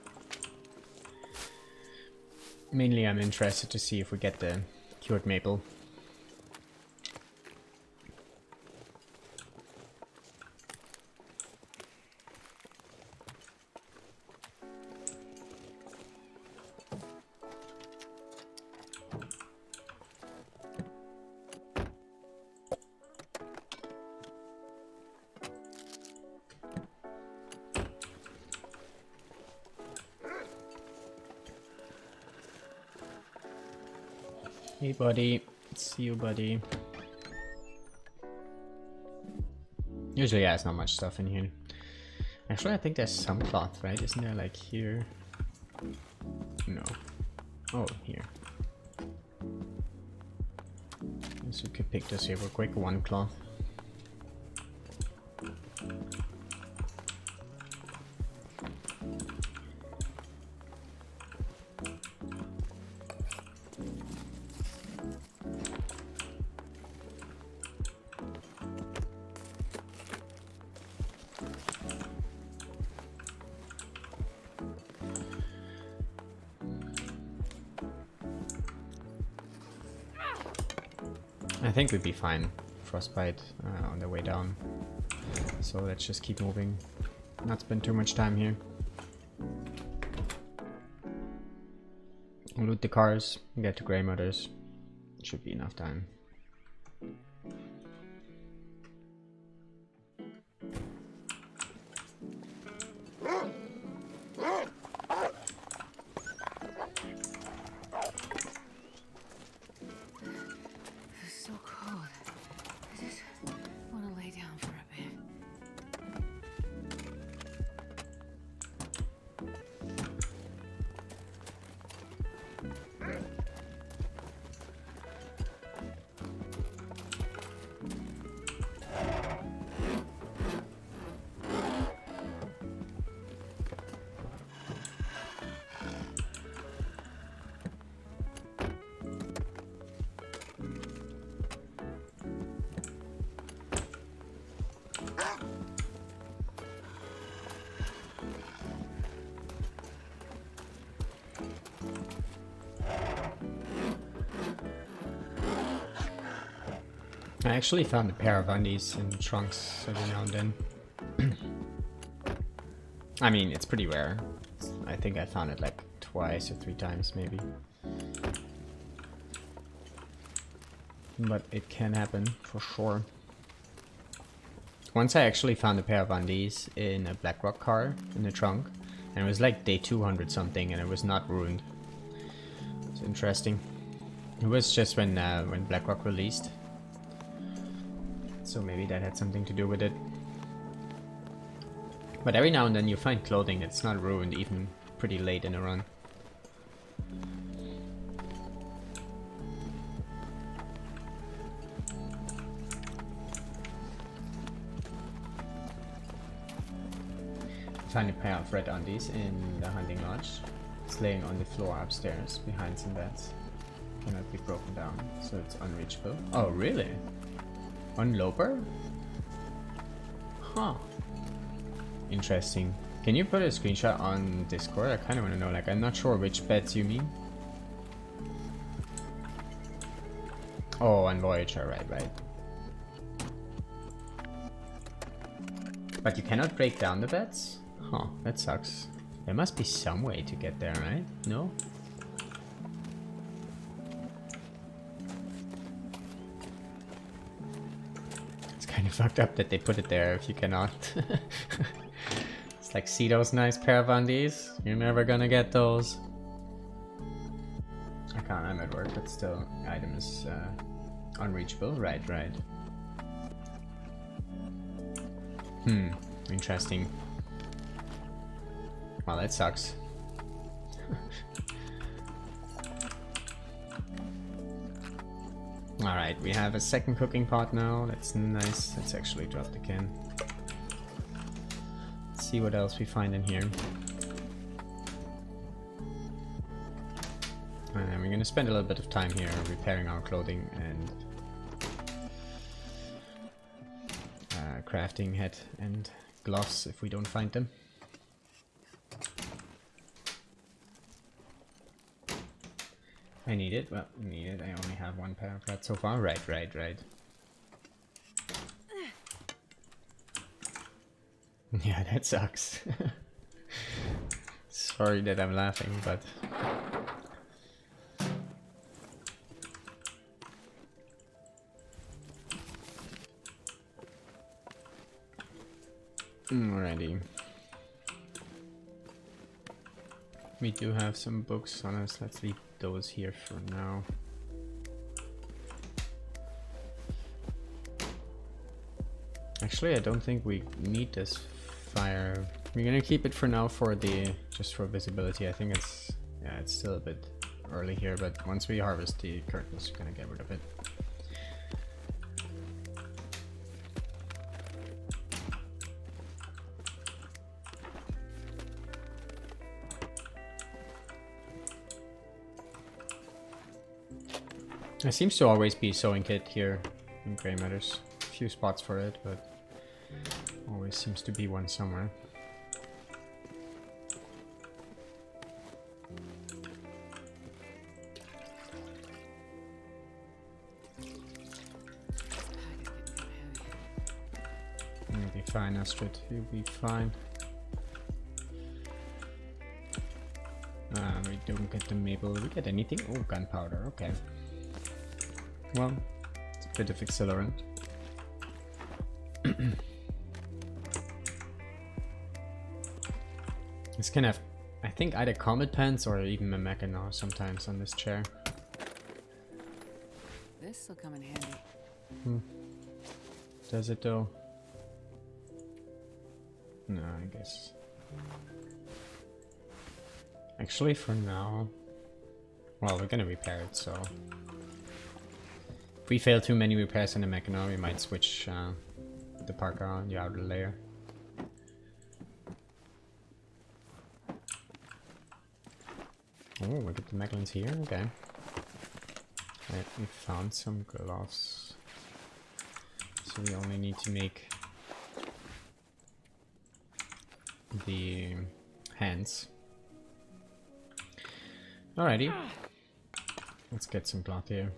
Mainly I'm interested to see if we get the cured maple. Hey buddy, it's you buddy. Usually yeah, there's not much stuff in here. Actually I think there's some cloth, right? Isn't there like here? No. Oh, here. So we could pick this here real quick, one cloth. I think we'd be fine. Frostbite on the way down. So let's just keep moving. Not spend too much time here. Loot the cars, get to Grey Mothers. Should be enough time. It's so cold. I just want to lay down for a bit. I actually found a pair of undies in trunks every now and then. I mean, it's pretty rare. I think I found it like twice or 3 times maybe. But it can happen for sure. Once I actually found a pair of undies in a BlackRock car in the trunk. And it was like day 200 something and it was not ruined. It's interesting. It was just when BlackRock released. So maybe that had something to do with it. But every now and then you find clothing that's not ruined even pretty late in a run. Find a pair of red undies in the hunting lodge. It's laying on the floor upstairs behind some beds. Cannot be broken down, so it's unreachable. Oh really? Interloper? Huh. Interesting. Can you put a screenshot on Discord? I kind of want to know. Like, I'm not sure which beds you mean. Oh, on Voyager, right. But you cannot break down the beds? Huh, that sucks. There must be some way to get there, right? No? kind of fucked up that they put it there if you cannot. It's like, see those nice pair of undies? You're never gonna get those. I can't, I'm at work, but still, item is unreachable. Right. Interesting. Well, that sucks. Alright, we have a second cooking pot now. That's nice. Let's actually drop the can. Let's see what else we find in here. And we're gonna spend a little bit of time here repairing our clothing and crafting hat and gloves if we don't find them. I need it. Well, need it. I only have one pair of that so far. Right. Yeah, that sucks. Sorry that I'm laughing, but... Alrighty. We do have some books on us. Let's leave those here for now. Actually, I don't think we need this fire. We're gonna keep it for now for the just for visibility. I think it's it's still a bit early here, but once we harvest the curtains, we're gonna get rid of it. There seems to always be a sewing kit here in Grey Matters. A few spots for it, but always seems to be one somewhere. You'll be fine, Astrid. You'll be fine. We don't get the maple. We get anything? Oh, gunpowder. Okay. Well, it's a bit of accelerant. This can have, I think, either comet pants or even a Mackinaw sometimes on this chair. This'll come in handy. Does it though? No, I guess. Actually, for now... Well, we're gonna repair it, so... If we fail too many repairs in the Mackinaw, we might switch the Parker on the outer layer. Oh, we get the Macklins here, okay. Right, we found some gloves. So we only need to make the hands. Alrighty. Let's get some cloth here.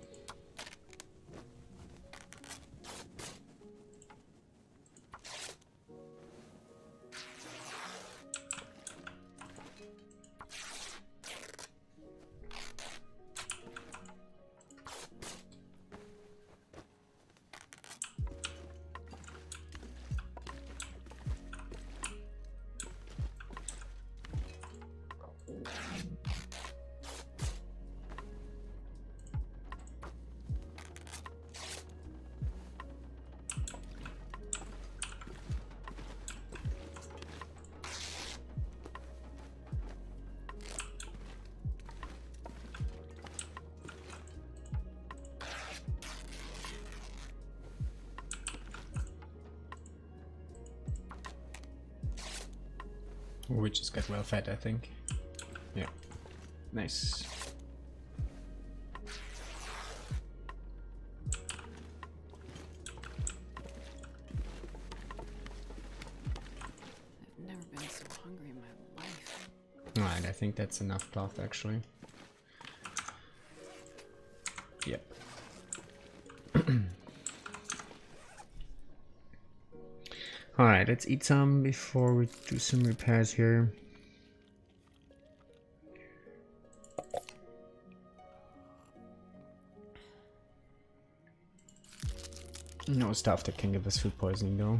We just got well fed, I think. Yeah. Nice. I've never been so hungry in my life. Alright, I think that's enough cloth actually. Yep. Alright, let's eat some before we do some repairs here. No stuff that can give us food poisoning though.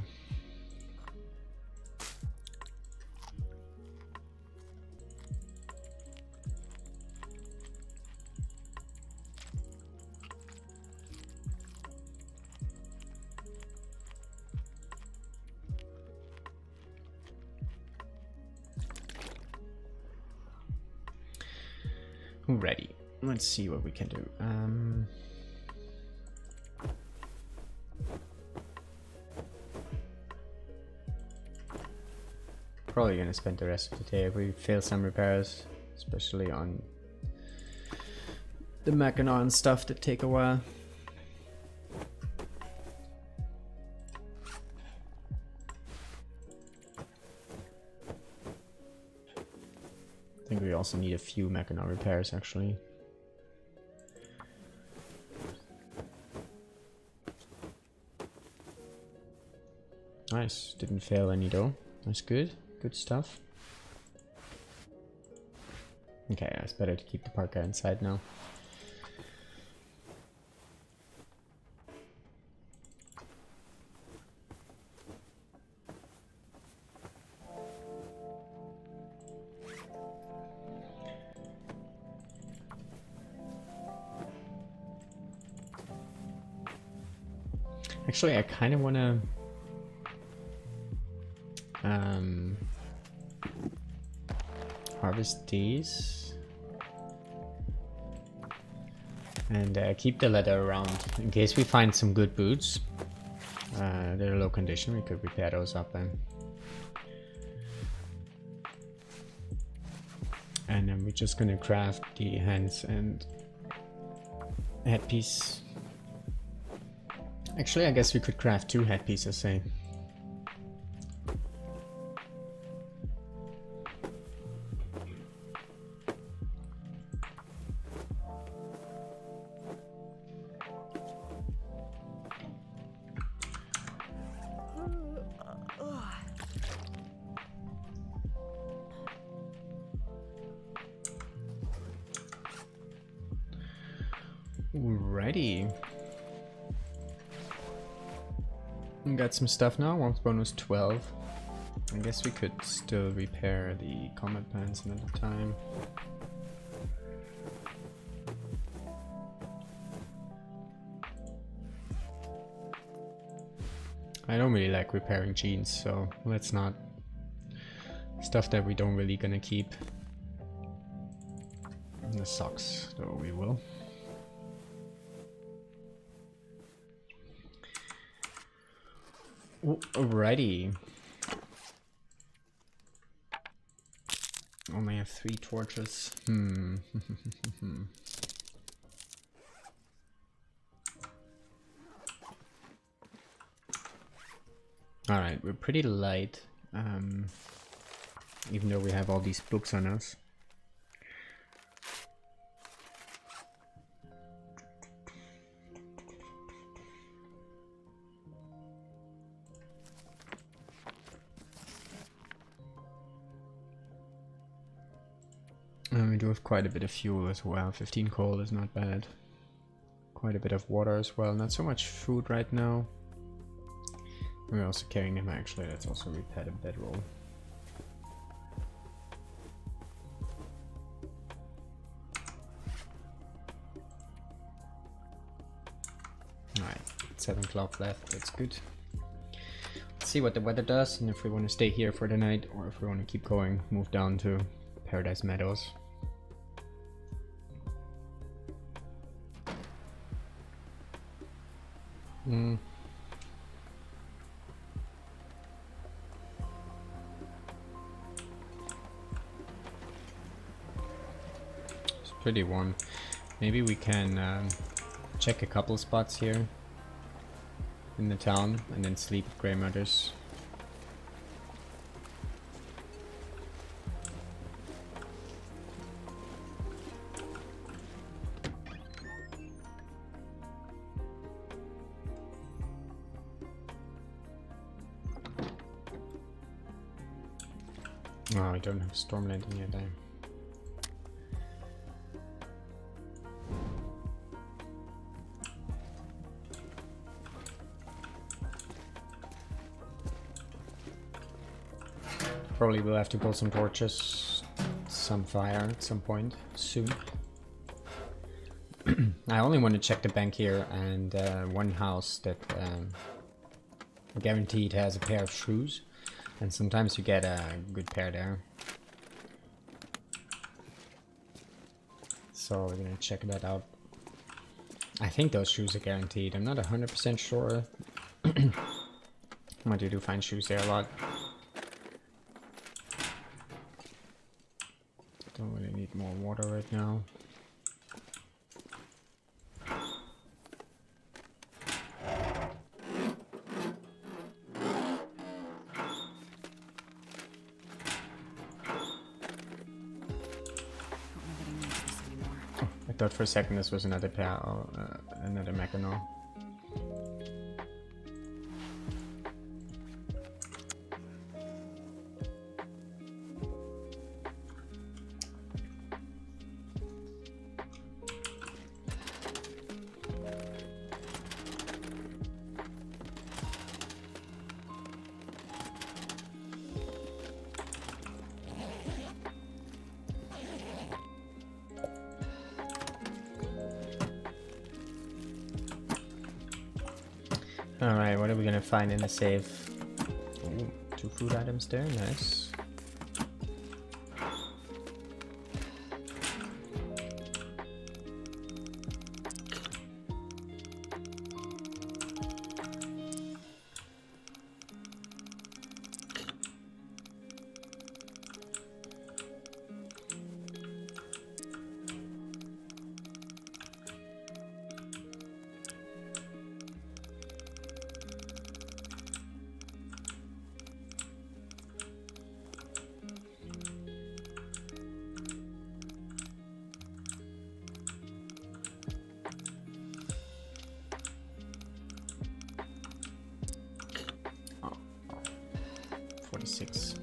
Ready. Let's see what we can do. Probably gonna spend the rest of the day if we fail some repairs, especially on the Mackinac and stuff that take a while. I think we also need a few Mackinac repairs actually. Nice, didn't fail any though. That's good, good stuff. Okay, it's better to keep the parka inside now. Actually, I kind of want to harvest these and keep the leather around in case we find some good boots. They're low condition, we could repair those up and then we're just gonna craft the hands and headpiece. Actually, I guess we could craft 2 headpieces, say. Alrighty. We got some stuff now. Warmth bonus 12. I guess we could still repair the combat pants another time. I don't really like repairing jeans, so let's not. Stuff that we don't really gonna keep. And the socks, though we will. Alrighty. Only have 3 torches. Alright, we're pretty light. Even though we have all these books on us. We do have quite a bit of fuel as well. 15 coal is not bad. Quite a bit of water as well. Not so much food right now. We're also carrying them actually. Let's also repair the bedroll. Alright, 7 o'clock left. That's good. Let's see what the weather does and if we want to stay here for the night or if we want to keep going, move down to Paradise Meadows. It's pretty warm. Maybe we can check a couple spots here in the town and then sleep at Grey Mother's. Oh, I don't have storm landing yet. Probably will have to build some torches, some fire at some point soon. I only want to check the bank here and one house that guaranteed has a pair of shoes, and sometimes you get a good pair there. So we're gonna check that out. I think those shoes are guaranteed. I'm not 100% sure. But you do find shoes there a lot. Don't really need more water right now. I thought for a second this was another pair or another Mechano. Alright, what are we gonna find in the safe? Ooh, 2 food items there, nice. Oh, 46.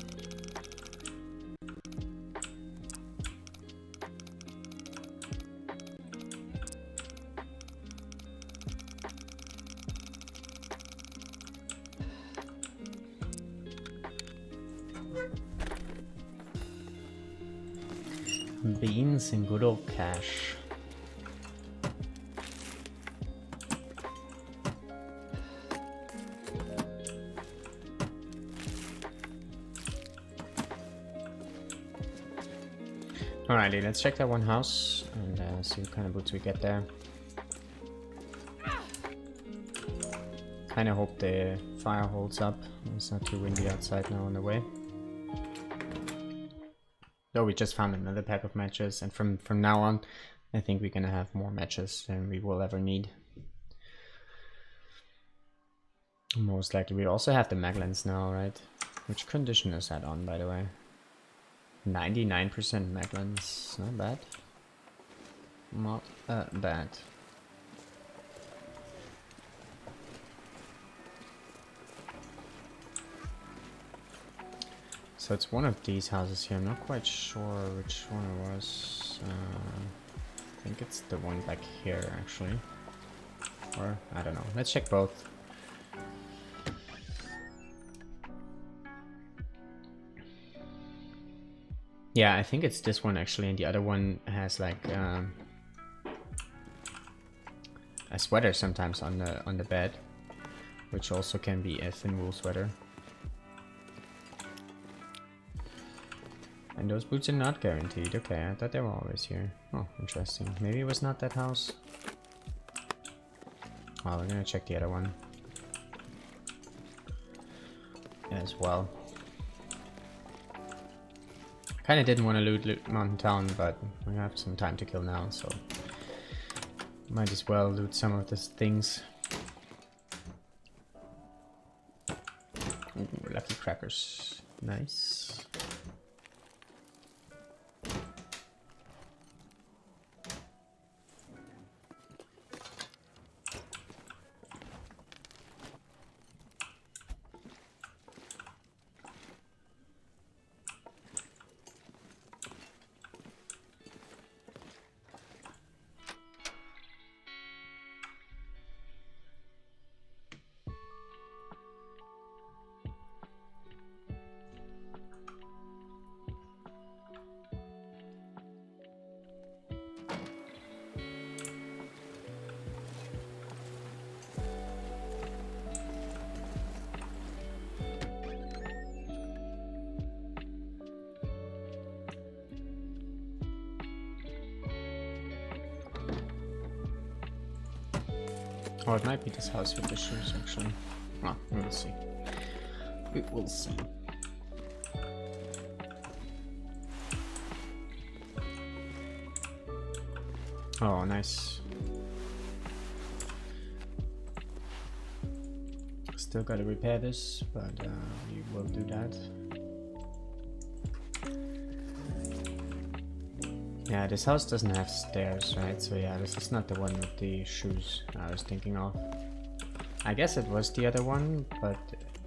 Beans and good old cash. Alrighty, let's check that one house and see what kind of boots we get there. Kinda hope the fire holds up. It's not too windy outside now on the way. Though we just found another pack of matches, and from now on, I think we're gonna have more matches than we will ever need. Most likely. We also have the Maglens now, right? Which condition is that on, by the way? 99% Maglens. Not bad. Not bad. So it's one of these houses here. I'm not quite sure which one it was. I think it's the one back here, actually. Or, I don't know. Let's check both. Yeah, I think it's this one, actually. And the other one has, like, a sweater sometimes on the bed. Which also can be a thin wool sweater. And those boots are not guaranteed. Okay, I thought they were always here. Oh, interesting. Maybe it was not that house. Well, we're gonna check the other one as well. Kinda didn't want to loot Mountain Town, but we have some time to kill now, so might as well loot some of these things. Ooh, lucky crackers. Nice. Or it might be this house with the shoes actually. Well, we'll see. We will see. Oh, nice. Still gotta repair this, but we will do that. Yeah, this house doesn't have stairs, right? So yeah, this is not the one with the shoes I was thinking of. I guess it was the other one, but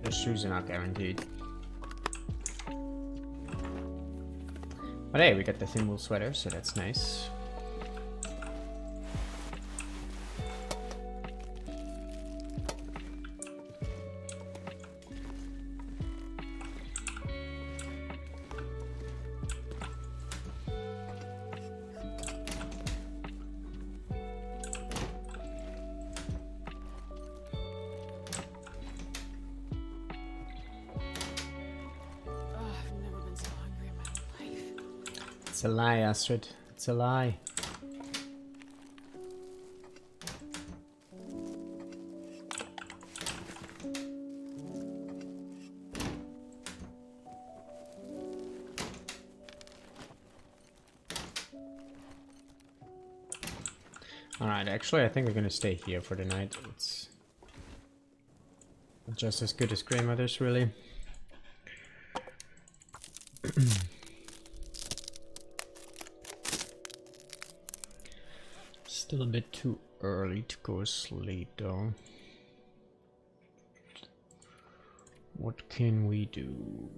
the shoes are not guaranteed. But hey, we got the thin wool sweater, so that's nice. Oh, I've never been so hungry in my life. It's a lie, Astrid. It's a lie. Alright, actually I think we're gonna stay here for the night. It's just as good as grandmother's, really. Still a bit too early to go sleep though. What can we do?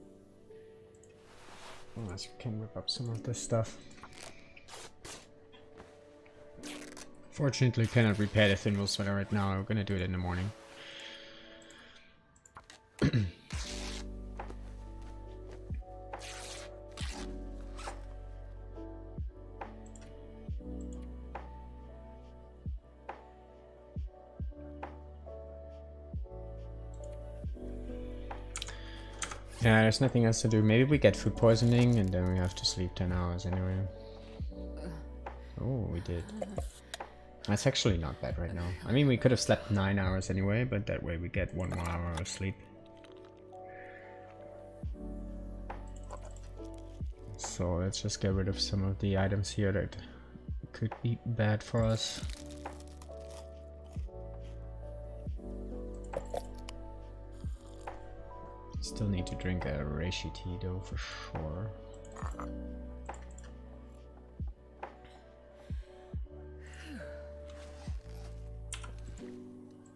Unless we can rip up some of this stuff. Fortunately, cannot repair the thin wool sweater right now. We're gonna do it in the morning. Yeah, there's nothing else to do. Maybe we get food poisoning and then we have to sleep 10 hours anyway. Oh, we did. That's actually not bad right now. I mean, we could have slept 9 hours anyway, but that way we get 1 more hour of sleep. So let's just get rid of some of the items here that could be bad for us. Still need to drink a reishi tea though, for sure.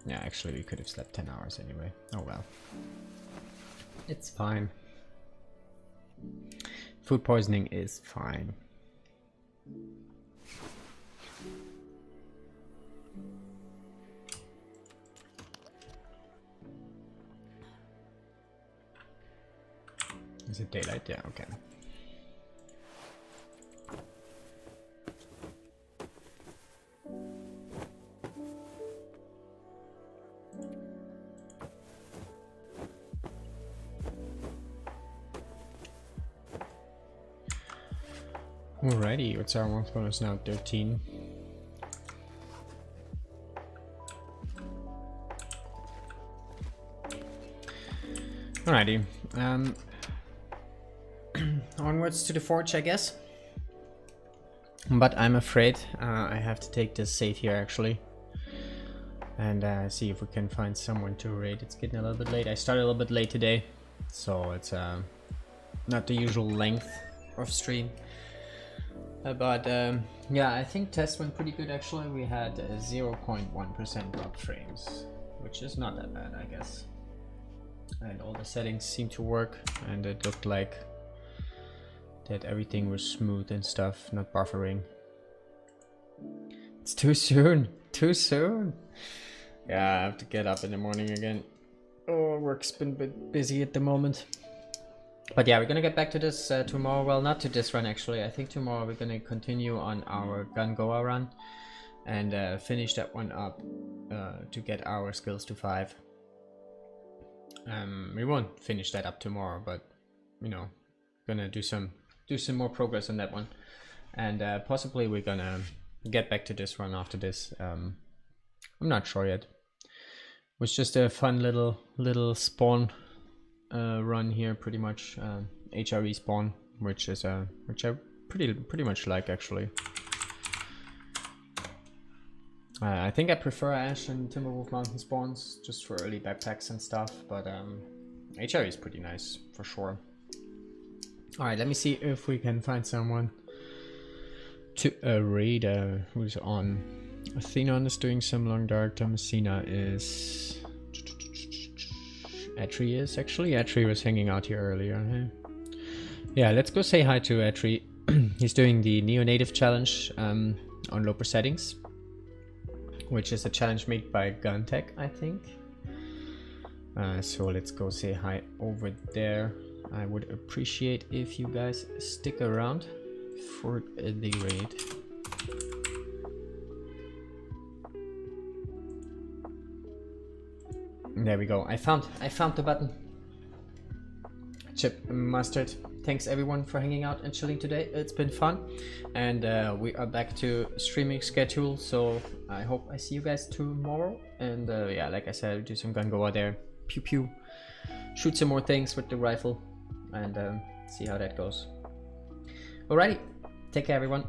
Yeah, actually we could have slept 10 hours anyway. Oh well. It's fine. Food poisoning is fine. Is it daylight? Yeah, okay. Alrighty, what's our warmth bonus now? 13. Alrighty. Onwards to the forge, I guess. But I'm afraid I have to take this save here actually. And see if we can find someone to raid. It's getting a little bit late. I started a little bit late today. So it's not the usual length of stream. But yeah, I think test went pretty good actually. We had 0.1% drop frames, which is not that bad, I guess. And all the settings seemed to work, and it looked like that everything was smooth and stuff, not buffering. It's too soon, too soon. Yeah, I have to get up in the morning again. Oh, work's been a bit busy at the moment. But yeah, we're gonna get back to this tomorrow. Well, not to this run actually. I think tomorrow we're gonna continue on our Gun Goa run and finish that one up to get our skills to 5. We won't finish that up tomorrow, but you know, gonna do some more progress on that one, and possibly we're gonna get back to this run after this. I'm not sure yet. Was just a fun little spawn run here, pretty much. HRV spawn, which is which I pretty much like actually. I think I prefer Ash and Timberwolf Mountain spawns just for early backpacks and stuff, but HRV is pretty nice for sure. Alright, let me see if we can find someone to raid who's on. Athenon is doing some long dark. Thomasina is... Atri is actually. Atri was hanging out here earlier. Huh? Yeah, let's go say hi to Atri. He's doing the Neonative challenge on Loper settings, which is a challenge made by Guntech, I think. So let's go say hi over there. I would appreciate if you guys stick around for the raid. There we go. I found the button. Chip Mustard. Thanks everyone for hanging out and chilling today. It's been fun, and we are back to streaming schedule. So I hope I see you guys tomorrow. And yeah, like I said, I'll do some gun go out there, pew pew, shoot some more things with the rifle, and see how that goes. Alrighty, take care everyone.